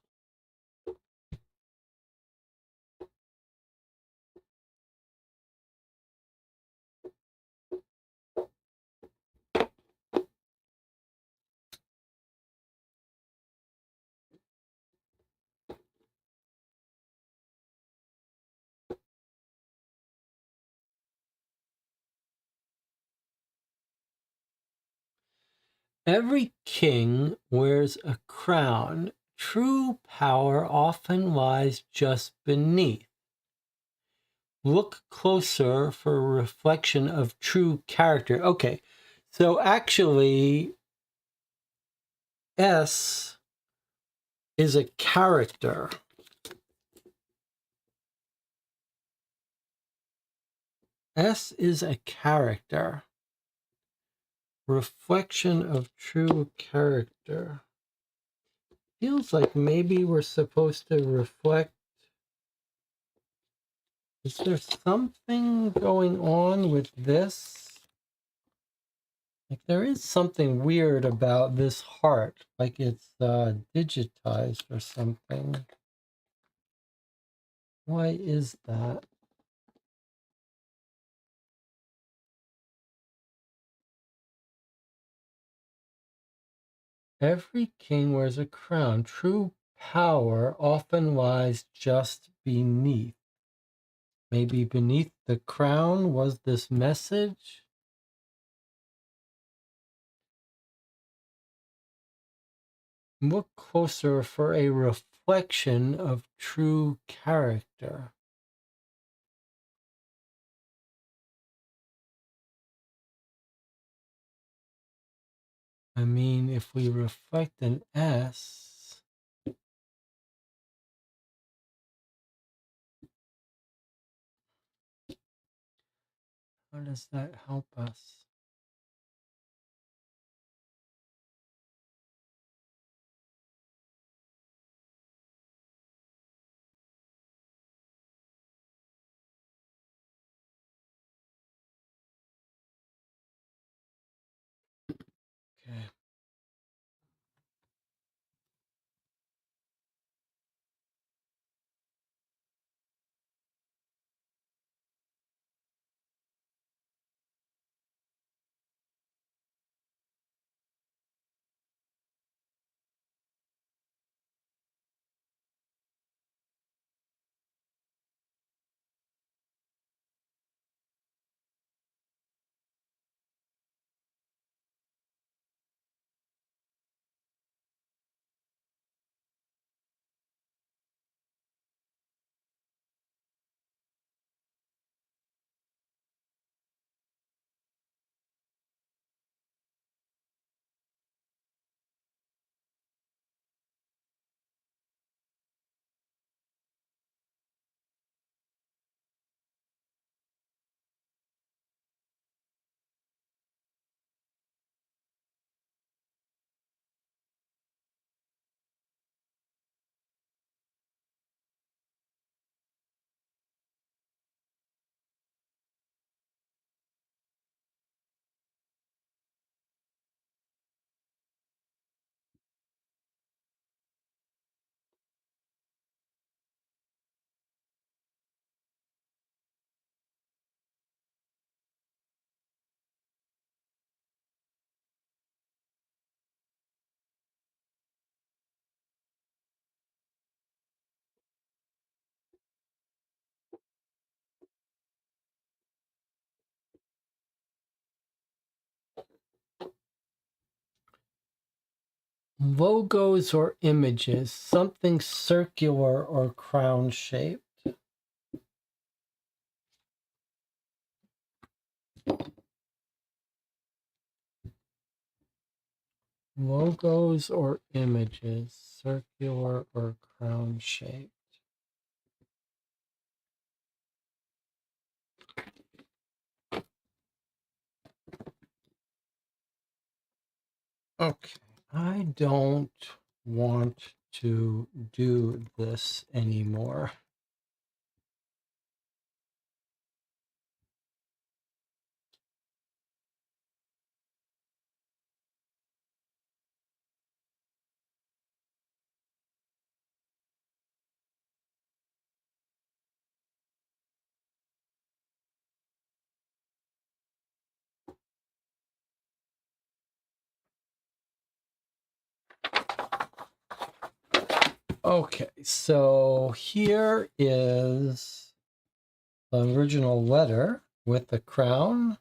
Every king wears a crown. True power often lies just beneath. Look closer for a reflection of true character. Okay, so actually, S is a character. S is a character. Reflection of true character. Feels like maybe we're supposed to reflect. Is there something going on with this? Like, there is something weird about this heart. Like it's digitized or something. Why is that? Every king wears a crown. True power often lies just beneath. Maybe beneath the crown was this message? Look closer for a reflection of true character. I mean, if we reflect an S, how does that help us? Okay. Logos or images, something circular or crown shaped. Logos or images, circular or crown shaped. Okay, I don't want to do this anymore. Okay, so here is the original letter with the crown.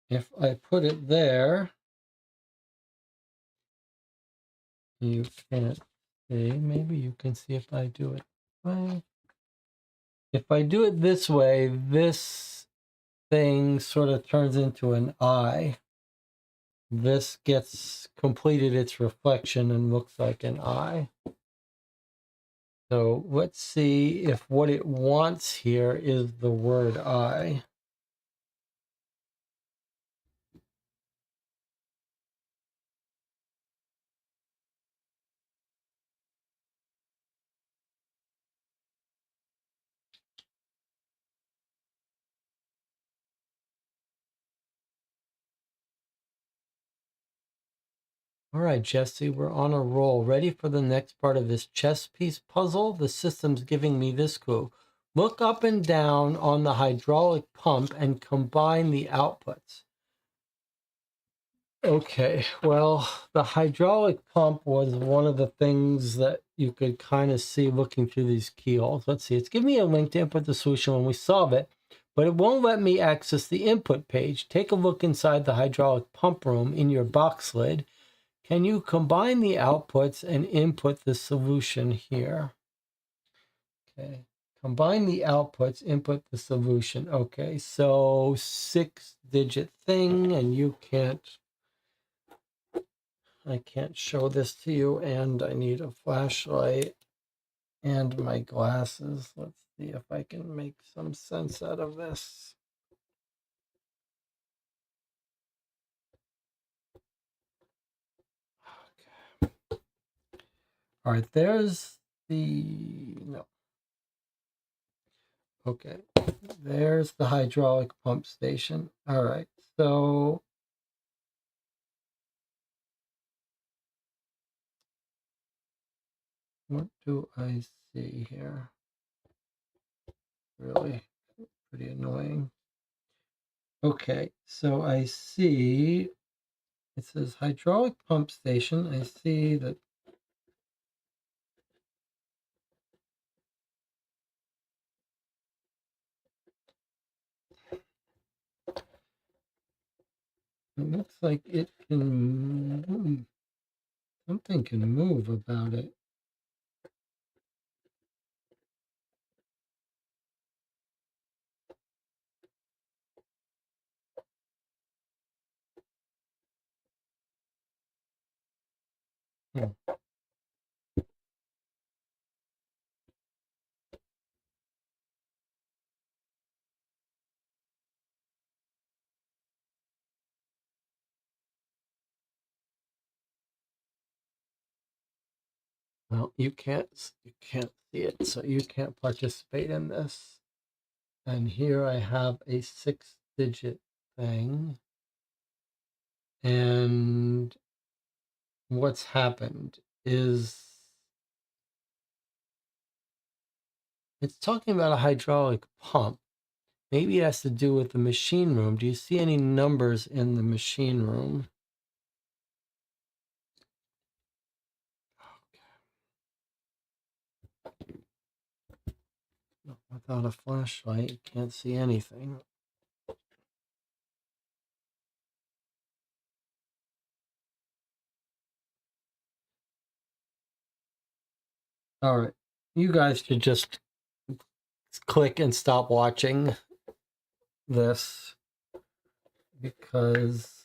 If I put it there, you can't see. Maybe you can see if I do it. Well, if I do it this way, this thing sort of turns into an eye. This gets completed its reflection and looks like an eye. So let's see if what it wants here is the word I. All right, Jesse, we're on a roll. Ready for the next part of this chess piece puzzle? The system's giving me this clue. Look up and down on the hydraulic pump and combine the outputs. Okay, well, the hydraulic pump was one of the things that you could kind of see looking through these keyholes. Let's see, it's giving me a link to input the solution when we solve it, but it won't let me access the input page. Take a look inside the hydraulic pump room in your box lid. Can you combine the outputs and input the solution here? Okay. Combine the outputs, input the solution. Okay, so 6-digit thing, and I can't show this to you, and I need a flashlight and my glasses. Let's see if I can make some sense out of this. Okay. All right, there's no. Okay, there's the hydraulic pump station. All right, so what do I see here? Really pretty annoying. Okay, so I see it says hydraulic pump station. I see that it looks like it can move. Something can move about it. Hmm. Well, you can't see it, so you can't participate in this. And here I have a 6-digit thing. And what's happened is it's talking about a hydraulic pump. Maybe it has to do with the machine room. Do you see any numbers in the machine room? No, without a flashlight, you can't see anything. All right. You guys should just click and stop watching this because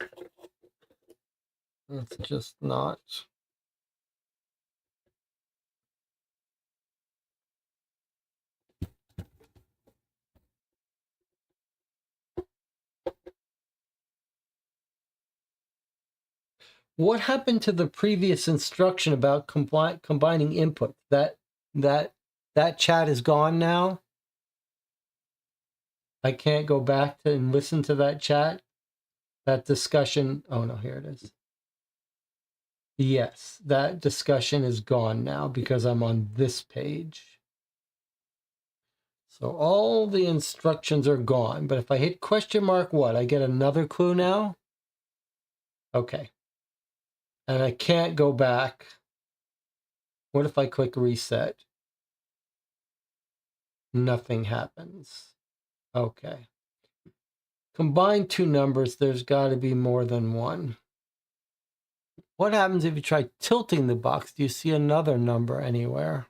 it's just not. What happened to the previous instruction about combining input? That chat is gone now. I can't go back to and listen to that chat. That discussion. Oh no, here it is. Yes, that discussion is gone now because I'm on this page. So all the instructions are gone. But if I hit question mark, what? I get another clue now? Okay. And I can't go back. What if I click reset? Nothing happens. Okay. Combine two numbers, there's got to be more than one. What happens if you try tilting the box? Do you see another number anywhere?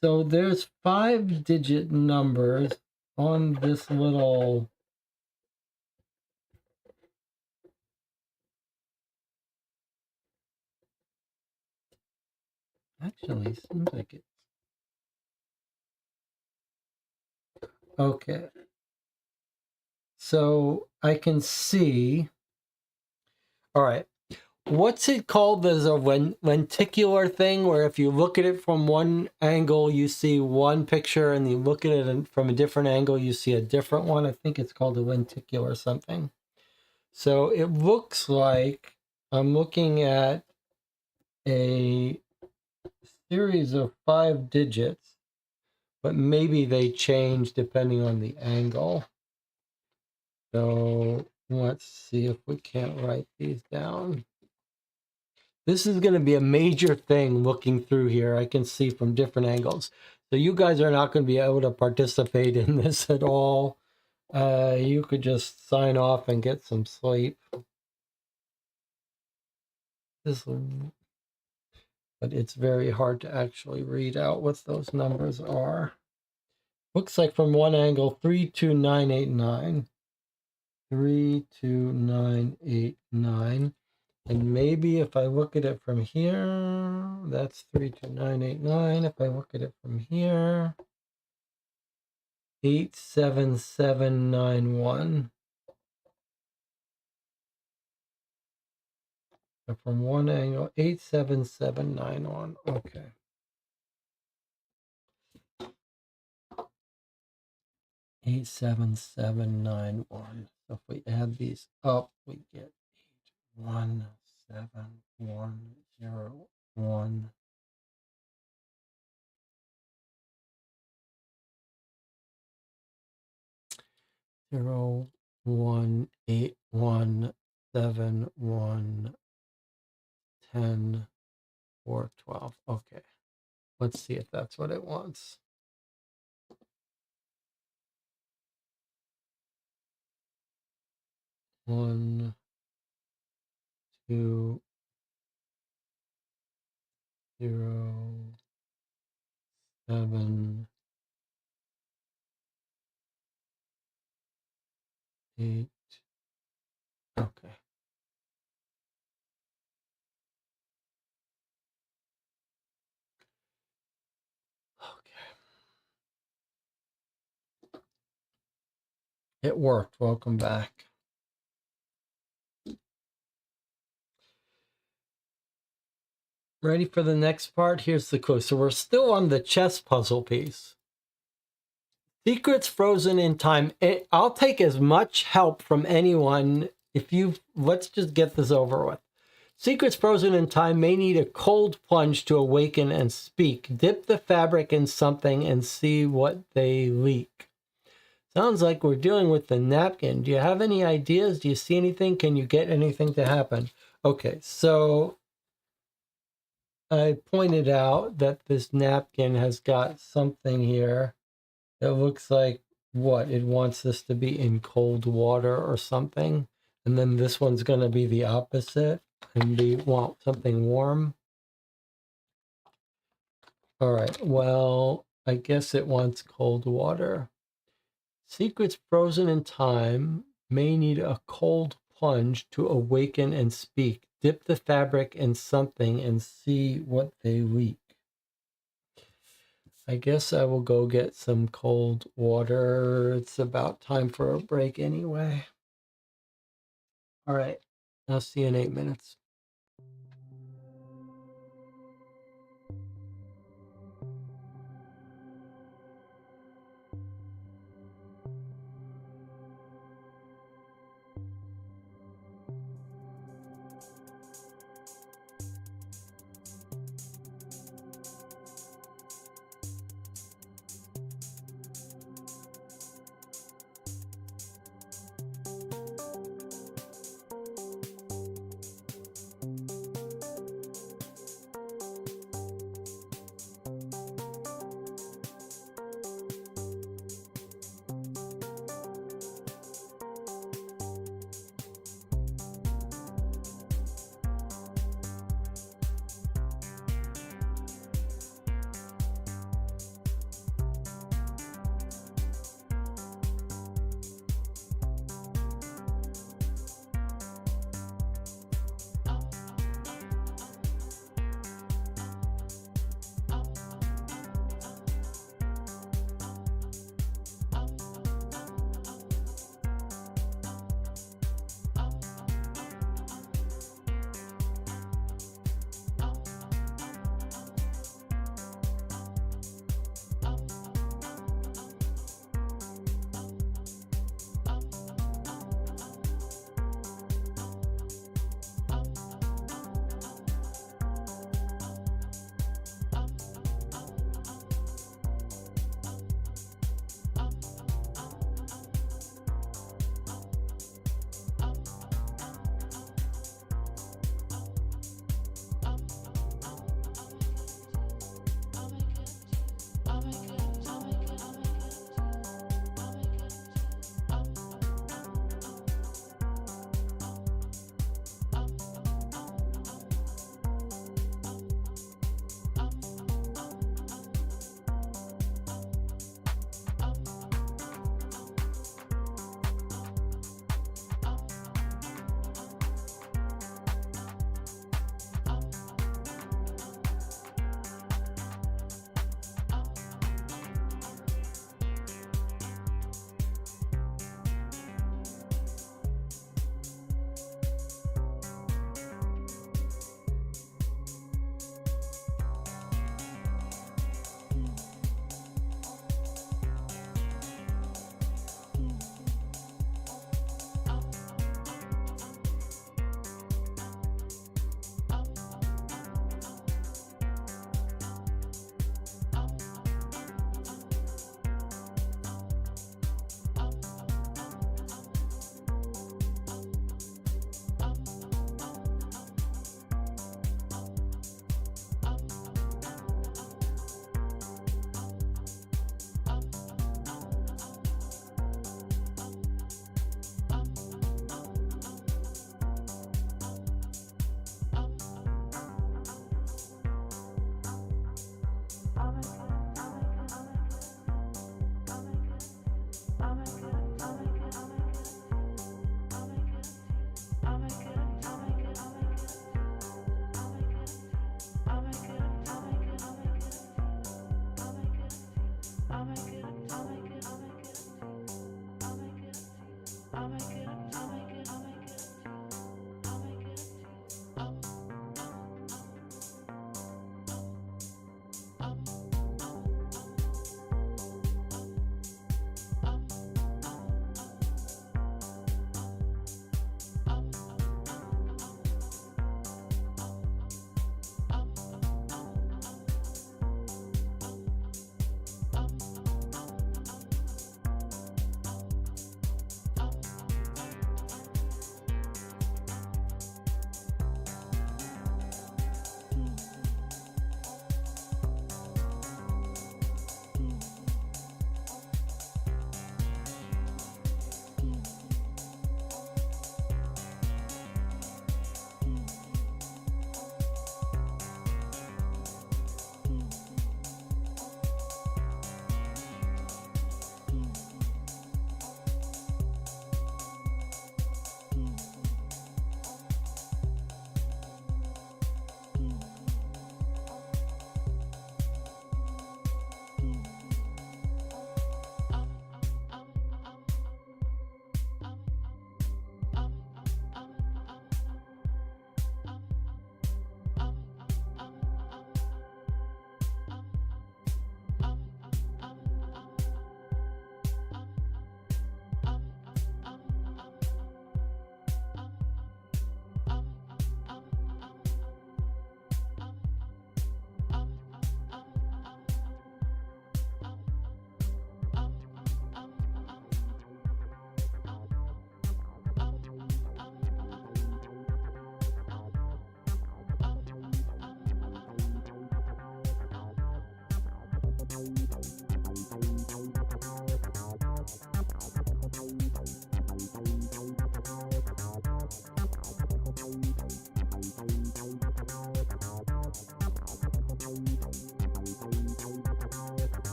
So there's 5-digit numbers on this little. Actually, seems like it. Okay. So I can see. All right. What's it called? There's a lenticular thing where if you look at it from one angle, you see one picture, and you look at it from a different angle, you see a different one. I think it's called a lenticular something. So it looks like I'm looking at a series of 5 digits, but maybe they change depending on the angle. So let's see if we can't write these down. This is going to be a major thing looking through here. I can see from different angles. So you guys are not going to be able to participate in this at all. You could just sign off and get some sleep. But it's very hard to actually read out what those numbers are. Looks like from one angle, 32989. 32989. And maybe if I look at it from here, that's 32989. If I look at it from here, 87791. So from one angle, 87791. Okay. Eight, 7, 7, 9, 1. So if we add these up, we get 8, 1, 7, 1, 0, 1. 0, 1, 8, 1, 7, 1, 10, 4, 12. Okay. Let's see if that's what it wants. 1, 2, 0, 7, 8. Okay. It worked. Welcome back. Ready for the next part? Here's the clue. So we're still on the chess puzzle piece. Secrets frozen in time. I'll take as much help from anyone if you... Let's just get this over with. Secrets frozen in time may need a cold plunge to awaken and speak. Dip the fabric in something and see what they leak. Sounds like we're dealing with the napkin. Do you have any ideas? Do you see anything? Can you get anything to happen? Okay, so I pointed out that this napkin has got something here that looks like what? It wants this to be in cold water or something. And then this one's going to be the opposite and want something warm. All right, well, I guess it wants cold water. Secrets frozen in time may need a cold plunge to awaken and speak. Dip the fabric in something and see what they leak. I guess I will go get some cold water. It's about time for a break anyway. All right, I'll see you in 8 minutes.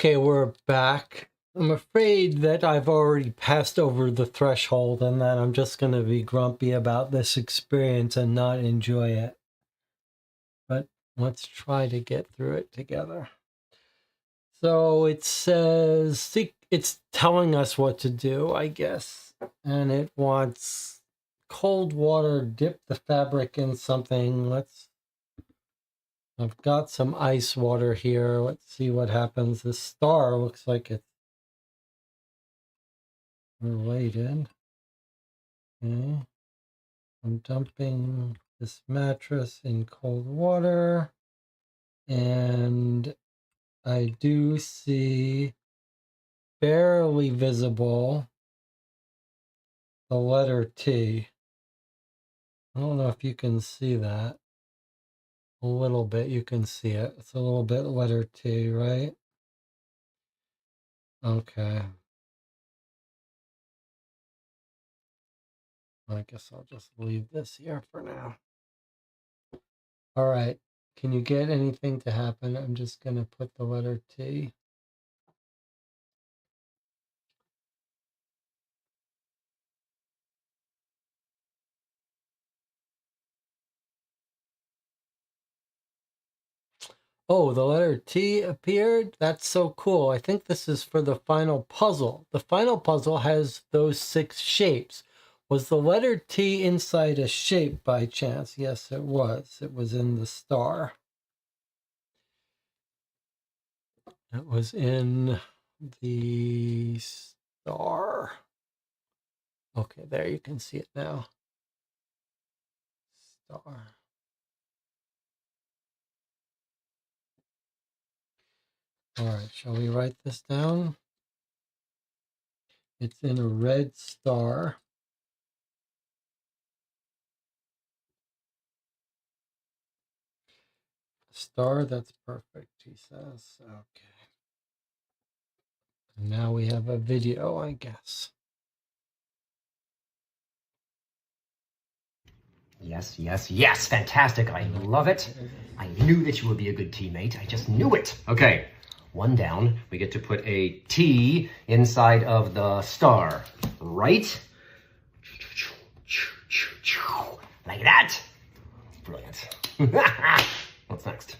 Okay, we're back. I'm afraid that I've already passed over the threshold and that I'm just going to be grumpy about this experience and not enjoy it. But let's try to get through it together. So it says, it's telling us what to do, I guess. And it wants cold water, dip the fabric in something. Let's I've got some ice water here. Let's see what happens. This star looks like it's related. Okay. I'm dumping this mattress in cold water, and I do see barely visible the letter T. I don't know if you can see that. A little bit, you can see it. It's a little bit letter T, right? Okay. I guess I'll just leave this here for now. All right. Can you get anything to happen? I'm just going to put the letter T. Oh, the letter T appeared? That's so cool. I think this is for the final puzzle. The final puzzle has those 6 shapes. Was the letter T inside a shape by chance? Yes, it was. It was in the star. It was in the star. Okay, there you can see it now. Star. All right, shall we write this down? It's in a red star. Star, that's perfect, he says. Okay. And now we have a video, I guess. Yes, yes, yes. Fantastic. I love it. I knew that you would be a good teammate. I just knew it. Okay, 1 down. We get to put a T inside of the star, right? Like that. Brilliant. What's next?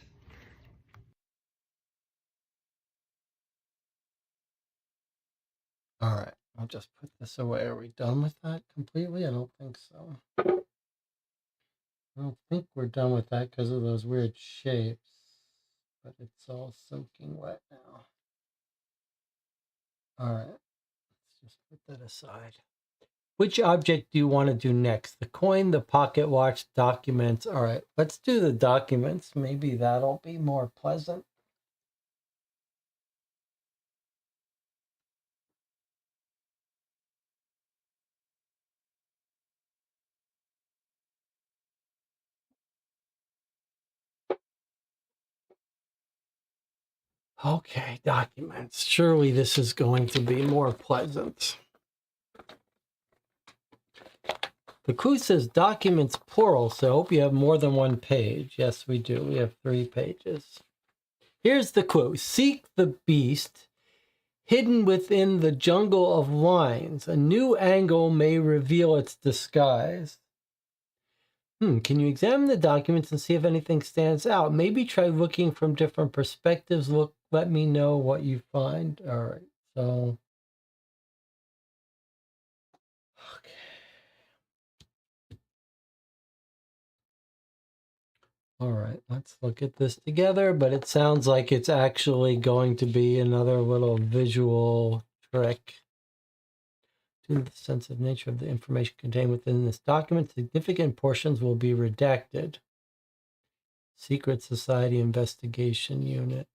All right, I'll just put this away. Are we done with that completely? I don't think so. I don't think we're done with that because of those weird shapes, but it's all soaking wet now. All right, let's just put that aside. Which object do you want to do next? The coin, the pocket watch, documents? All right, let's do the documents. Maybe that'll be more pleasant. Okay, documents. Surely this is going to be more pleasant. The clue says documents plural, so I hope you have more than 1 page. Yes, we do. We have 3 pages. Here's the clue. Seek the beast hidden within the jungle of lines. A new angle may reveal its disguise. Can you examine the documents and see if anything stands out? Maybe try looking from different perspectives. Let me know what you find. All right, so okay. All right, let's look at this together, but it sounds like it's actually going to be another little visual trick. Due to the sensitive nature of the information contained within this document, significant portions will be redacted. Secret Society Investigation Unit.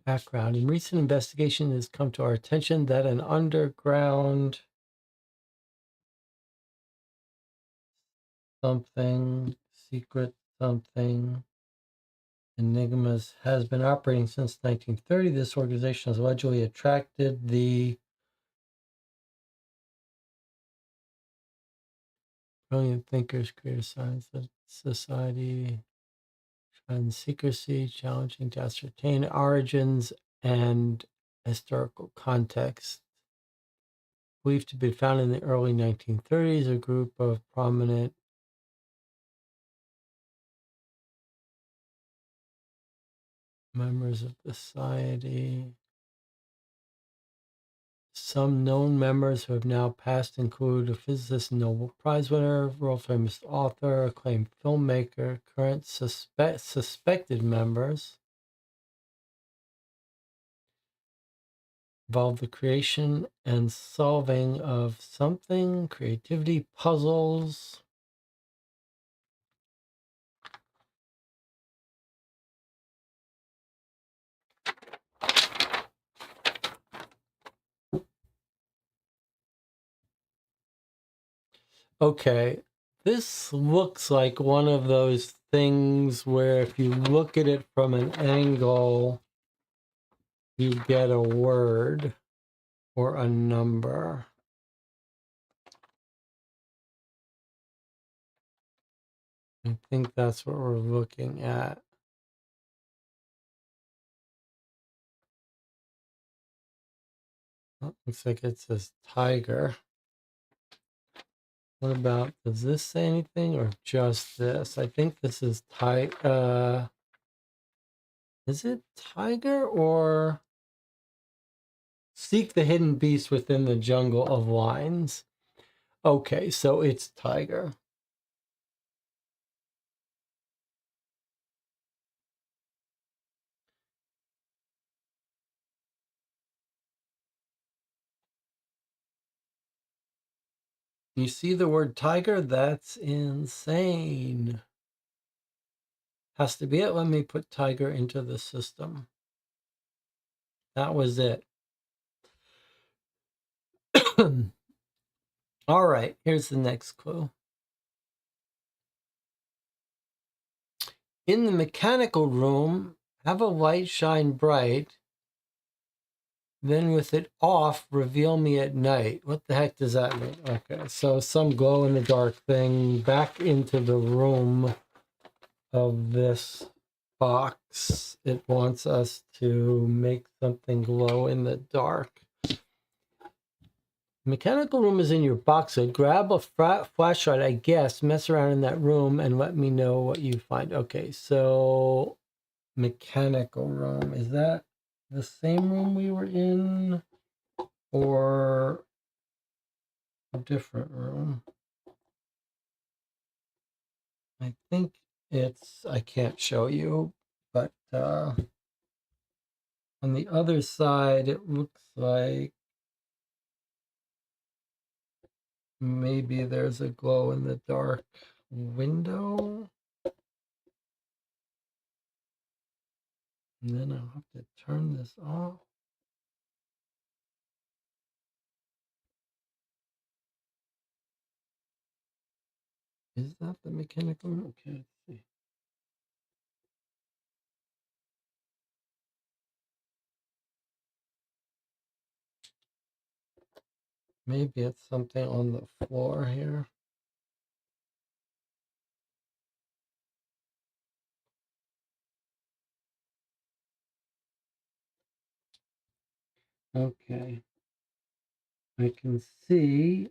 Background. In recent investigation, it has come to our attention that an underground something, secret something, Enigmas has been operating since 1930. This organization has allegedly attracted the brilliant thinkers, creative science society, and secrecy, challenging to ascertain origins and historical context. Believed to be found in the early 1930s, a group of prominent Members of the society. Some known members who have now passed include a physicist, Nobel Prize winner, world famous author, acclaimed filmmaker, current suspected members. Involve the creation and solving of something, creativity, puzzles. Okay, this looks like one of those things where if you look at it from an angle, you get a word or a number. I think that's what we're looking at. Oh, looks like it says tiger. What about, does this say anything or just this? I think this is is it tiger or seek the hidden beast within the jungle of lines? Okay, so it's tiger. You see the word tiger? That's insane. Has to be it. Let me put tiger into the system. That was it. All right, here's the next clue. In the mechanical room, have a light shine bright. Then with it off, reveal me at night. What the heck does that mean? Okay, so some glow in the dark thing back into the room of this box. It wants us to make something glow in the dark. Mechanical room is in your box, so grab a flashlight, I guess, mess around in that room and let me know what you find. Okay, so mechanical room, is that the same room we were in or a different room? I think it's, I can't show you, but on the other side, it looks like maybe there's a glow in the dark window. And then I'll have to turn this off. Is that the mechanical room? Okay, let's see. Maybe it's something on the floor here. Okay. I can see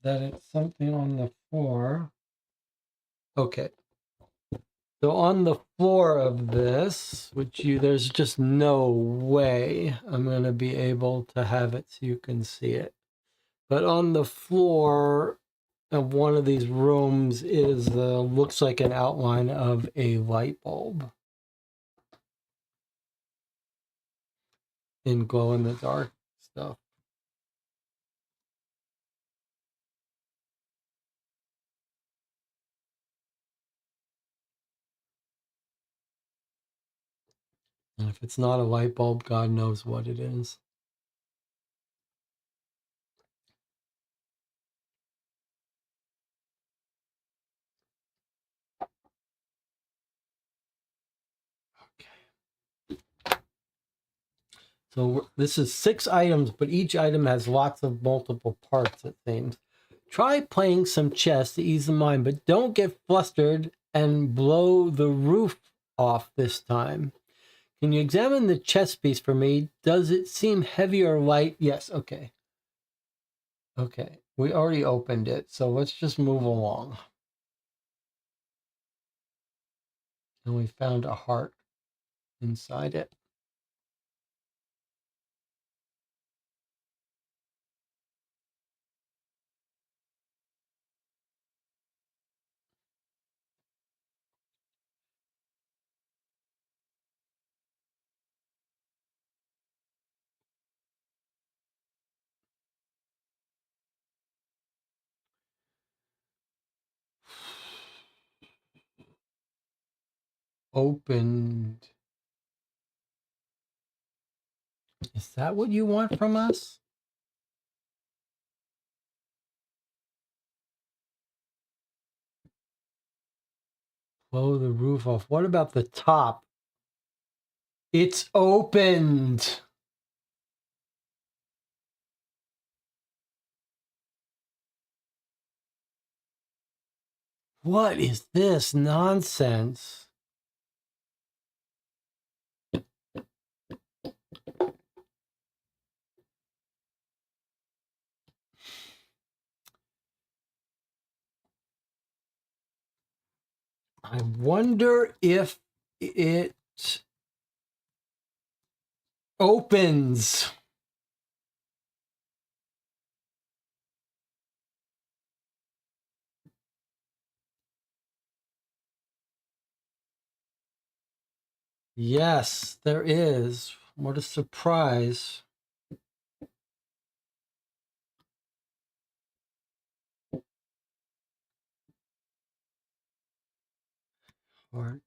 that it's something on the floor. Okay. So on the floor of this, there's just no way I'm going to be able to have it so you can see it. But on the floor of one of these rooms looks like an outline of a light bulb in glow in the dark stuff. And if it's not a light bulb, God knows what it is. So this is 6 items, but each item has lots of multiple parts, it seems. Try playing some chess to ease the mind, but don't get flustered and blow the roof off this time. Can you examine the chess piece for me? Does it seem heavy or light? Yes, okay. Okay, we already opened it, so let's just move along. And we found a heart inside it. Opened. Is that what you want from us? Blow the roof off. What about the top? It's opened. What is this nonsense? I wonder if it opens. Yes, there is. What a surprise. Heart.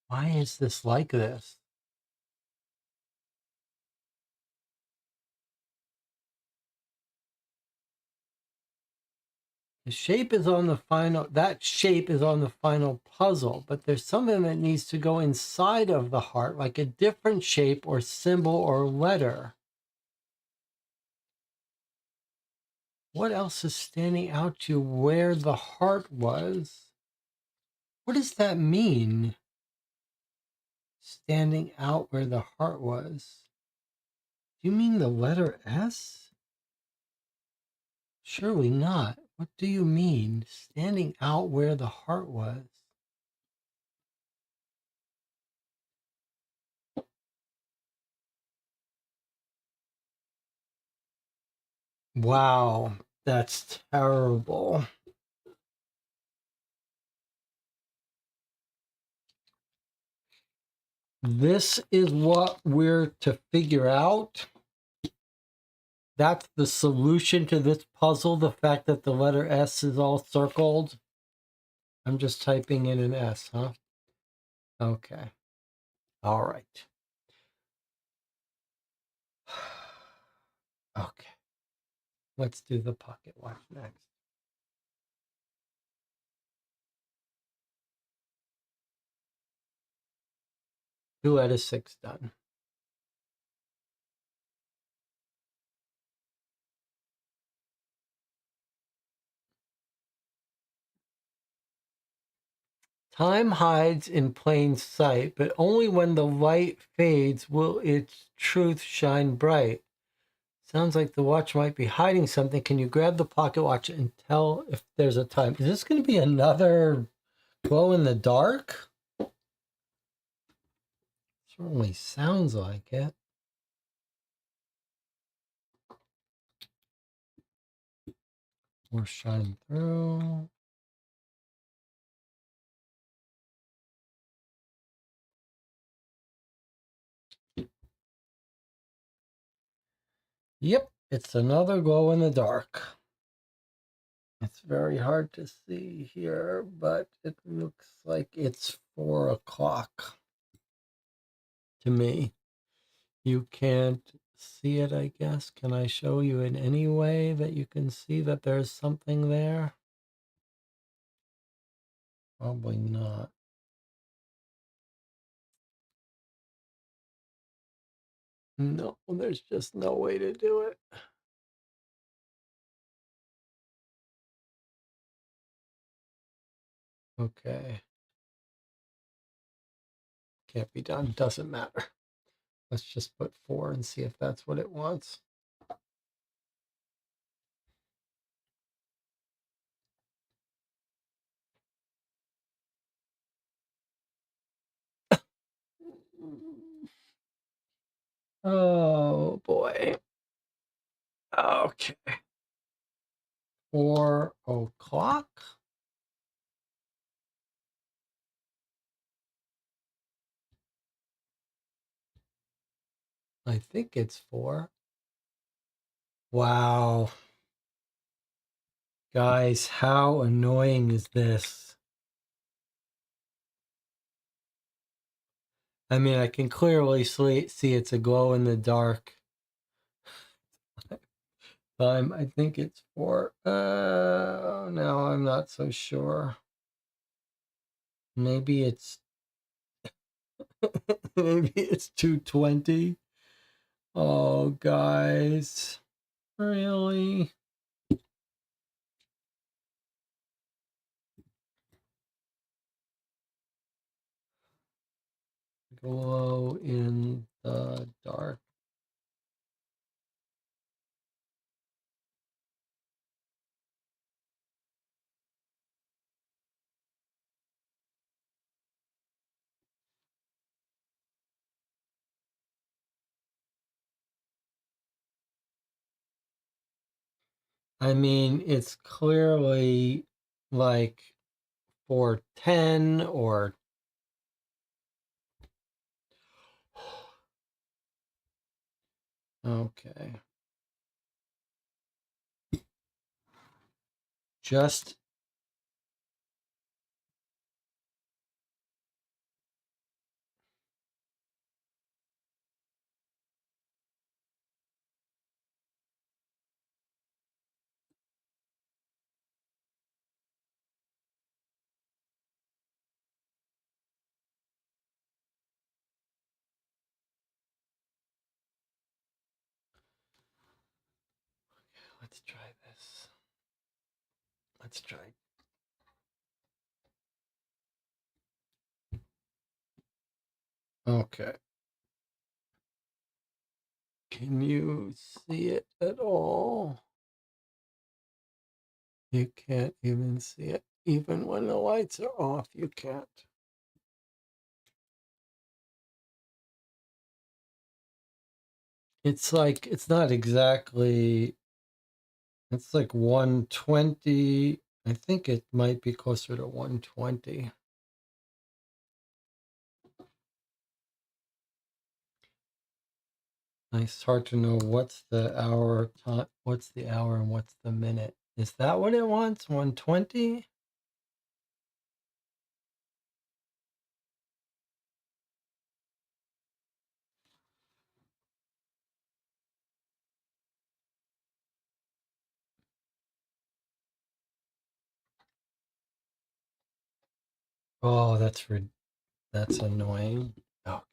Why is this like this? The shape is on the final, that shape is on the final puzzle, but there's something that needs to go inside of the heart, like a different shape or symbol or letter. What else is standing out to where the heart was? What does that mean? Standing out where the heart was. Do you mean the letter S? Surely not. What do you mean? Standing out where the heart was. Wow, that's terrible. This is what we're to figure out. That's the solution to this puzzle, the fact that the letter S is all circled. I'm just typing in an S, huh? Okay. All right. Okay. Let's do the pocket watch next. 2 out of 6 done. Time hides in plain sight, but only when the light fades will its truth shine bright. Sounds like the watch might be hiding something. Can you grab the pocket watch and tell if there's a time? Is this going to be another glow in the dark? Certainly sounds like it. Or shine through. Yep, it's another glow in the dark. It's very hard to see here, but it looks like it's 4 o'clock to me. You can't see it, I guess. Can I show you in any way that you can see that there's something there? Probably not. No, there's just no way to do it. Okay. Can't be done. Doesn't matter. Let's just put 4 and see if that's what it wants. Oh boy. Okay. 4 o'clock. I think it's 4. Wow. Guys, how annoying is this? I mean, I can clearly see it's a glow in the dark time. I think it's 4. No, I'm not so sure. Maybe it's maybe it's 2:20. Oh, guys. Really? Glow in the dark. I mean, it's clearly like 4:10 or okay. Just let's try this. Let's try. Okay. Can you see it at all? You can't even see it. Even when the lights are off, you can't. It's like, it's not exactly, it's like 1:20. I think it might be closer to 1:20. It's hard to know what's the hour time, what's the hour and what's the minute. Is that what it wants? 1:20? Oh, that's annoying. Okay.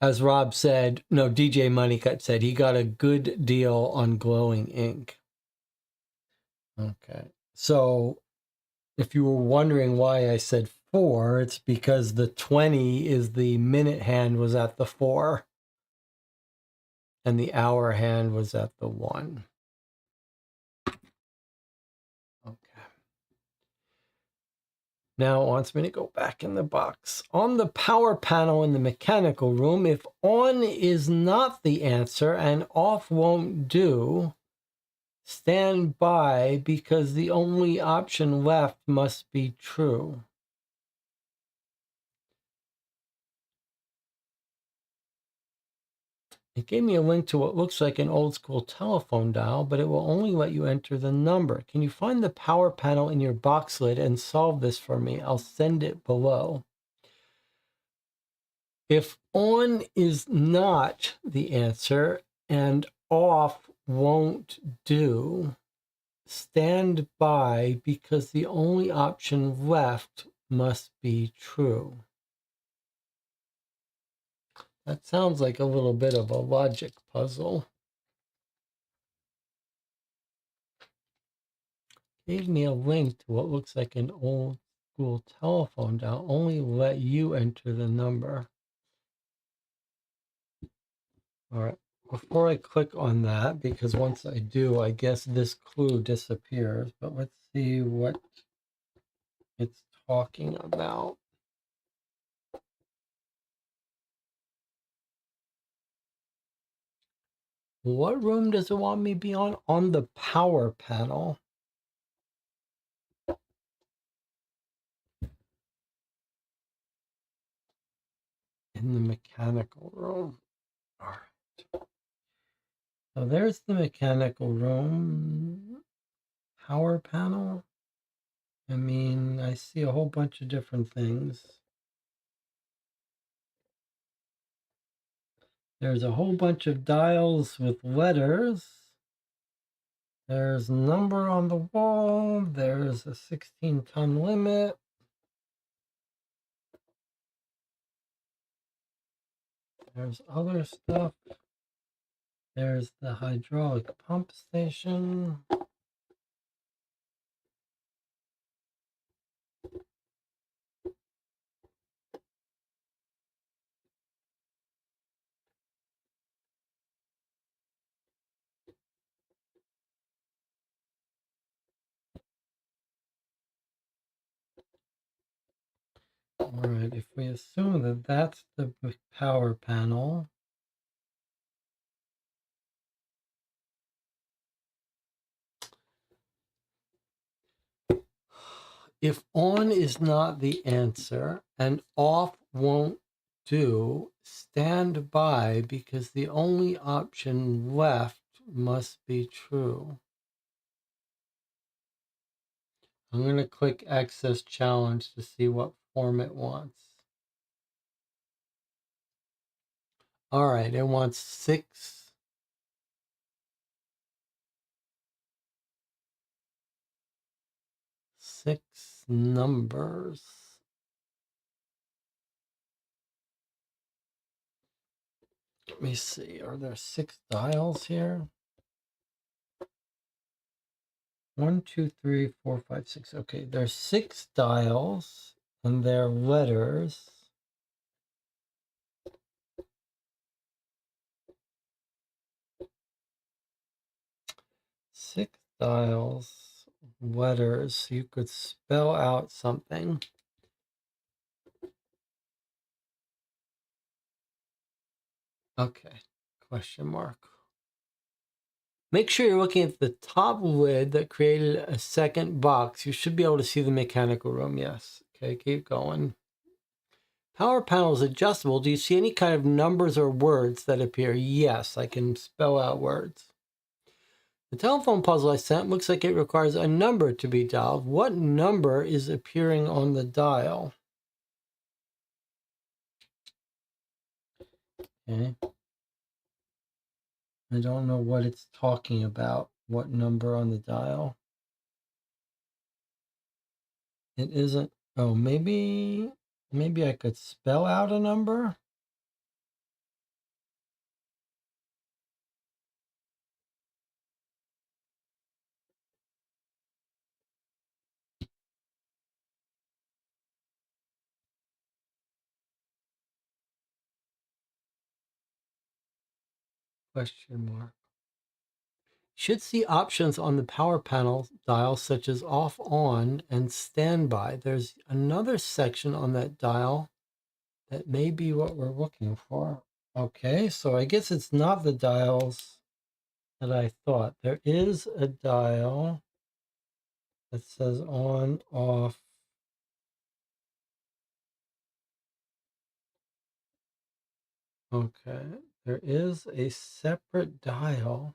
As Rob said, no, DJ Moneycut said he got a good deal on glowing ink. Okay. So if you were wondering why I said 4, it's because the 20 is the minute hand was at the 4 and the hour hand was at the 1. Okay. Now it wants me to go back in the box. On the power panel in the mechanical room, if on is not the answer and off won't do, stand by because the only option left must be true. It gave me a link to what looks like an old school telephone dial, but it will only let you enter the number. Can you find the power panel in your box lid and solve this for me? I'll send it below. If on is not the answer and off won't do, stand by because the only option left must be true. That sounds like a little bit of a logic puzzle. Gave me a link to what looks like an old school telephone dial. Only let you enter the number. All right. Before I click on that, because once I do, I guess this clue disappears. But let's see what it's talking about. What room does it want me to be on? On the power panel. In the mechanical room. All right. So there's the mechanical room. Power panel. I mean, I see a whole bunch of different things. There's a whole bunch of dials with letters. There's number on the wall. There's a 16-ton limit. There's other stuff. There's the hydraulic pump station. All right, if we assume that that's the power panel, if on is not the answer and off won't do, stand by because the only option left must be true. I'm going to click Access Challenge to see what form it wants. All right, it wants six numbers. Let me see, are there 6 dials here? 1, 2, 3, 4, 5, 6. Okay, there's 6 dials and they're letters. Six dials, letters. You could spell out something. Okay, question mark. Make sure you're looking at the top lid that created a second box. You should be able to see the mechanical room. Yes. Okay, keep going. Power panel is adjustable. Do you see any kind of numbers or words that appear? Yes, I can spell out words. The telephone puzzle I sent looks like it requires a number to be dialed. What number is appearing on the dial? Okay. I don't know what it's talking about. What number on the dial? It isn't. Oh, maybe I could spell out a number. Question mark. Should see options on the power panel dial such as off, on, and standby. There's another section on that dial that may be what we're looking for. Okay, so I guess it's not the dials that I thought. There is a dial that says on, off. Okay, there is a separate dial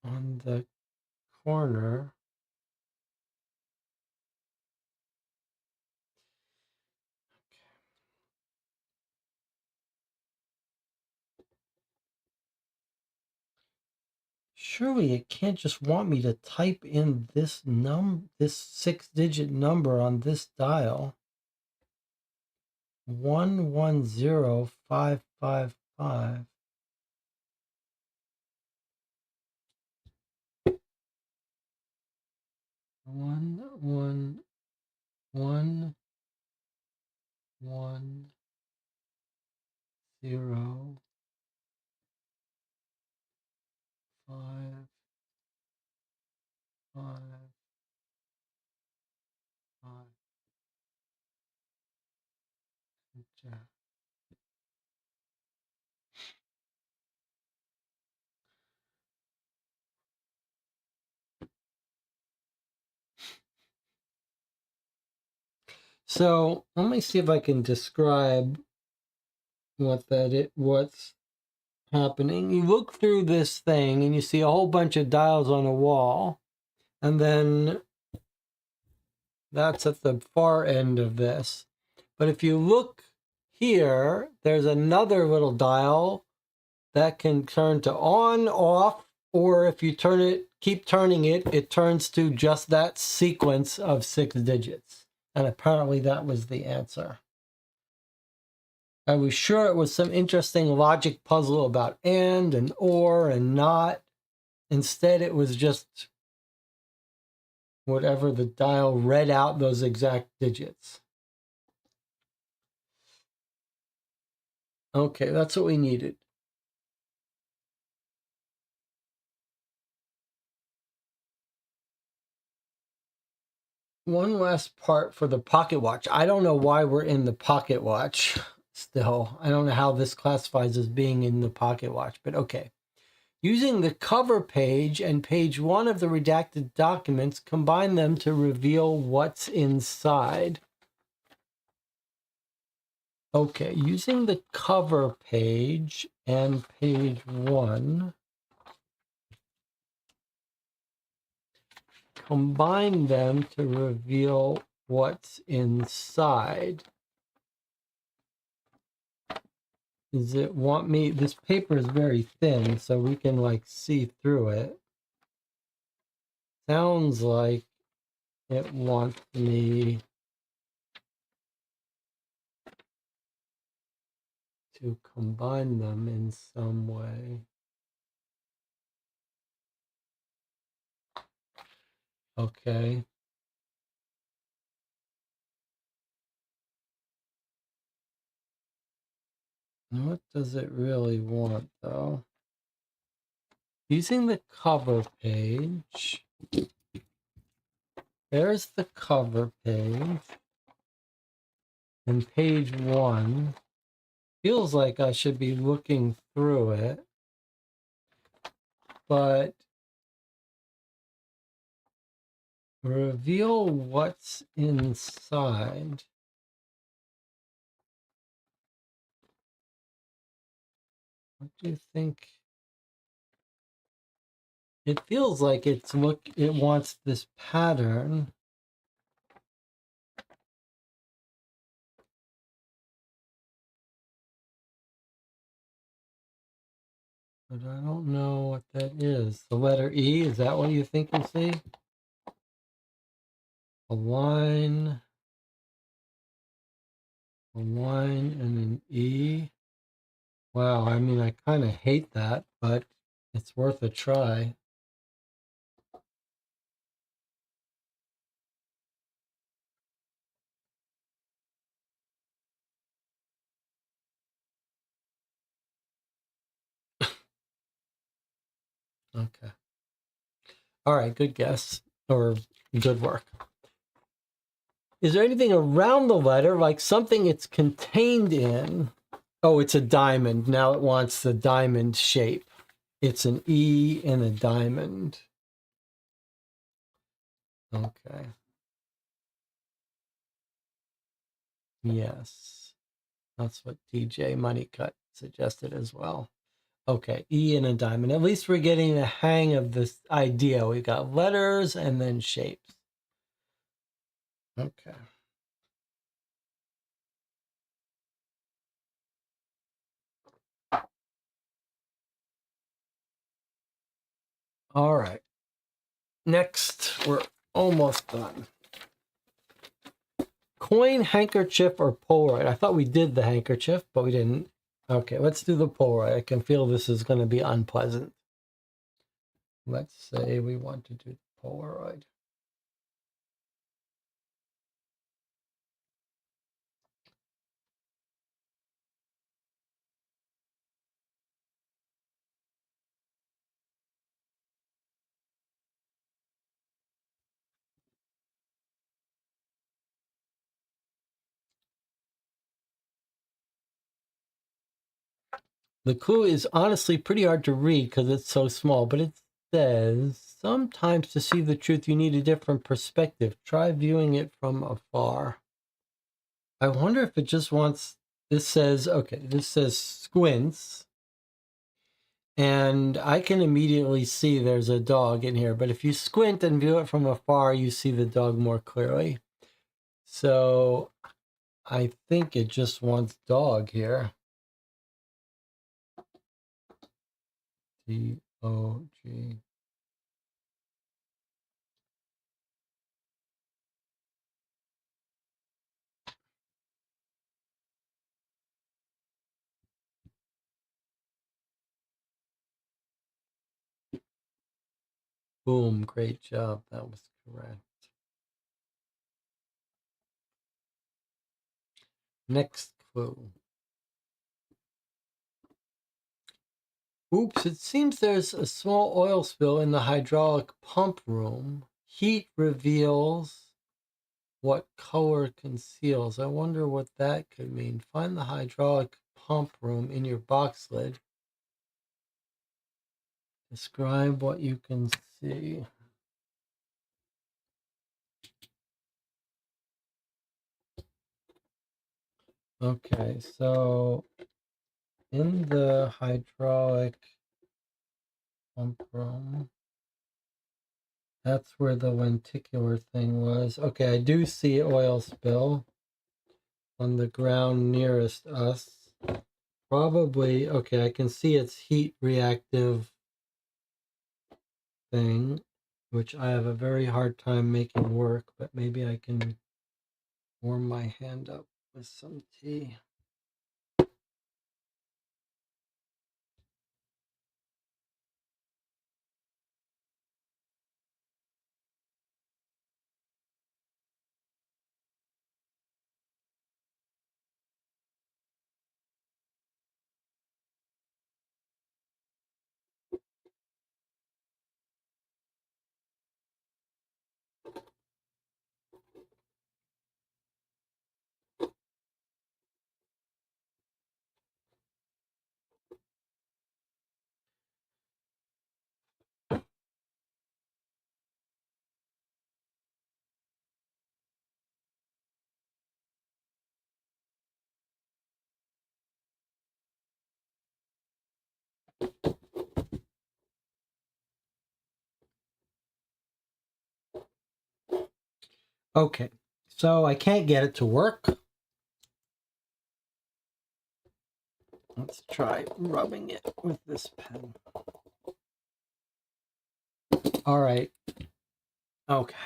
on the corner. Surely it can't just want me to type in this 6-digit number on this dial. 110555. One, one, one, one, zero, 5, 5, 5. So let me see if I can describe what's happening. You look through this thing and you see a whole bunch of dials on a wall, and then that's at the far end of this. But if you look here, there's another little dial that can turn to on, off, or if you keep turning it, it turns to just that sequence of 6 digits. And apparently that was the answer. I was sure it was some interesting logic puzzle about and or and not. Instead, it was just whatever the dial read out those exact digits. Okay, that's what we needed. One last part for the pocket watch. I don't know why we're in the pocket watch still. I don't know how this classifies as being in the pocket watch, but okay. Using the cover page and page 1 of the redacted documents, combine them to reveal what's inside. Okay, using the cover page and page 1, combine them to reveal what's inside. Does it want me? This paper is very thin, so we can like see through it. Sounds like it wants me to combine them in some way. Okay. What does it really want, though? Using the cover page. There's the cover page. And page 1. Feels like I should be looking through it. But reveal what's inside. What do you think? It feels like it wants this pattern. But I don't know what that is. The letter E, is that what you think you see? A line, and an E. Wow, I mean, I kind of hate that, but it's worth a try. Okay. All right, good guess, or good work. Is there anything around the letter, like something it's contained in? Oh, it's a diamond. Now it wants the diamond shape. It's an E in a diamond. Okay. Yes. That's what DJ Moneycut suggested as well. Okay, E in a diamond. At least we're getting the hang of this idea. We've got letters and then shapes. Okay. All right. Next, we're almost done. Coin, handkerchief, or Polaroid. I thought we did the handkerchief, but we didn't. Okay, let's do the Polaroid. I can feel this is going to be unpleasant. Let's say we want to do the Polaroid. The clue is honestly pretty hard to read because it's so small, but it says, sometimes to see the truth, you need a different perspective. Try viewing it from afar. I wonder if it just wants, this says, okay, this says squints. And I can immediately see there's a dog in here, but if you squint and view it from afar, you see the dog more clearly. So I think it just wants dog here. D-O-G. Boom, great job. That was correct. Next clue. Oops, it seems there's a small oil spill in the hydraulic pump room. Heat reveals what color conceals. I wonder what that could mean. Find the hydraulic pump room in your box lid. Describe what you can see. Okay, so in the hydraulic pump room, that's where the lenticular thing was. Okay, I do see oil spill on the ground nearest us. Probably, okay, I can see its heat reactive thing, which I have a very hard time making work, but maybe I can warm my hand up with some tea. Okay, so I can't get it to work. Let's try rubbing it with this pen. All right. Okay.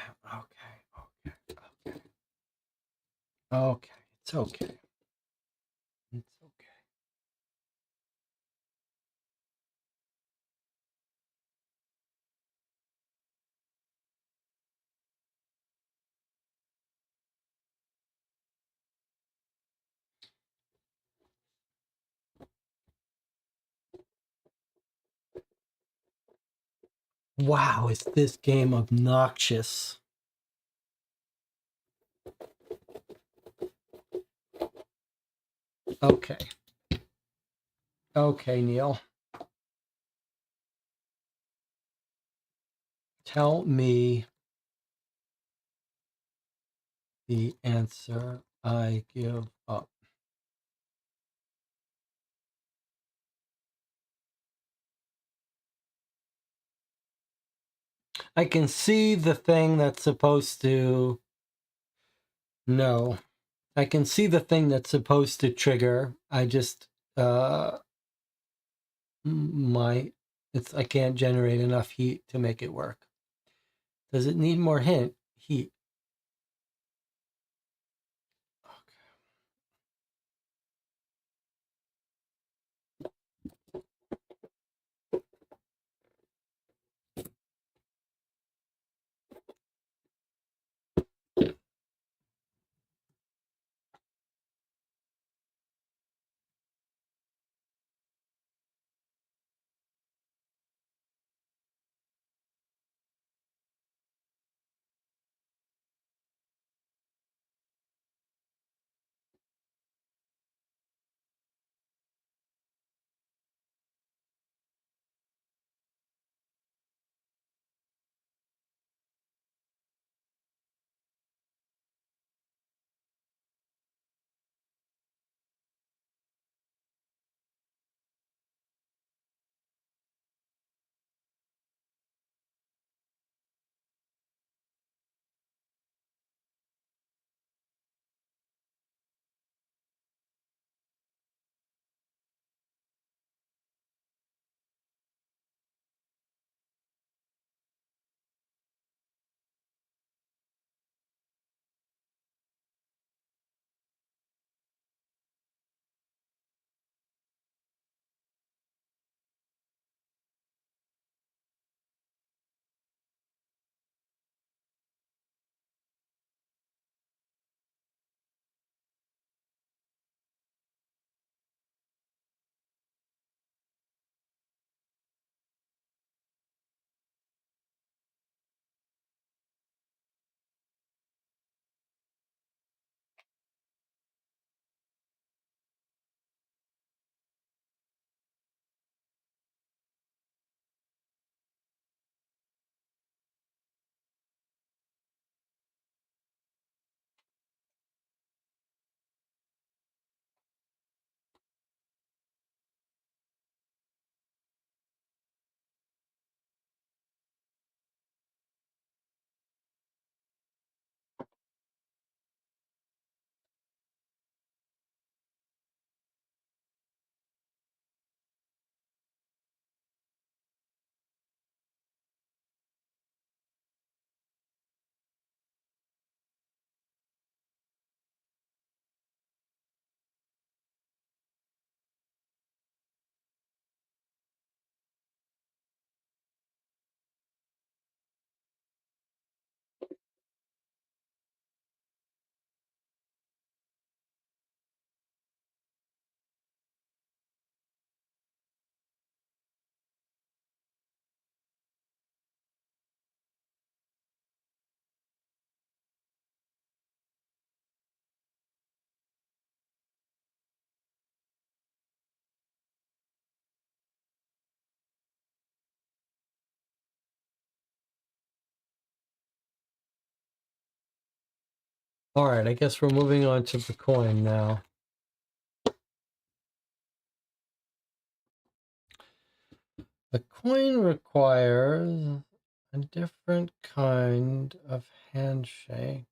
Okay. It's okay. It's okay. Wow, is this game obnoxious? Okay. Okay, Neil. Tell me the answer. I give up. I can see the thing that's supposed to. No. I can see the thing that's supposed to trigger. I just I can't generate enough heat to make it work. Does it need more heat? All right, I guess we're moving on to the coin now. The coin requires a different kind of handshake.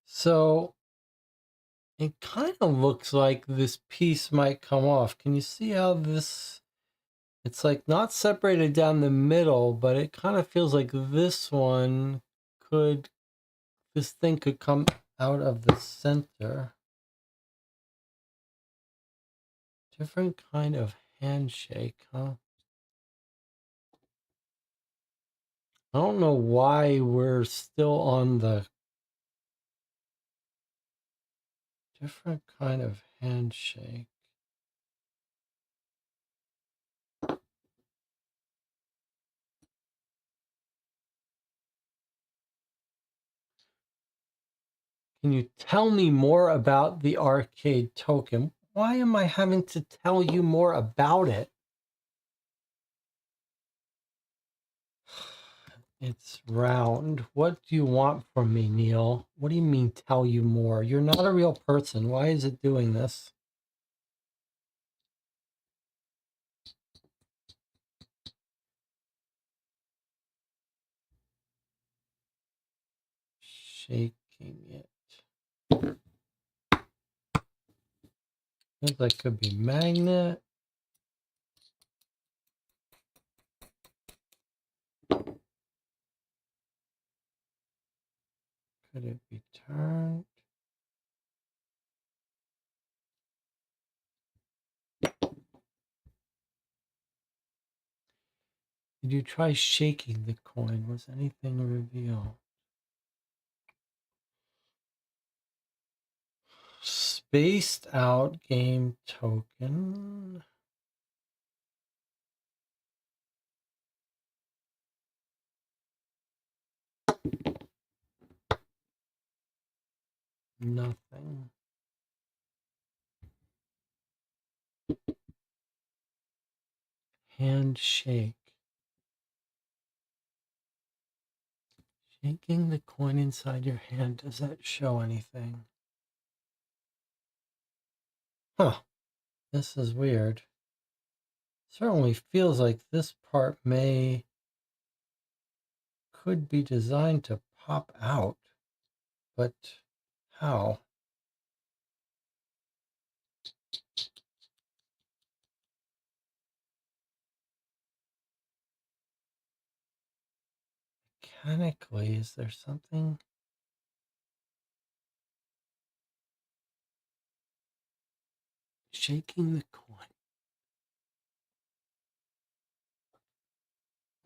So it kind of looks like this piece might come off. Can you see how this, it's like not separated down the middle, but it kind of feels like this one could, this thing could come out of the center. Different kind of handshake, huh? I don't know why we're still on the different kind of handshake. Can you tell me more about the arcade token? Why am I having to tell you more about it? It's round. What do you want from me, Neil? What do you mean tell you more? You're not a real person. Why is it doing this? Shaking it. Feels like could be magnet. Could it be turned? Did you try shaking the coin? Was anything revealed? Spaced out game token. Nothing. Handshake. Shaking the coin inside your hand, does that show anything? Huh, this is weird. Certainly feels like this part could be designed to pop out, but how? Mechanically, is there something? Shaking the coin.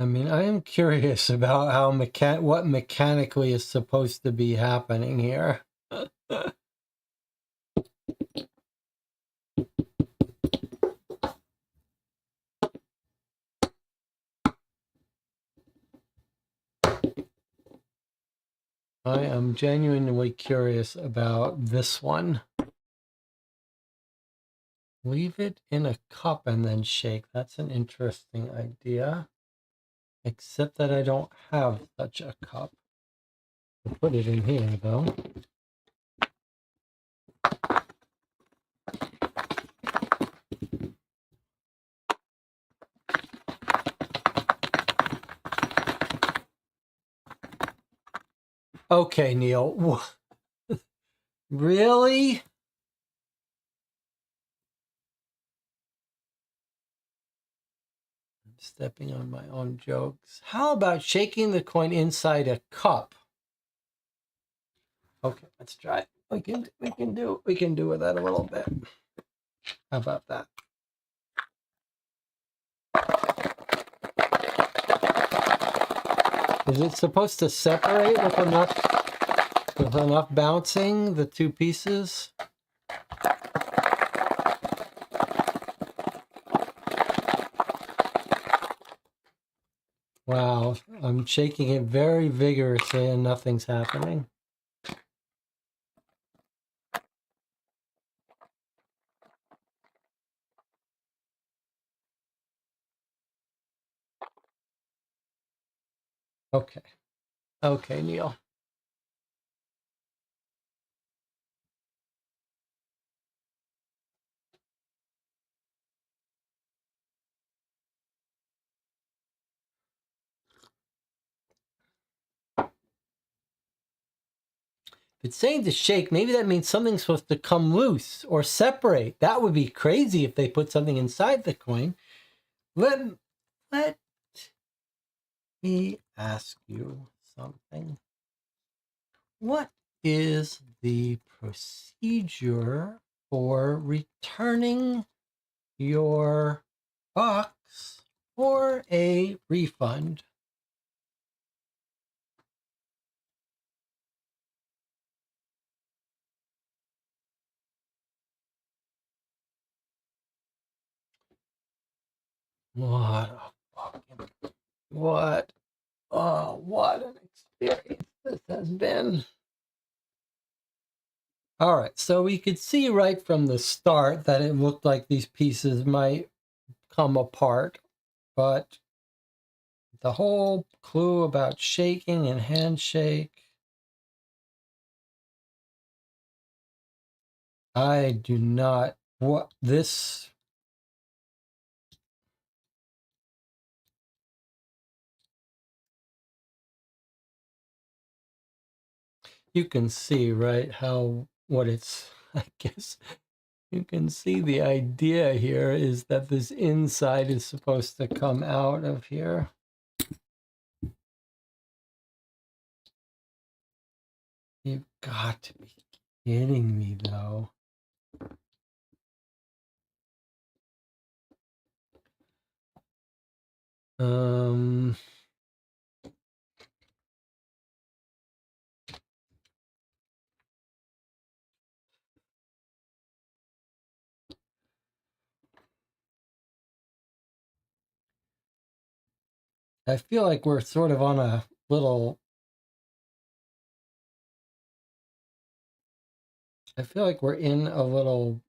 I mean, I am curious about how what mechanically is supposed to be happening here. I am genuinely curious about this one. Leave it in a cup and then shake. That's an interesting idea. Except that I don't have such a cup. I'll put it in here though. Okay, Neil. Really? I'm stepping on my own jokes. How about shaking the coin inside a cup? Okay, let's try it. We can do with that a little bit. How about that? Is it supposed to separate with enough bouncing the two pieces? Wow, I'm shaking it very vigorously and nothing's happening. Okay. Okay, Neil. If it's saying to shake, maybe that means something's supposed to come loose or separate. That would be crazy if they put something inside the coin. Let me ask you something. What is the procedure for returning your box for a refund? What a fucking what what an experience this has been. All right, so we could see right from the start that it looked like these pieces might come apart, but the whole clue about shaking and handshake, I do not, what this, you can see, right, how, what it's, I guess, you can see the idea here is that this inside is supposed to come out of here. You've got to be kidding me, though. Um, I feel like we're sort of on a little, I feel like we're in a little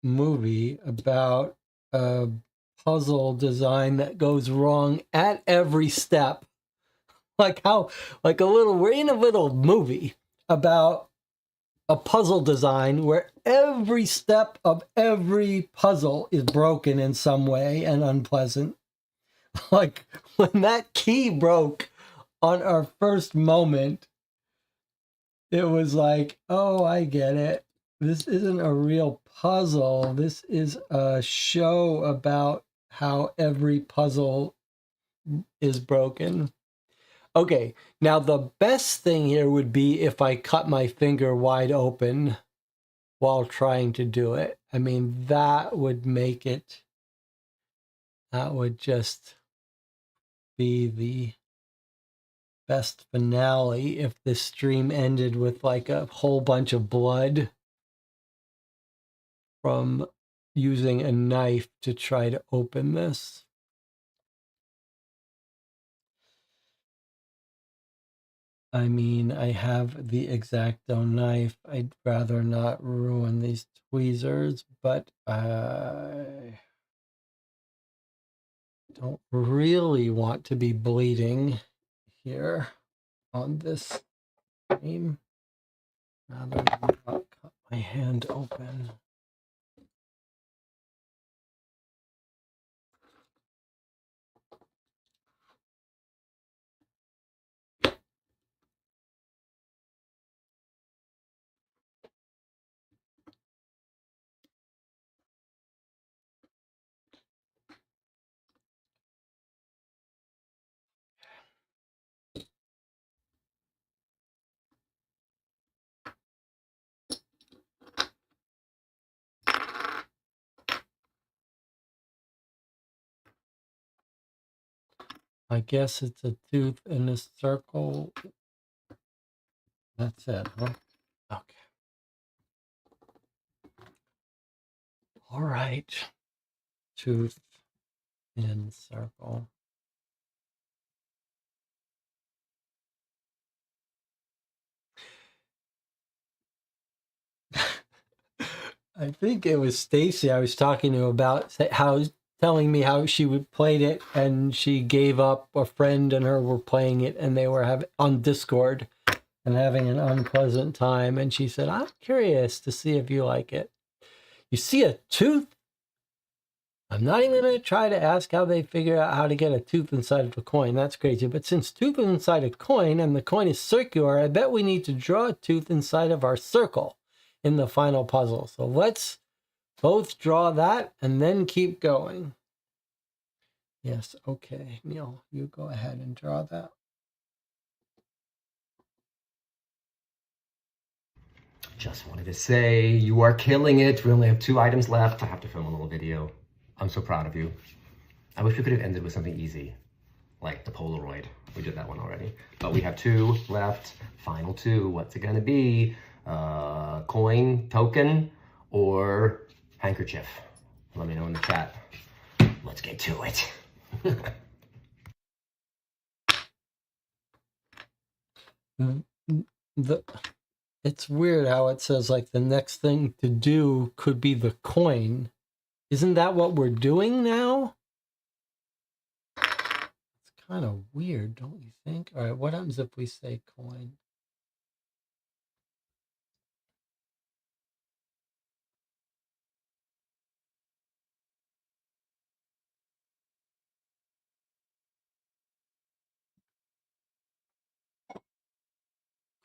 movie about a puzzle design that goes wrong at every step. Like how, like a little, we're in a little movie about a puzzle design where every step of every puzzle is broken in some way and unpleasant. Like when that key broke on our first moment, it was like, oh, I get it. This isn't a real puzzle. This is a show about how every puzzle is broken. Okay, now the best thing here would be if I cut my finger wide open while trying to do it. I mean, that would make it, that would just be the best finale if the stream ended with like a whole bunch of blood from using a knife to try to open this. I mean, I have the X-Acto knife. I'd rather not ruin these tweezers, but I don't really want to be bleeding here on this stream. Rather than not cut my hand open. I guess it's a tooth in a circle. That's it, huh? Okay. All right. Tooth in circle. I think it was Stacy I was talking to about how telling me how she would played it and she gave up. A friend and her were playing it and they were having on Discord and having an unpleasant time. And she said, I'm curious to see if you like it. You see a tooth? I'm not even going to try to ask how they figure out how to get a tooth inside of a coin. That's crazy. But since tooth is inside a coin and the coin is circular, I bet we need to draw a tooth inside of our circle in the final puzzle. So let's both draw that and then keep going. Yes, okay. Neil, you go ahead and draw that. Just wanted to say you are killing it. We only have 2 items left. I have to film a little video. I'm so proud of you. I wish we could have ended with something easy, like the Polaroid. We did that one already. But we have 2 left. Final 2. What's it gonna be? Coin, token, or handkerchief? Let me know in the chat. Let's get to it. It's weird how it says like the next thing to do could be the coin. Isn't that what we're doing now? It's kind of weird, don't you think? All right, what happens if we say coin?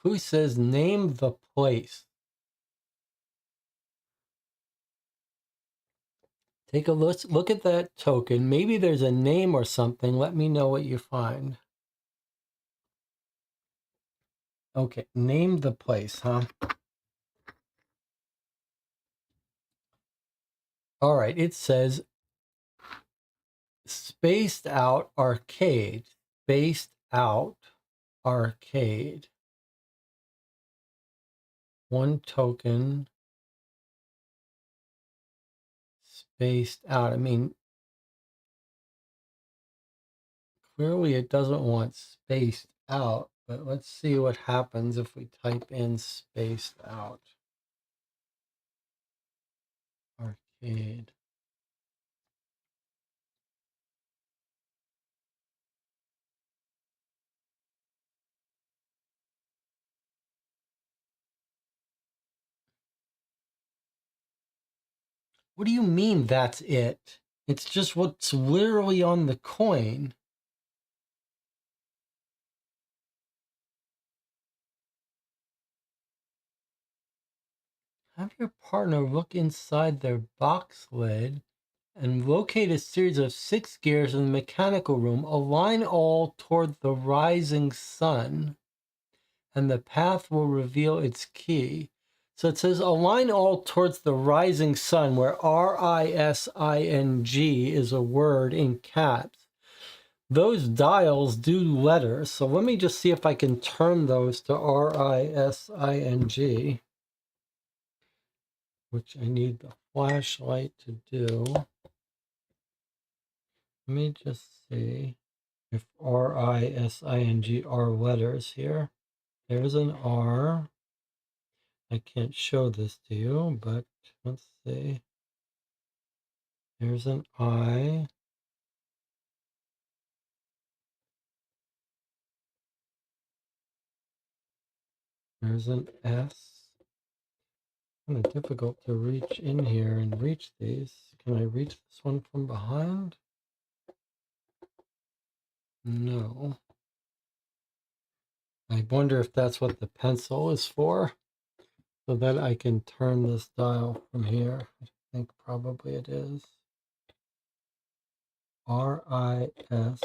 Who says name the place? Take a look at that token. Maybe there's a name or something. Let me know what you find. Okay, name the place, huh? All right, it says spaced out arcade. Spaced out arcade. 1 token. Spaced out. I mean, clearly it doesn't want spaced out, but let's see what happens if we type in spaced out. Arcade. What do you mean that's it? It's just what's literally on the coin. Have your partner look inside their box lid and locate a series of 6 gears in the mechanical room. Align all toward the rising sun, and the path will reveal its key. So it says align all towards the rising sun, where RISING is a word in caps. Those dials do letters. So let me just see if I can turn those to RISING, which I need the flashlight to do. Let me just see if RISING are letters here. There's an R. I can't show this to you, but let's see. There's an I. There's an S. Kind of difficult to reach in here and reach these. Can I reach this one from behind? No. I wonder if that's what the pencil is for, so that I can turn this dial from here. I think probably it is. RIS.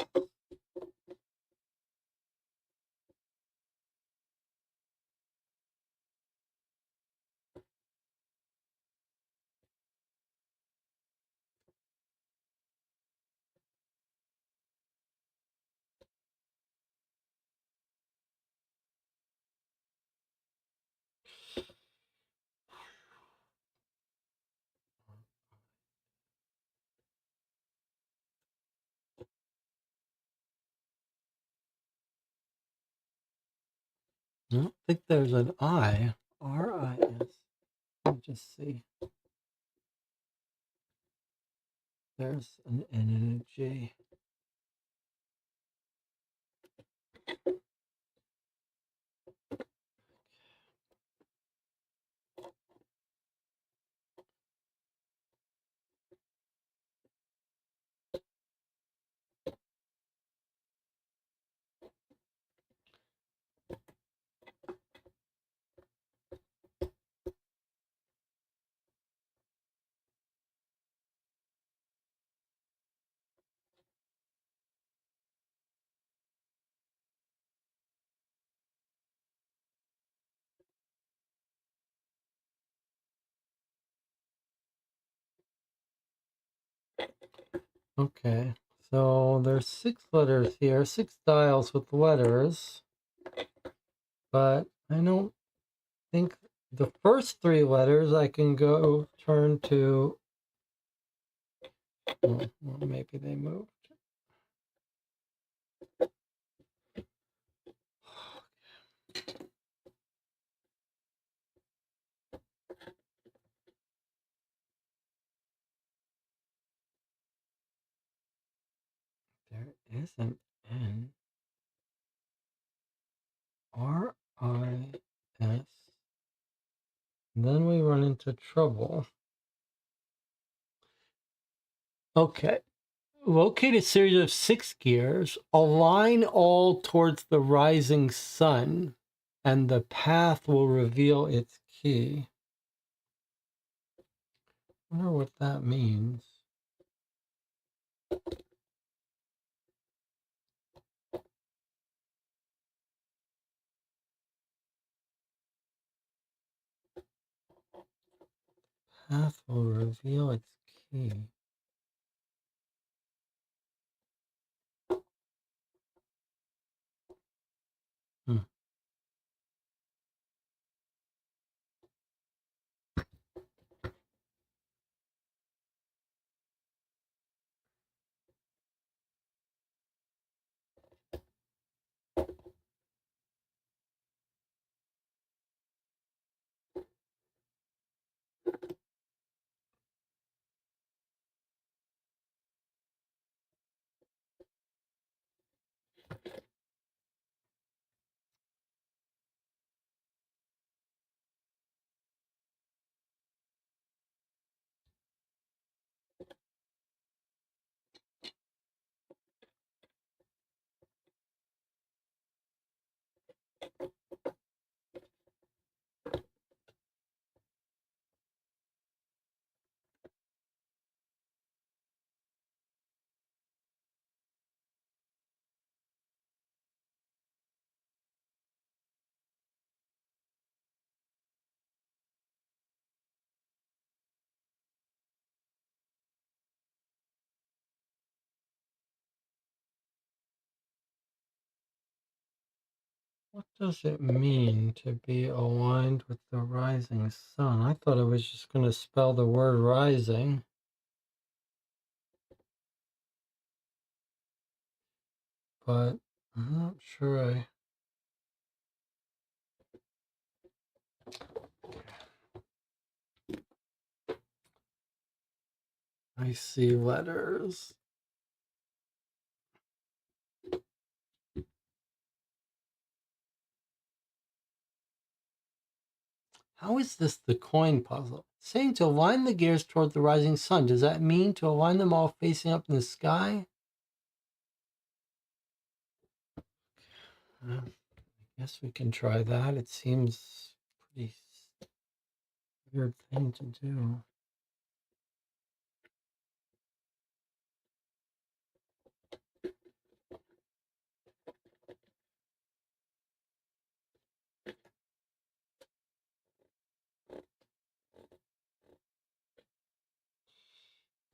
I don't think there's an I. RIS. Let me just see. There's an N and a G. Okay, so there's 6 letters here, 6 dials with letters, but I don't think the first 3 letters I can go turn to. Well, maybe they moved. There is an N. R-I-S. Then we run into trouble. Okay. Locate a series of 6 gears, align all towards the rising sun, and the path will reveal its key. I wonder what that means. Path will reveal its key. Hmm. What does it mean to be aligned with the rising sun? I thought it was just going to spell the word rising. But I'm not sure I see letters. How is this the coin puzzle? It's saying to align the gears toward the rising sun. Does that mean to align them all facing up in the sky? I guess we can try that. It seems pretty weird thing to do.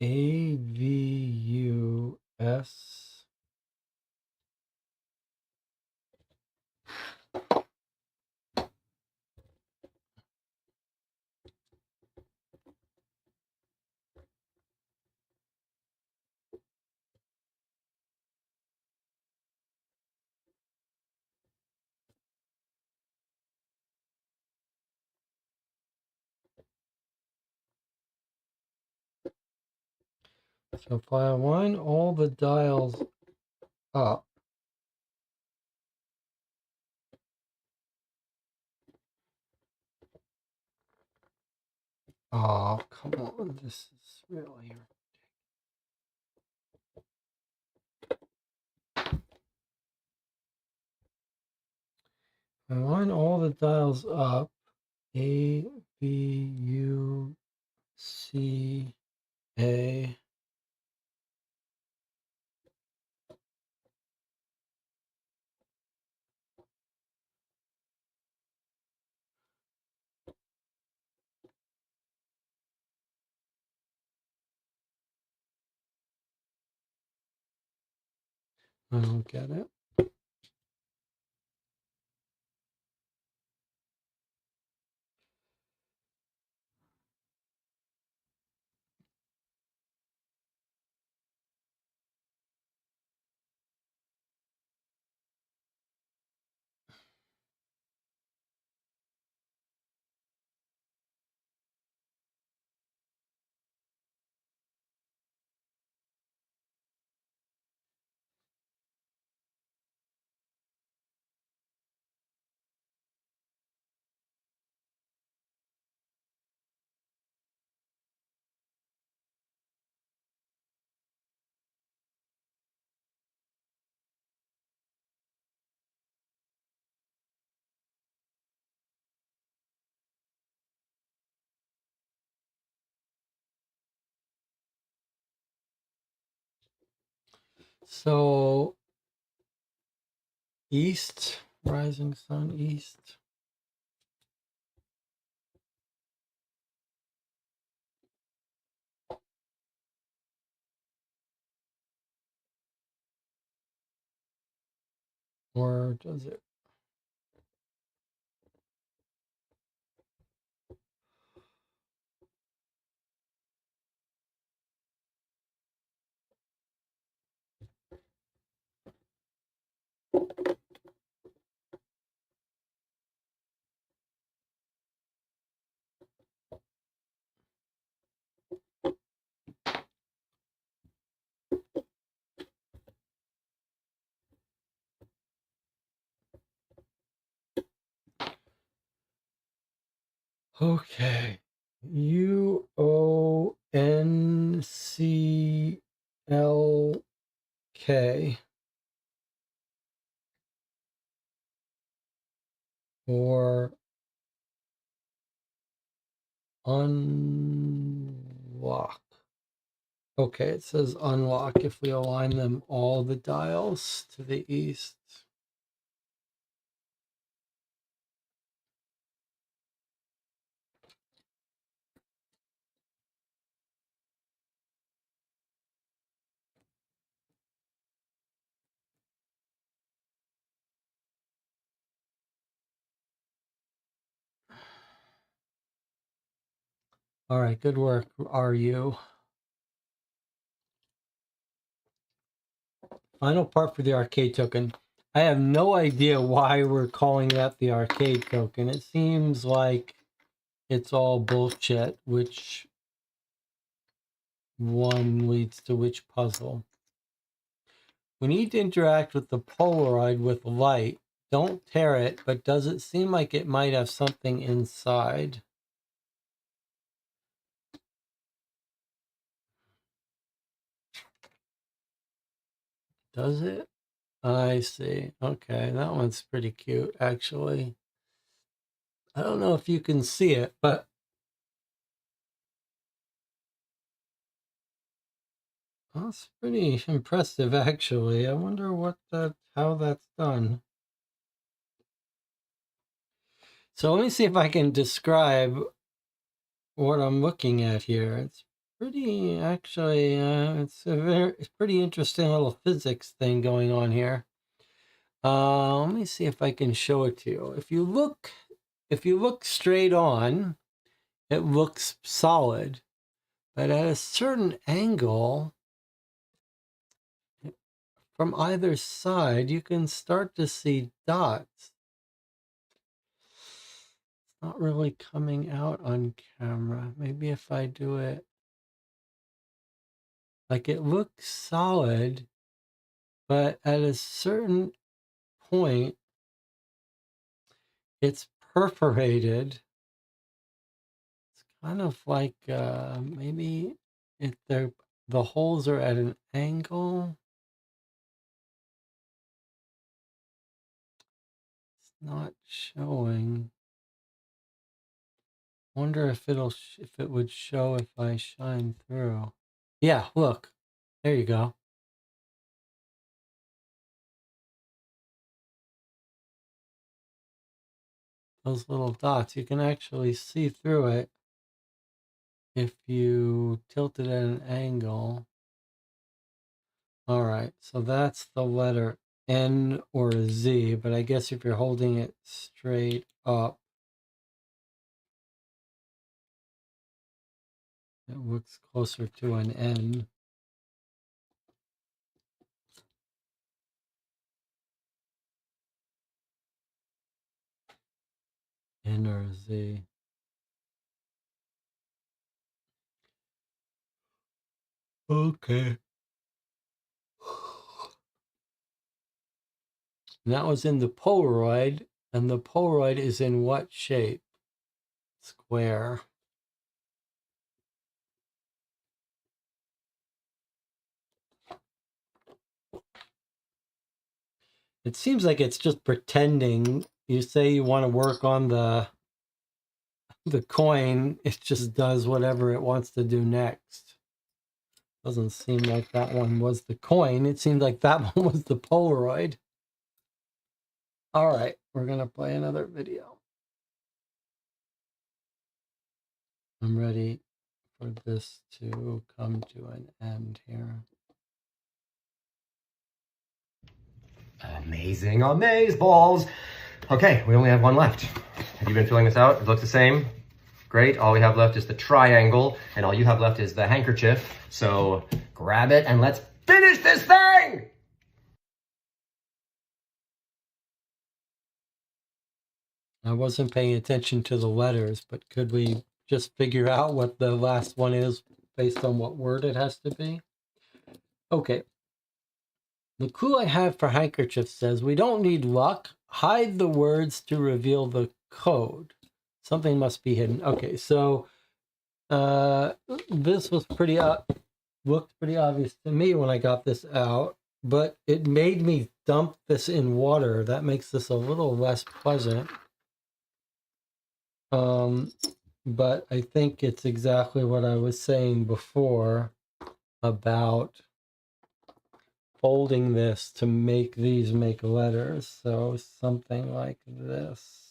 AVUS. So if I align all the dials up, oh, come on, this is really... I line all the dials up, A, B, U, C, A. I don't get it. So east, rising sun east. Or does it? Okay. UONCLK or unlock. Okay, it says unlock if we align them all the dials to the east. All right, good work, RU. Final part for the arcade token. I have no idea why we're calling that the arcade token. It seems like it's all bullshit, which one leads to which puzzle. We need to interact with the Polaroid with light. Don't tear it, but does it seem like it might have something inside? Does it? I see. Okay, that one's pretty cute, actually. I don't know if you can see it, but that's pretty impressive, actually. I wonder how that's done. So let me see if I can describe what I'm looking at here. It's pretty, actually, it's pretty interesting little physics thing going on here. Let me see if I can show it to you. If you look straight on, it looks solid, but at a certain angle from either side, you can start to see dots. It's not really coming out on camera. Maybe if I do it. Like it looks solid, but at a certain point, it's perforated. It's kind of like maybe the holes are at an angle. It's not showing. Wonder if if it would show if I shine through. Yeah, look. There you go. Those little dots, you can actually see through it if you tilt it at an angle. All right, so that's the letter N or Z, but I guess if you're holding it straight up, it looks closer to an N. N or Z. Okay. And that was in the Polaroid, and the Polaroid is in what shape? Square. It seems like it's just pretending. You say you want to work on the coin, it just does whatever it wants to do next. Doesn't seem like that one was the coin. It seemed like that one was the Polaroid. All right, we're going to play another video. I'm ready for this to come to an end here. Amazing amazeballs. Okay, we only have one left. Have you been filling this out? It looks the same. Great. All we have left is the triangle, and all you have left is the handkerchief. So grab it and let's finish this thing! I wasn't paying attention to the letters, but could we just figure out what the last one is based on what word it has to be? Okay. The clue I have for handkerchief says, we don't need luck. Hide the words to reveal the code. Something must be hidden. Okay, so this was looked pretty obvious to me when I got this out, but it made me dump this in water. That makes this a little less pleasant. But I think it's exactly what I was saying before about folding this to make these make letters. So something like this.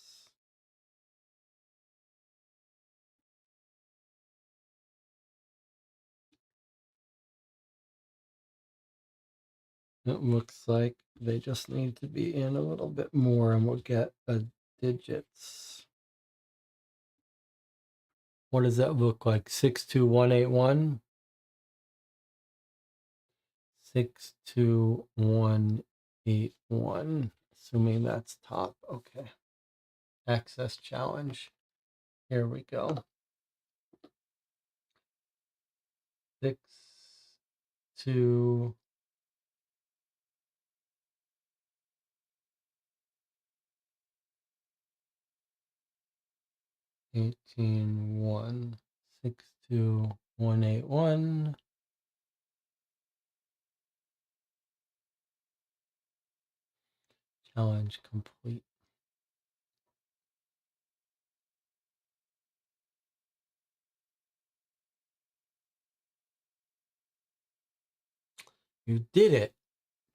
It looks like they just need to be in a little bit more and we'll get a digits. What does that look like? 62181? 62181. Assuming that's top. Okay. Access challenge. Here we go. 6 2 18 1 62181. Challenge complete. You did it.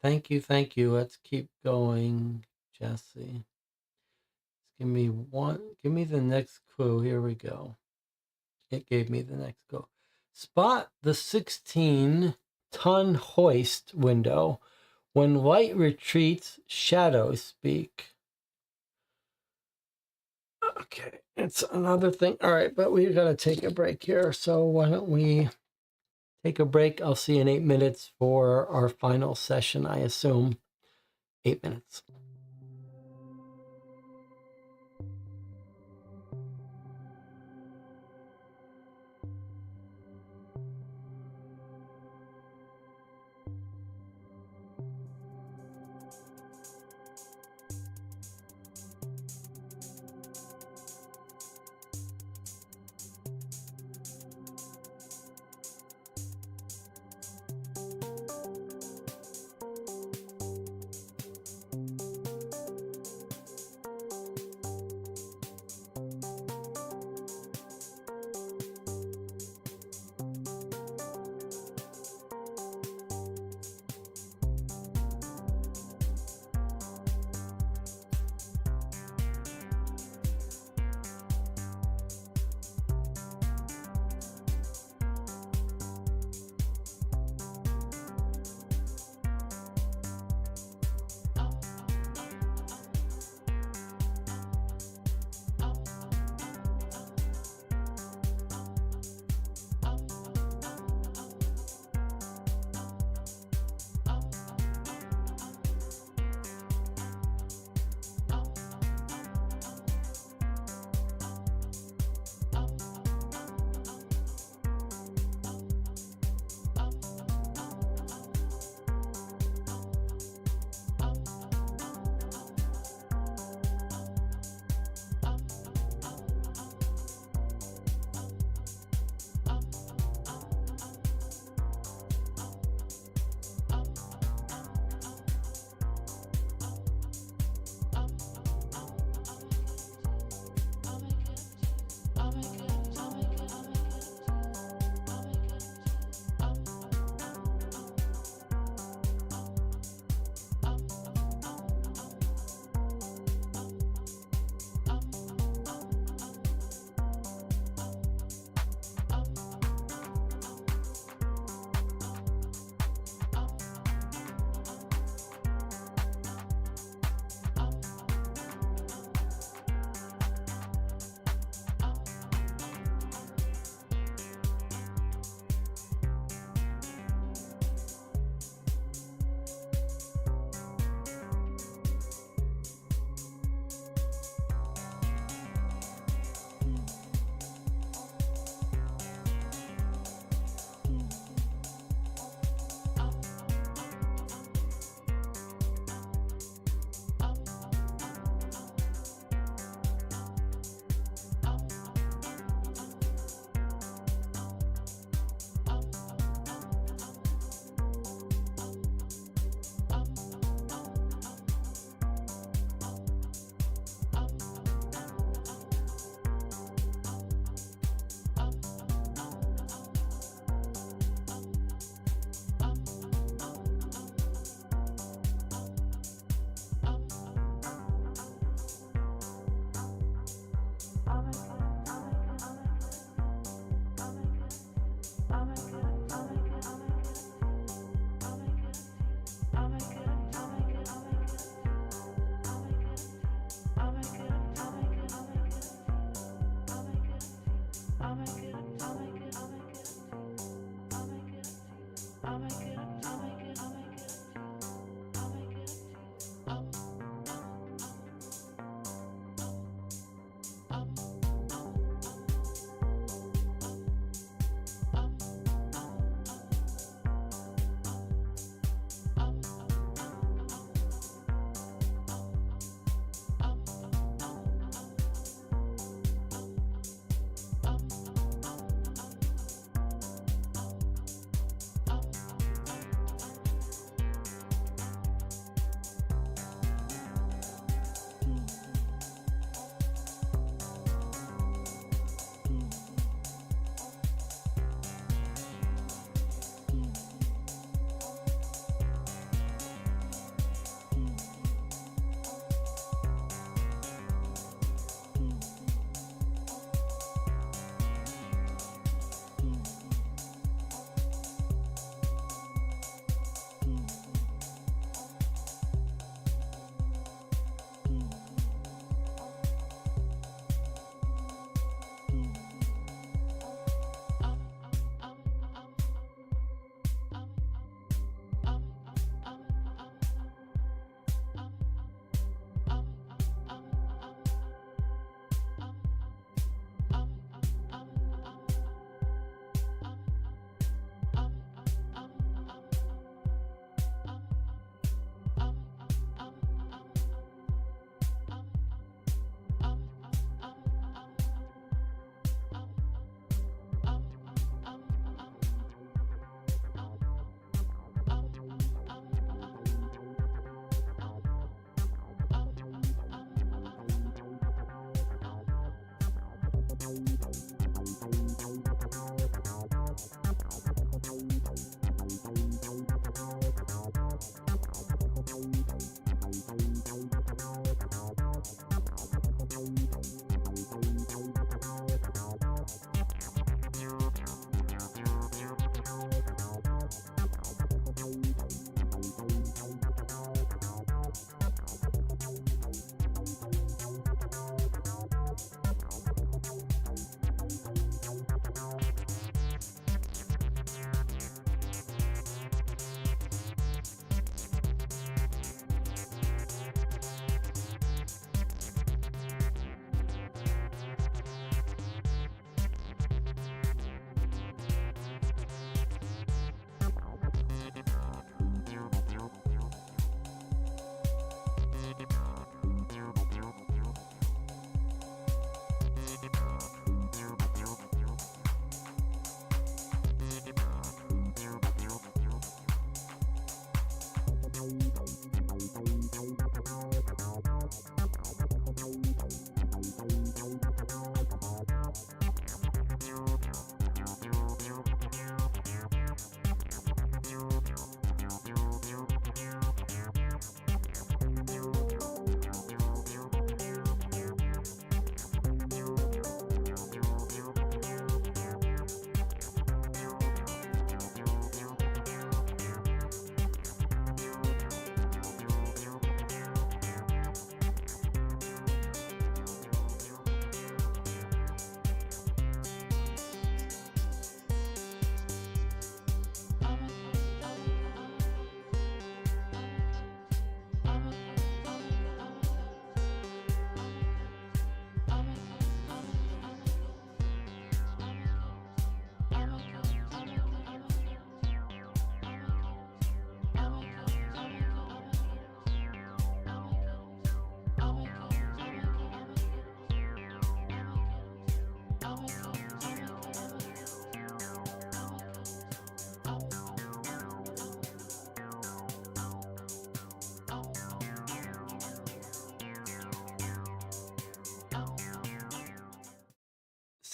Thank you, thank you. Let's keep going, Jesse. Give me the next clue. Here we go. It gave me the next clue. Spot the 16-ton hoist window. When light retreats, shadows speak. Okay, it's another thing. All right, but we got to take a break here. So why don't we take a break? I'll see you in 8 minutes for our final session, I assume. 8 minutes.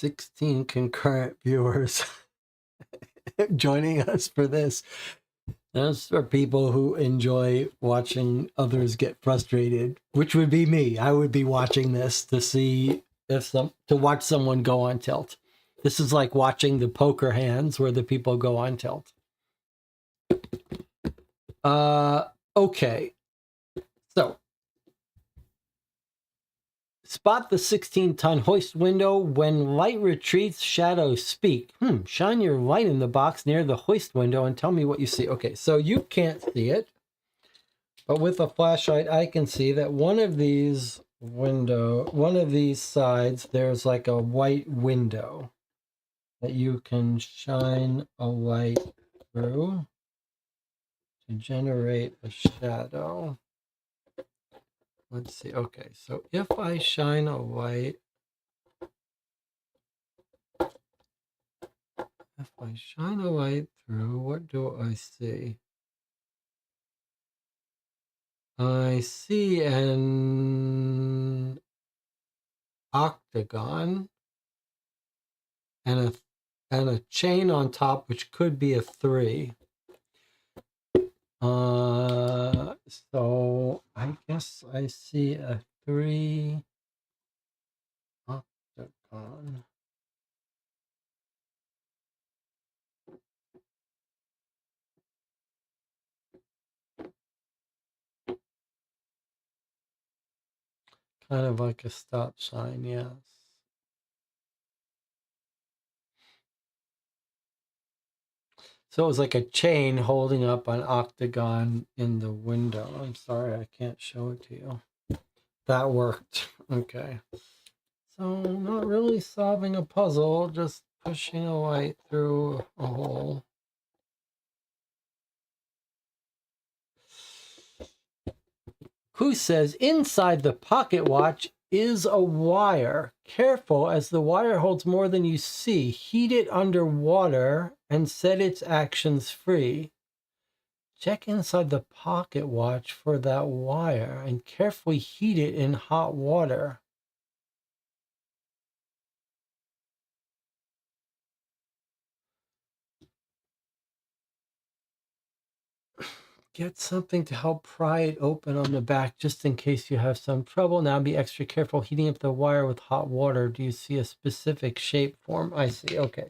16 concurrent viewers joining us for this. Those are people who enjoy watching others get frustrated, which would be me. I would be watching this to see if to watch someone go on tilt. This is like watching the poker hands where the people go on tilt. Okay. So spot the 16-ton hoist window. When light retreats, shadows speak. Shine your light in the box near the hoist window and tell me what you see. Okay, so you can't see it, but with a flashlight, I can see that one of these sides, there's like a white window that you can shine a light through to generate a shadow. Let's see. Okay, so if I shine a light, through, what do I see? I see an octagon and a chain on top, which could be a 3. So I guess I see a 3 octagon. Kind of like a stop sign, yes. So it was like a chain holding up an octagon in the window. I'm sorry, I can't show it to you. That worked. Okay. So not really solving a puzzle, just pushing a light through a hole. Who says inside the pocket watch is a wire? Careful, as the wire holds more than you see. Heat it underwater and set its actions free. Check inside the pocket watch for that wire and carefully heat it in hot water. Get something to help pry it open on the back just in case you have some trouble. Now be extra careful heating up the wire with hot water. Do you see a specific shape form? I see. Okay.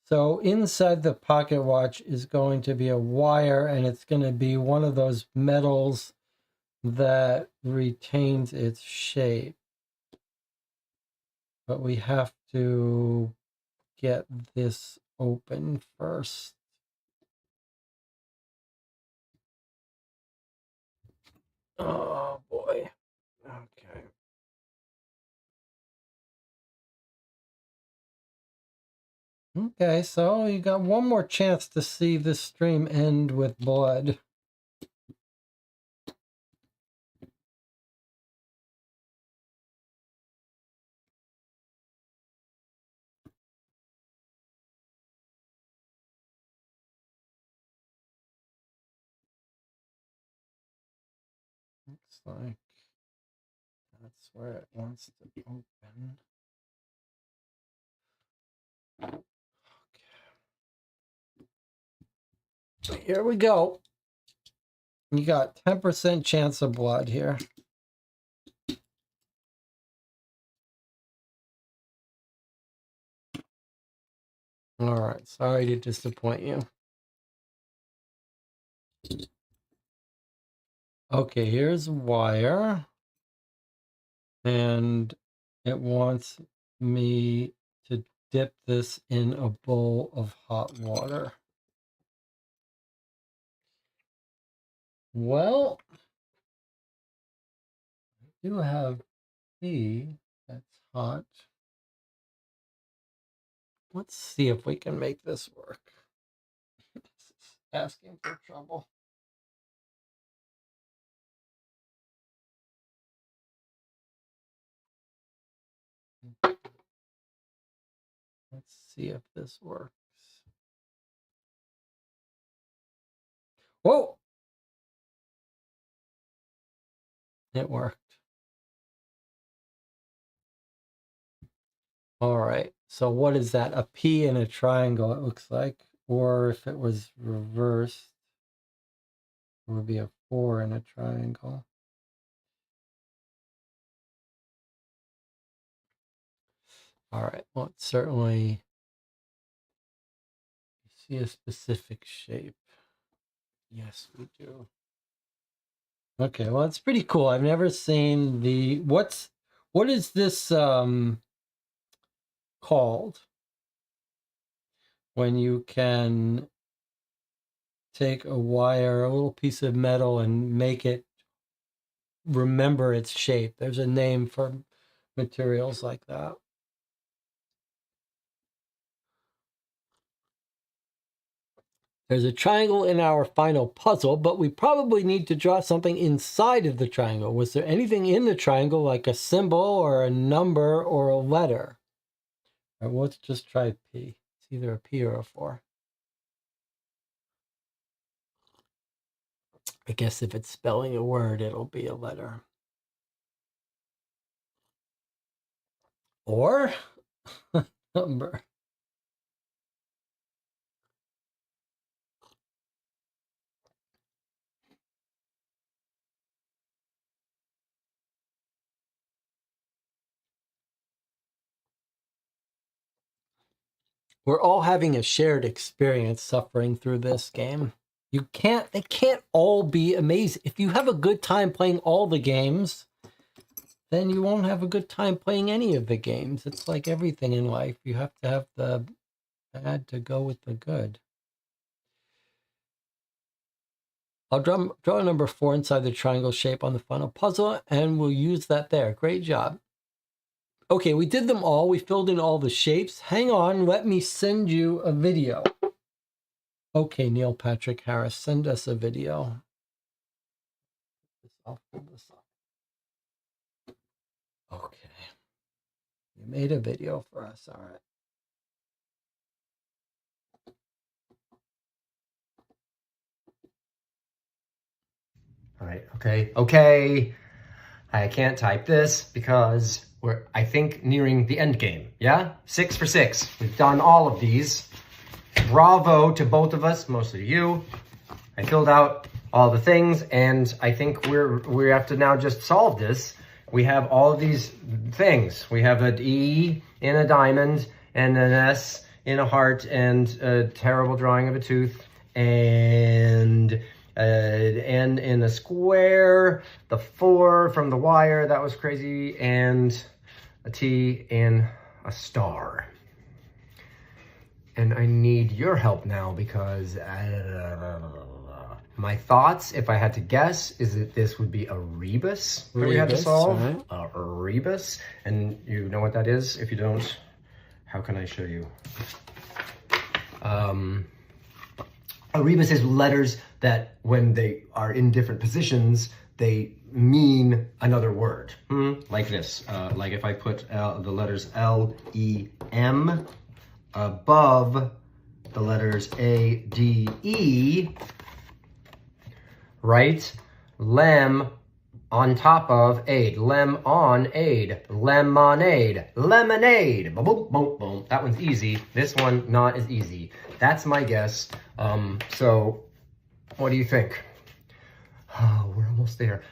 So inside the pocket watch is going to be a wire, and it's going to be one of those metals that retains its shape. But we have to get this open first. Oh boy. Okay. Okay, so you got one more chance to see this stream end with blood. Looks like that's where it wants to open. Okay. Here we go. You got 10% chance of blood here. All right, sorry to disappoint you. Okay, here's wire. And it wants me to dip this in a bowl of hot water. Well, I do have tea that's hot. Let's see if we can make this work. This is asking for trouble. Let's see if this works. Whoa! It worked. All right. So what is that? A P in a triangle, it looks like. Or if it was reversed, it would be a 4 in a triangle. All right. Well, it's certainly see a specific shape. Yes, we do. Okay, well, it's pretty cool. I've never seen the what is this called when you can take a wire, a little piece of metal, and make it remember its shape. There's a name for materials like that. There's a triangle in our final puzzle, but we probably need to draw something inside of the triangle. Was there anything in the triangle, like a symbol or a number or a letter? All right, well, let's just try P. It's either a P or a 4. I guess if it's spelling a word, it'll be a letter. Or number. We're all having a shared experience suffering through this game. They can't all be amazing. If you have a good time playing all the games, then you won't have a good time playing any of the games. It's like everything in life. You have to have the bad to go with the good. I'll draw number 4 inside the triangle shape on the final puzzle, and we'll use that there. Great job. Okay, we did them all. We filled in all the shapes. Hang on, let me send you a video. Okay, Neil Patrick Harris, send us a video. I'll pull this up. Okay. You made a video for us, all right. All right, okay. I can't type this because we're, I think, nearing the end game. Yeah? 6 for 6. We've done all of these. Bravo to both of us, mostly you. I filled out all the things, and I think we have to now just solve this. We have all of these things. We have an E in a diamond, and an S in a heart, and a terrible drawing of a tooth, and N in a square, the 4 from the wire, that was crazy, and a T in a star. And I need your help now because my thoughts, if I had to guess, is that this would be a rebus that we have to solve. Right. A rebus. And you know what that is? If you don't, how can I show you? A rebus is letters that when they are in different positions, they mean another word. Like this. Like if I put the letters L-E-M above the letters A-D-E, right? Lem on top of aid. Lem on aid. Lemonade. Lemonade. Boom, boom, boom, boom. That one's easy. This one, not as easy. That's my guess. So, what do you think? Oh, we're almost there.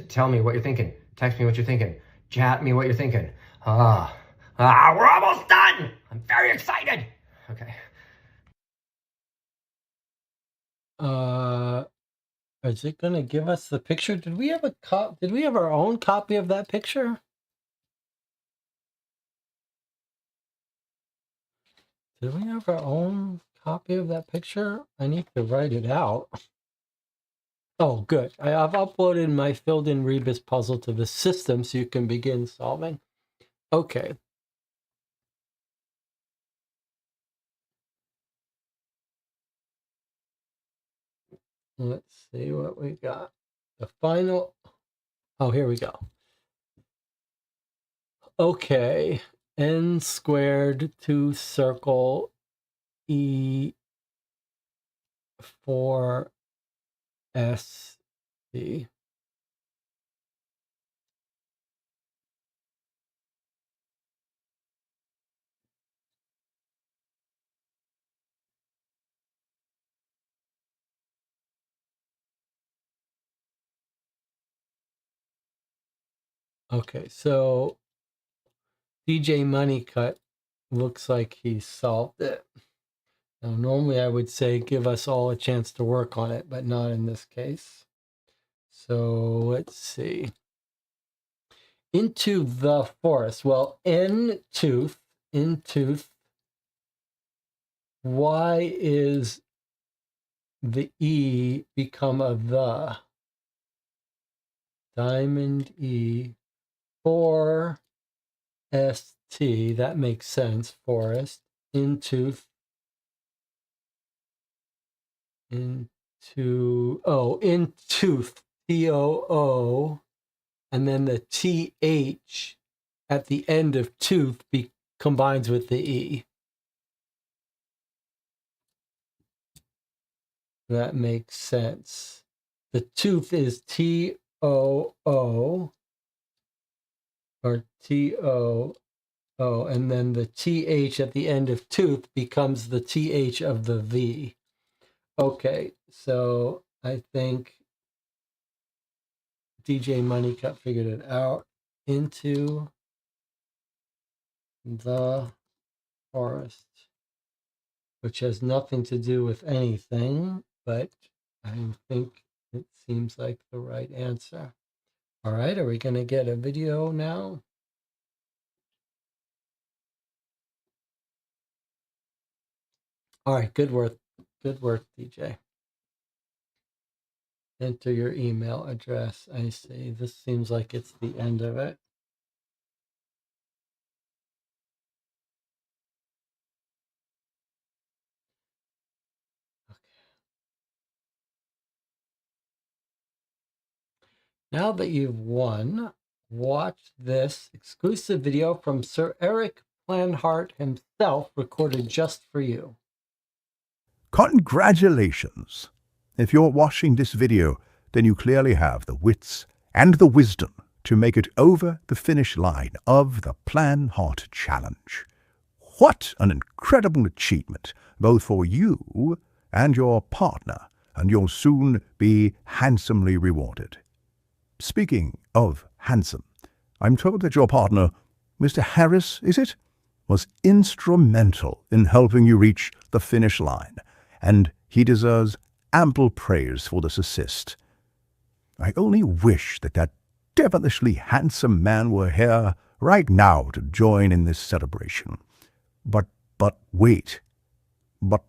Tell me what you're thinking. Text me what you're thinking. Chat me what you're thinking. We're almost done. I'm very excited. Okay. Is it gonna give us the picture? Did we have Did we have our own copy of that picture? Did we have our own copy of that picture? I need to write it out. Oh, good. I've uploaded my filled-in rebus puzzle to the system so you can begin solving. Okay. Let's see what we got. The final... Oh, here we go. Okay. N squared to circle E 4 S B. Okay, so DJ Moneycut looks like he solved it. Now, normally I would say give us all a chance to work on it, but not in this case. So let's see. Into the forest. Well, in tooth, why is the E become a the? Diamond E. For ST, that makes sense. Forest. In tooth. In tooth. TOO. And then the TH at the end of tooth combines with the E. That makes sense. The tooth is TOO or TOO, and then the TH at the end of tooth becomes the TH of the V. Okay, so I think DJ Moneycut figured it out. Into the forest, which has nothing to do with anything, but I think it seems like the right answer. All right, are we going to get a video now? All right, good work, DJ. Enter your email address. I see. This seems like it's the end of it. Now that you've won, watch this exclusive video from Sir Eric Planhart himself, recorded just for you. Congratulations! If you're watching this video, then you clearly have the wits and the wisdom to make it over the finish line of the Planhart Challenge. What an incredible achievement, both for you and your partner, and you'll soon be handsomely rewarded. Speaking of handsome, I'm told that your partner, Mr. Harris, is it, was instrumental in helping you reach the finish line, and he deserves ample praise for this assist. I only wish that that devilishly handsome man were here right now to join in this celebration. But wait. But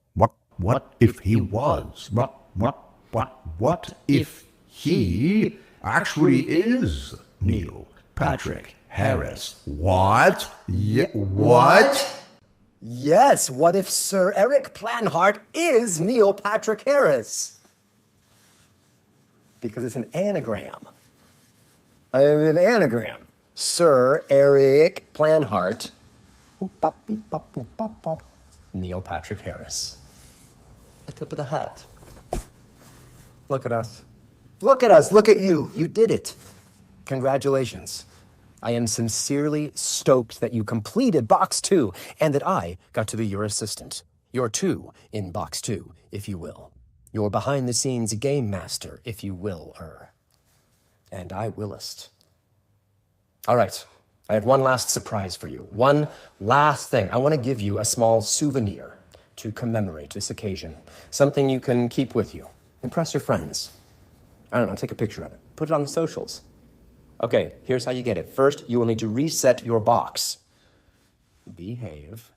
what if he was? What if he actually is Neil Patrick Harris? What? What? Yes, what if Sir Eric Planhart is Neil Patrick Harris? Because it's an anagram. An anagram. Sir Eric Planhart. Neil Patrick Harris. A tip of the hat. Look at us. Look at us. Look at you. You did it. Congratulations. I am sincerely stoked that you completed Box 2 and that I got to be your assistant. Your 2 in Box 2, if you will. Your behind-the-scenes game master, if you will, And I willest. All right. I have one last surprise for you. One last thing. I want to give you a small souvenir to commemorate this occasion. Something you can keep with you. Impress your friends. I don't know, take a picture of it. Put it on the socials. Okay, here's how you get it. First, you will need to reset your box. Behave.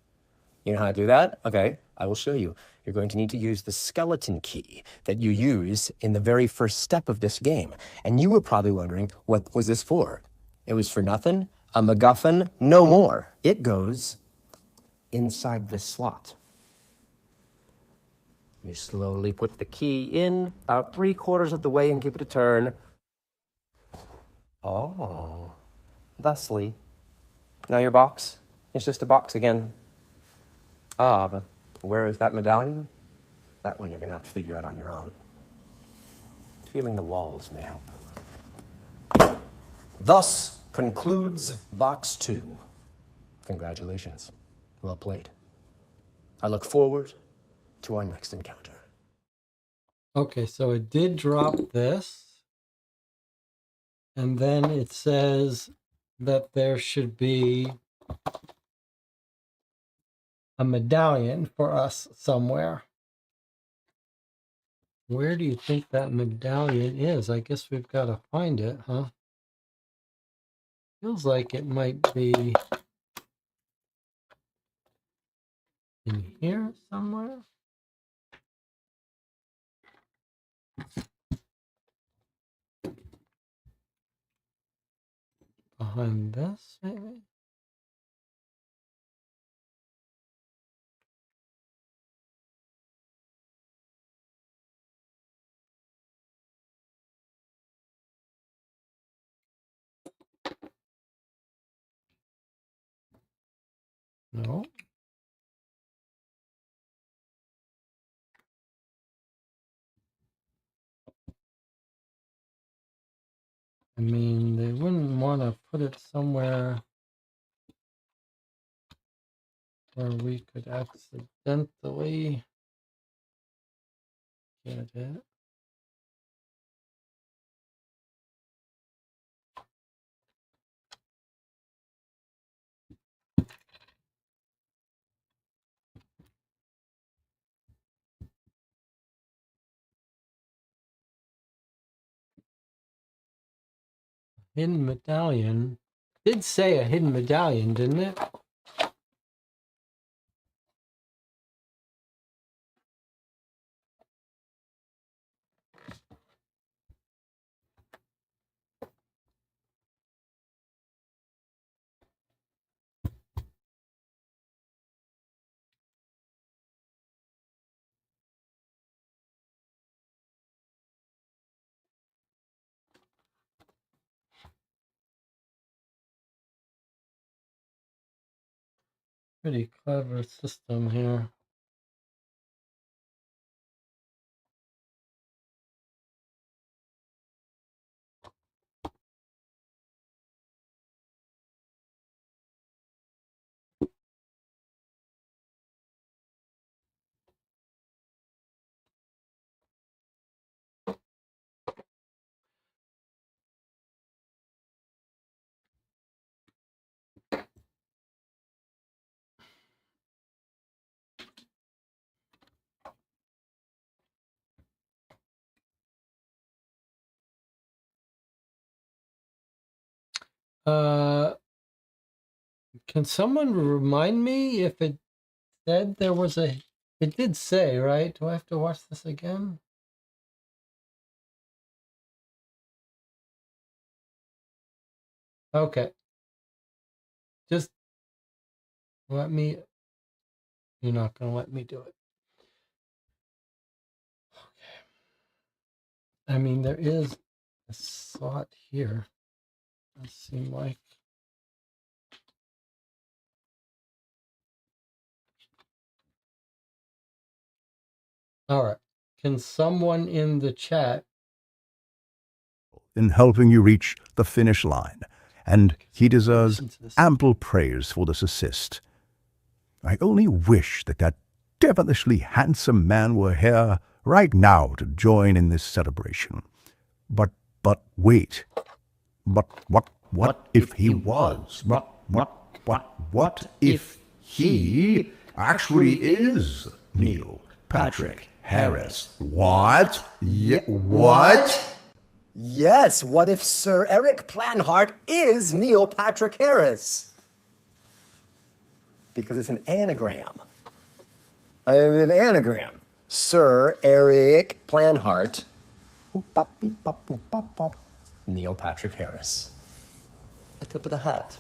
You know how to do that? Okay, I will show you. You're going to need to use the skeleton key that you use in the very first step of this game. And you were probably wondering, what was this for? It was for nothing. A MacGuffin? No more. It goes inside this slot. You slowly put the key in about 3/4 of the way and give it a turn. Oh, thusly. Now your box? It's just a box again. Ah, but where is that medallion? That one you're going to have to figure out on your own. Feeling the walls may help. Thus concludes Box 2. Congratulations. Well played. I look forward to our next encounter. Okay, so it did drop this. And then it says that there should be a medallion for us somewhere. Where do you think that medallion is? I guess we've got to find it, huh? Feels like it might be in here somewhere. Behind this, maybe? No. I mean, they wouldn't want to put it somewhere where we could accidentally get it. Hidden medallion. Did say a hidden medallion, didn't it? Pretty clever system here. Can someone remind me if it said there was a... It did say, right? Do I have to watch this again? Okay. Just let me... You're not going to let me do it. Okay. I mean, there is a slot here. It seems like... All right. Can someone in the chat... in helping you reach the finish line, and he deserves ample praise for this assist. I only wish that that devilishly handsome man were here right now to join in this celebration. But wait. But what if he was? What if he actually is Neil Patrick Harris? What? What? Yes, what if Sir Eric Planhart is Neil Patrick Harris? Because it's an anagram. An anagram. Sir Eric Planhart. Neil Patrick Harris. A tip of the hat.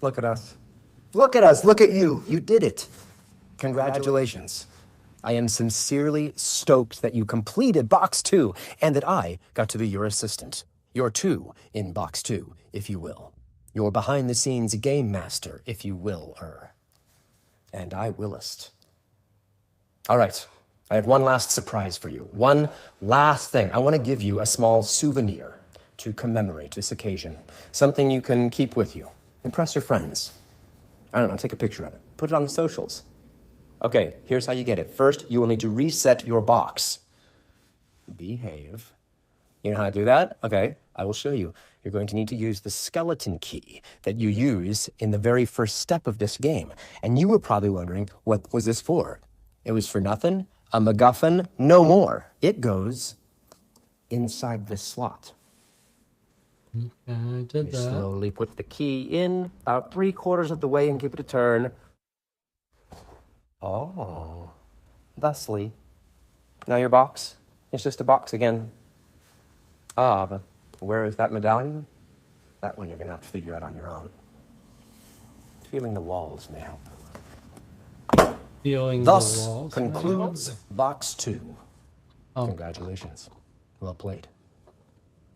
Look at us. Look at us. Look at you. You did it. Congratulations. I am sincerely stoked that you completed Box 2 and that I got to be your assistant. Your 2 in Box 2, if you will. Your behind-the-scenes game master, if you will, And I willest. All right. I have one last surprise for you. One last thing. I want to give you a small souvenir to commemorate this occasion. Something you can keep with you. Impress your friends. I don't know, take a picture of it. Put it on the socials. Okay, here's how you get it. First, you will need to reset your box. Behave. You know how to do that? Okay, I will show you. You're going to need to use the skeleton key that you use in the very first step of this game. And you were probably wondering, what was this for? It was for nothing. A MacGuffin, no more. It goes inside this slot. I did You that. slowly put the key in about 3/4 of the way and give it a turn. Oh, thusly. Now your box. It's just a box again. Ah, but where is that medallion? That one you're gonna have to figure out on your own. Feeling the walls may help. Feeling Thus the walls. concludes box 2. Oh. Congratulations. Well played.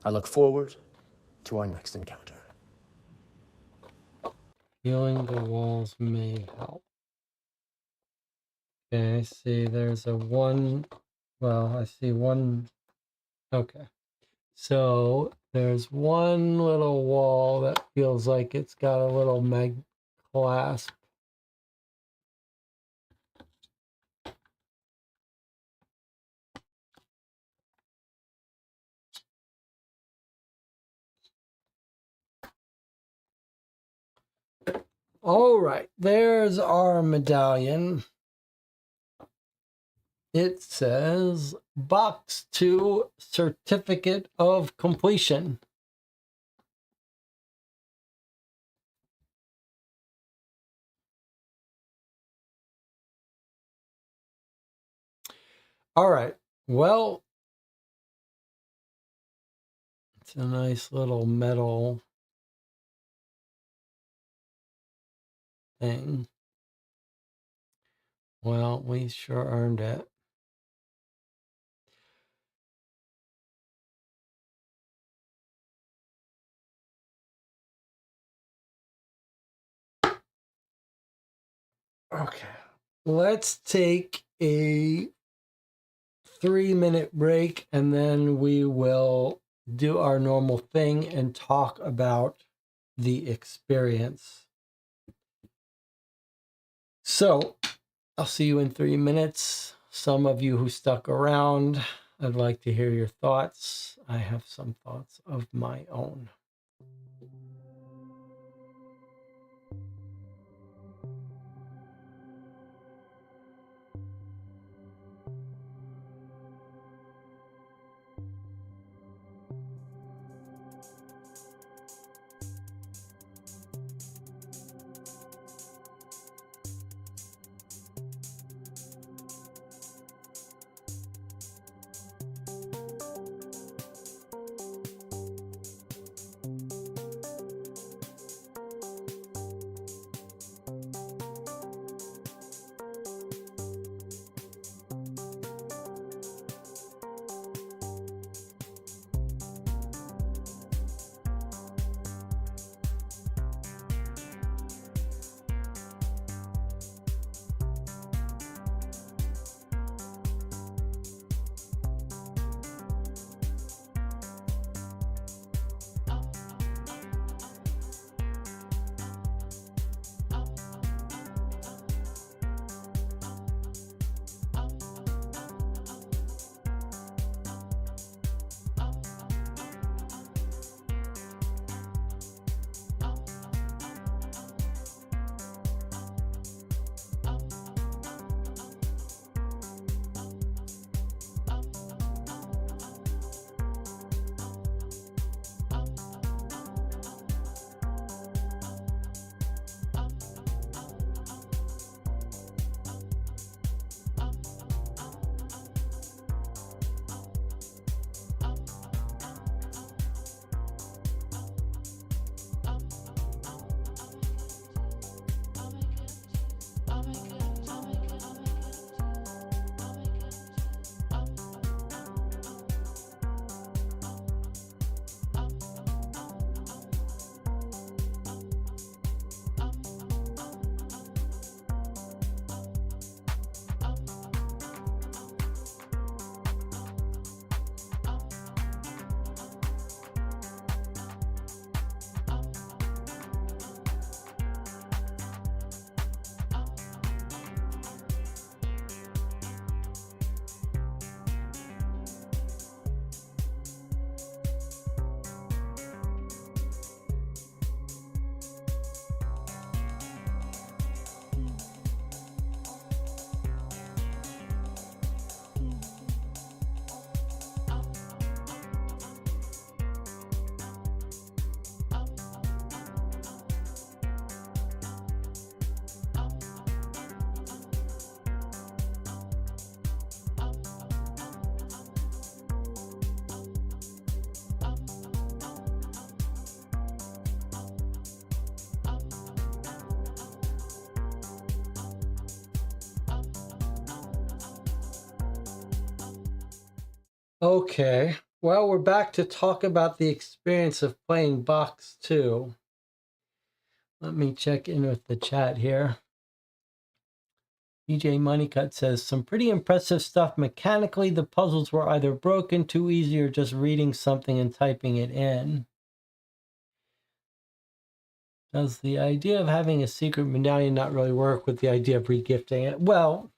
I look forward to our next encounter. Feeling the walls may help. Okay, I see there's a one. Well, I see one. Okay. So there's one little wall that feels like it's got a little mag clasp. All right, there's our medallion. It says Box 2 Certificate of Completion. All right, well, it's a nice little metal thing. Well, we sure earned it. Okay. Let's take a 3-minute break and then we will do our normal thing and talk about the experience. So I'll see you in 3 minutes. Some of you who stuck around, I'd like to hear your thoughts. I have some thoughts of my own. Okay. Well, we're back to talk about the experience of playing Box 2. Let me check in with the chat here. DJ Moneycut says, some pretty impressive stuff mechanically. The puzzles were either broken, too easy, or just reading something and typing it in. Does the idea of having a secret medallion not really work with the idea of regifting it? Well,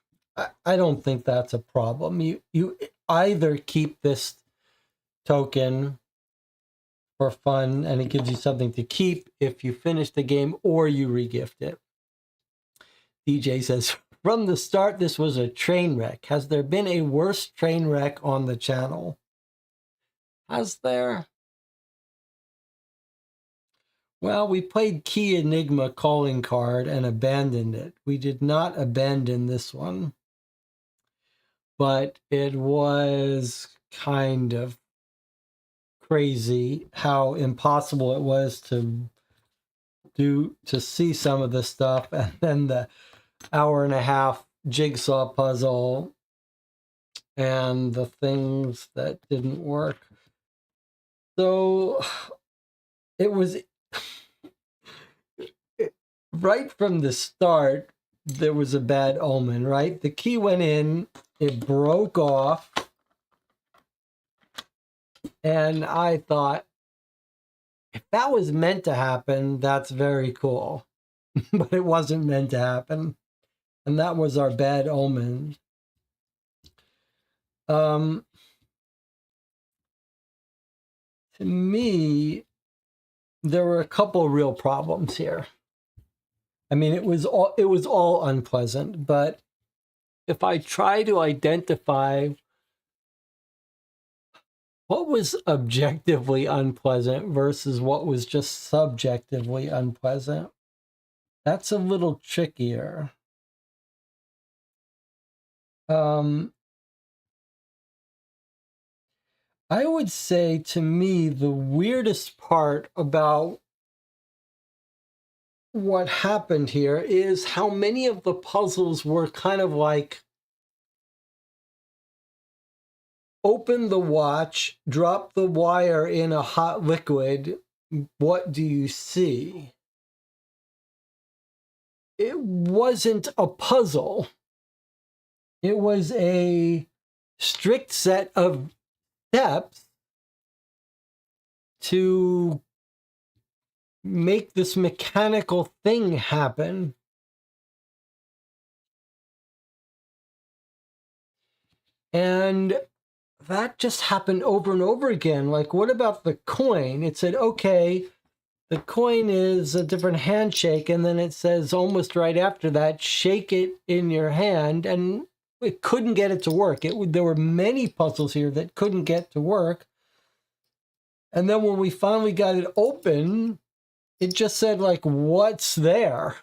I don't think that's a problem. You either keep this token for fun and it gives you something to keep if you finish the game, or you regift it. DJ says, from the start, this was a train wreck. Has there been a worse train wreck on the channel? Has there? Well, we played Key Enigma calling card and abandoned it. We did not abandon this one, but it was kind of crazy how impossible it was to see some of the stuff, and then the hour-and-a-half jigsaw puzzle and the things that didn't work. So it was right from the start, there was a bad omen, right? The key went in, it broke off, and I thought, if that was meant to happen, that's very cool. But it wasn't meant to happen. And that was our bad omen. To me, there were a couple real problems here. I mean, it was all unpleasant, but if I try to identify what was objectively unpleasant versus what was just subjectively unpleasant, that's a little trickier. I would say, to me, the weirdest part about what happened here is how many of the puzzles were kind of like, open the watch, drop the wire in a hot liquid, what do you see? It wasn't a puzzle. It was a strict set of steps to make this mechanical thing happen. And that just happened over and over again. Like, what about the coin? It said, okay, the coin is a different handshake. And then it says almost right after that, shake it in your hand. And it couldn't get it to work. There were many puzzles here that couldn't get to work. And then when we finally got it open, it just said, like, what's there?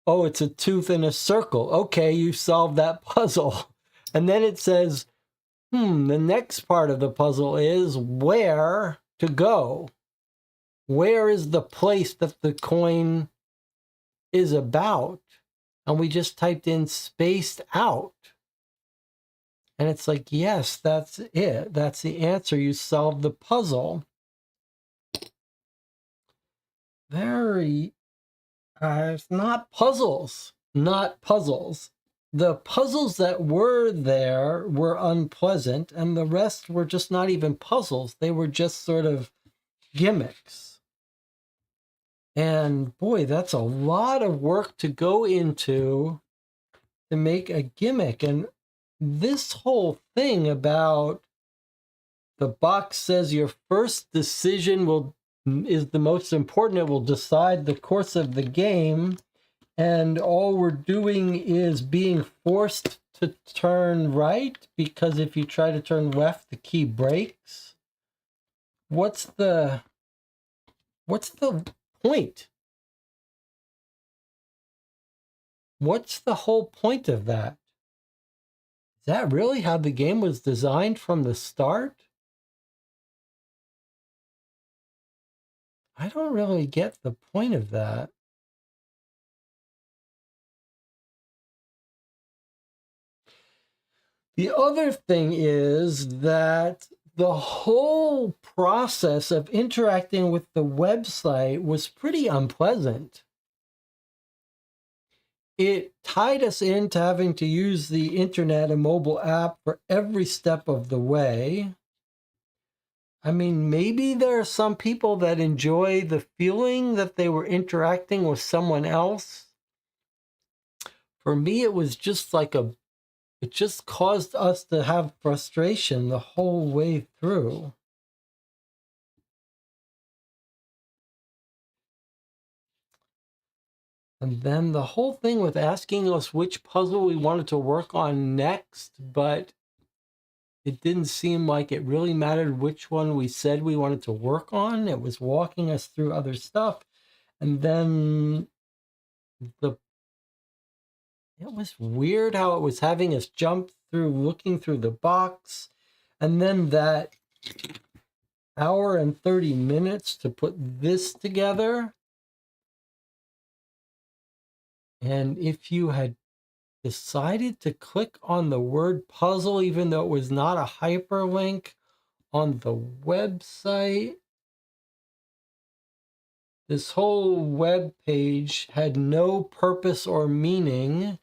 Oh, it's a tooth in a circle. Okay, you solved that puzzle. And then it says, the next part of the puzzle is where to go. Where is the place that the coin is about? And we just typed in spaced out. And it's like, yes, that's it. That's the answer. You solved the puzzle. It's not puzzles. Not puzzles. The puzzles that were there were unpleasant, and the rest were just not even puzzles. They were just sort of gimmicks. And boy, that's a lot of work to go into to make a gimmick. And this whole thing about the box says your first decision is the most important. It will decide the course of the game. And all we're doing is being forced to turn right, because if you try to turn left, the key breaks. What's the point? What's the whole point of that? Is that really how the game was designed from the start? I don't really get the point of that. The other thing is that the whole process of interacting with the website was pretty unpleasant. It tied us into having to use the internet and mobile app for every step of the way. I mean, maybe there are some people that enjoy the feeling that they were interacting with someone else. For me, it was just like it just caused us to have frustration the whole way through. And then the whole thing with asking us which puzzle we wanted to work on next, but it didn't seem like it really mattered which one we said we wanted to work on. It was walking us through other stuff. And then it was weird how it was having us jump through looking through the box. And then that hour and 30 minutes to put this together. And if you had decided to click on the word puzzle, even though it was not a hyperlink on the website, this whole web page had no purpose or meaning,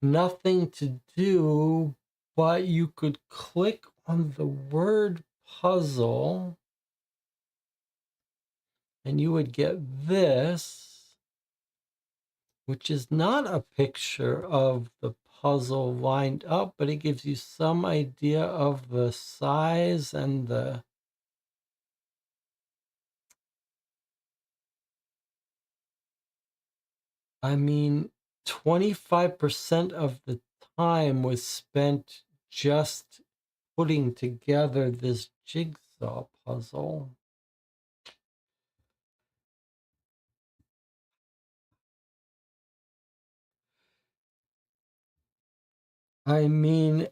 nothing to do, but you could click on the word puzzle and you would get this, which is not a picture of the puzzle lined up, but it gives you some idea of the size and the I mean, 25% of the time was spent just putting together this jigsaw puzzle. I mean,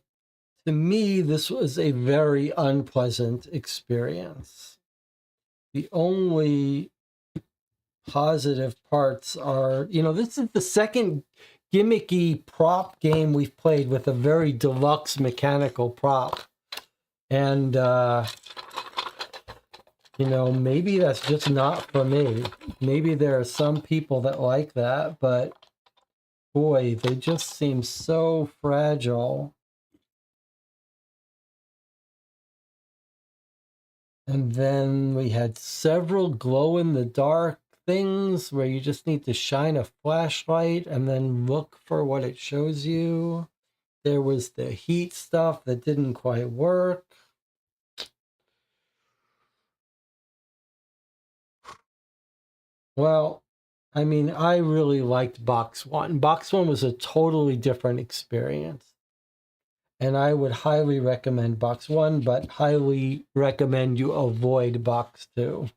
to me, this was a very unpleasant experience. The only positive parts are, this is the second gimmicky prop game we've played with a very deluxe mechanical prop. And, maybe that's just not for me. Maybe there are some people that like that, but boy, they just seem so fragile. And then we had several glow-in-the-dark things where you just need to shine a flashlight and then look for what it shows you. There was the heat stuff that didn't quite work. Well, I mean, I really liked Box 1. Box 1 was a totally different experience. And I would highly recommend Box 1, but highly recommend you avoid Box 2.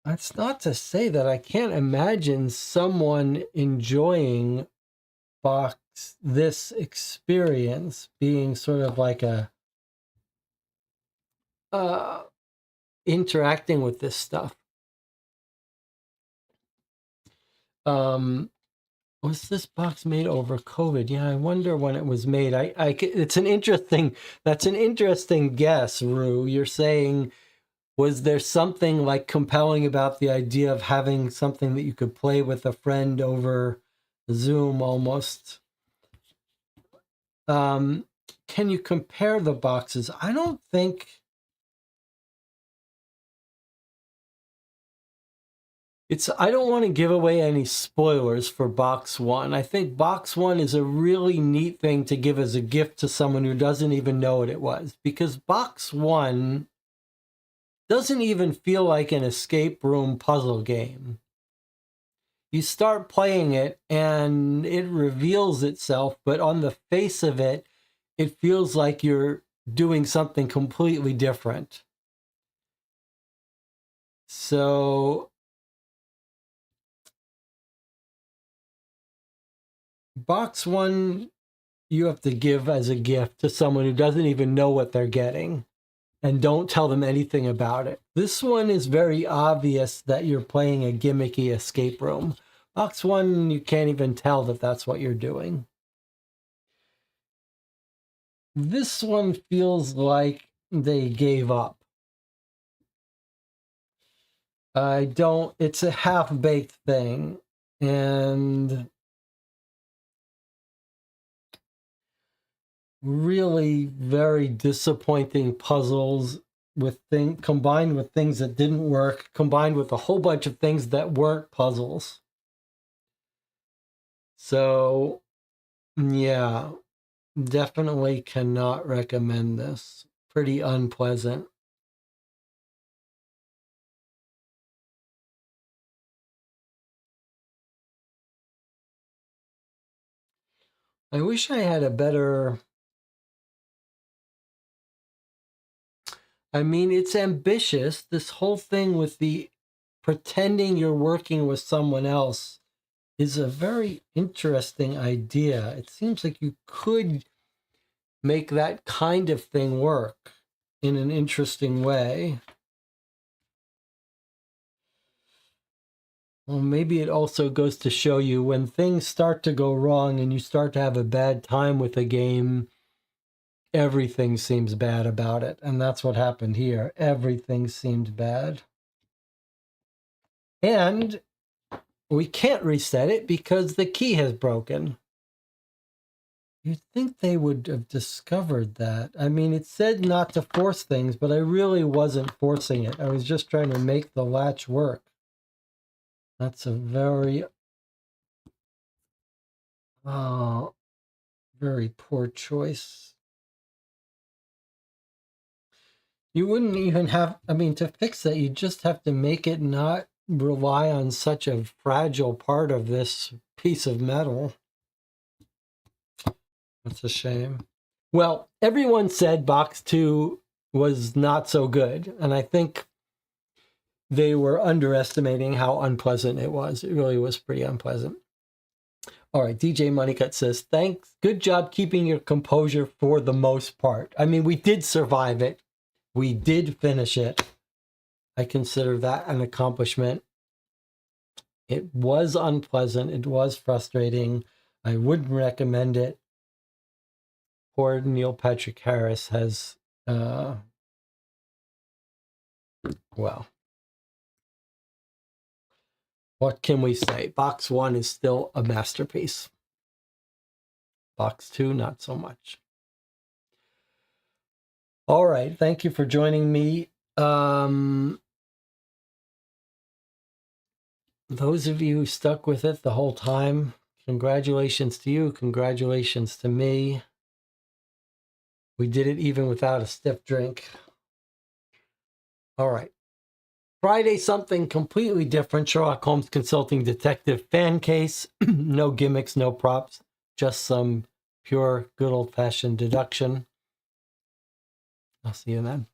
That's not to say that I can't imagine someone enjoying this experience being sort of like interacting with this stuff. Was this box made over COVID? Yeah, I wonder when it was made. That's an interesting guess, Rue. You're saying, was there something like compelling about the idea of having something that you could play with a friend over Zoom almost? Can you compare the boxes? I don't think... I don't want to give away any spoilers for Box 1. I think Box 1 is a really neat thing to give as a gift to someone who doesn't even know what it was. Because Box 1 doesn't even feel like an escape room puzzle game. You start playing it and it reveals itself, but on the face of it, it feels like you're doing something completely different. So... Box 1, you have to give as a gift to someone who doesn't even know what they're getting, and don't tell them anything about it. This one is very obvious that you're playing a gimmicky escape room. Box 1, you can't even tell that that's what you're doing. This one feels like they gave up. It's a half-baked thing, and really very disappointing puzzles combined with things that didn't work, combined with a whole bunch of things that weren't puzzles. So, yeah, definitely cannot recommend this. Pretty unpleasant. I wish I had a better... I mean, it's ambitious. This whole thing with the pretending you're working with someone else is a very interesting idea. It seems like you could make that kind of thing work in an interesting way. Well, maybe it also goes to show you when things start to go wrong and you start to have a bad time with a game, everything seems bad about it. And that's what happened here. Everything seemed bad. And we can't reset it because the key has broken. You'd think they would have discovered that. I mean, it said not to force things, but I really wasn't forcing it. I was just trying to make the latch work. That's a very poor choice. You wouldn't even have, I mean, to fix that, you just have to make it not rely on such a fragile part of this piece of metal. That's a shame. Well, everyone said box 2 was not so good, and I think they were underestimating how unpleasant it was. It really was pretty unpleasant. All right, DJ Moneycut says, thanks. Good job keeping your composure for the most part. I mean, we did survive it. We did finish it. I consider that an accomplishment. It was unpleasant. It was frustrating. I wouldn't recommend it. Poor Neil Patrick Harris has, well, what can we say? Box 1 is still a masterpiece. Box 2, not so much. All right, thank you for joining me. Those of you who stuck with it the whole time, congratulations to you. Congratulations to me. We did it even without a stiff drink. All right. Friday, something completely different. Sherlock Holmes Consulting Detective fan case. No gimmicks, no props. Just some pure, good old-fashioned deduction. I'll see you then.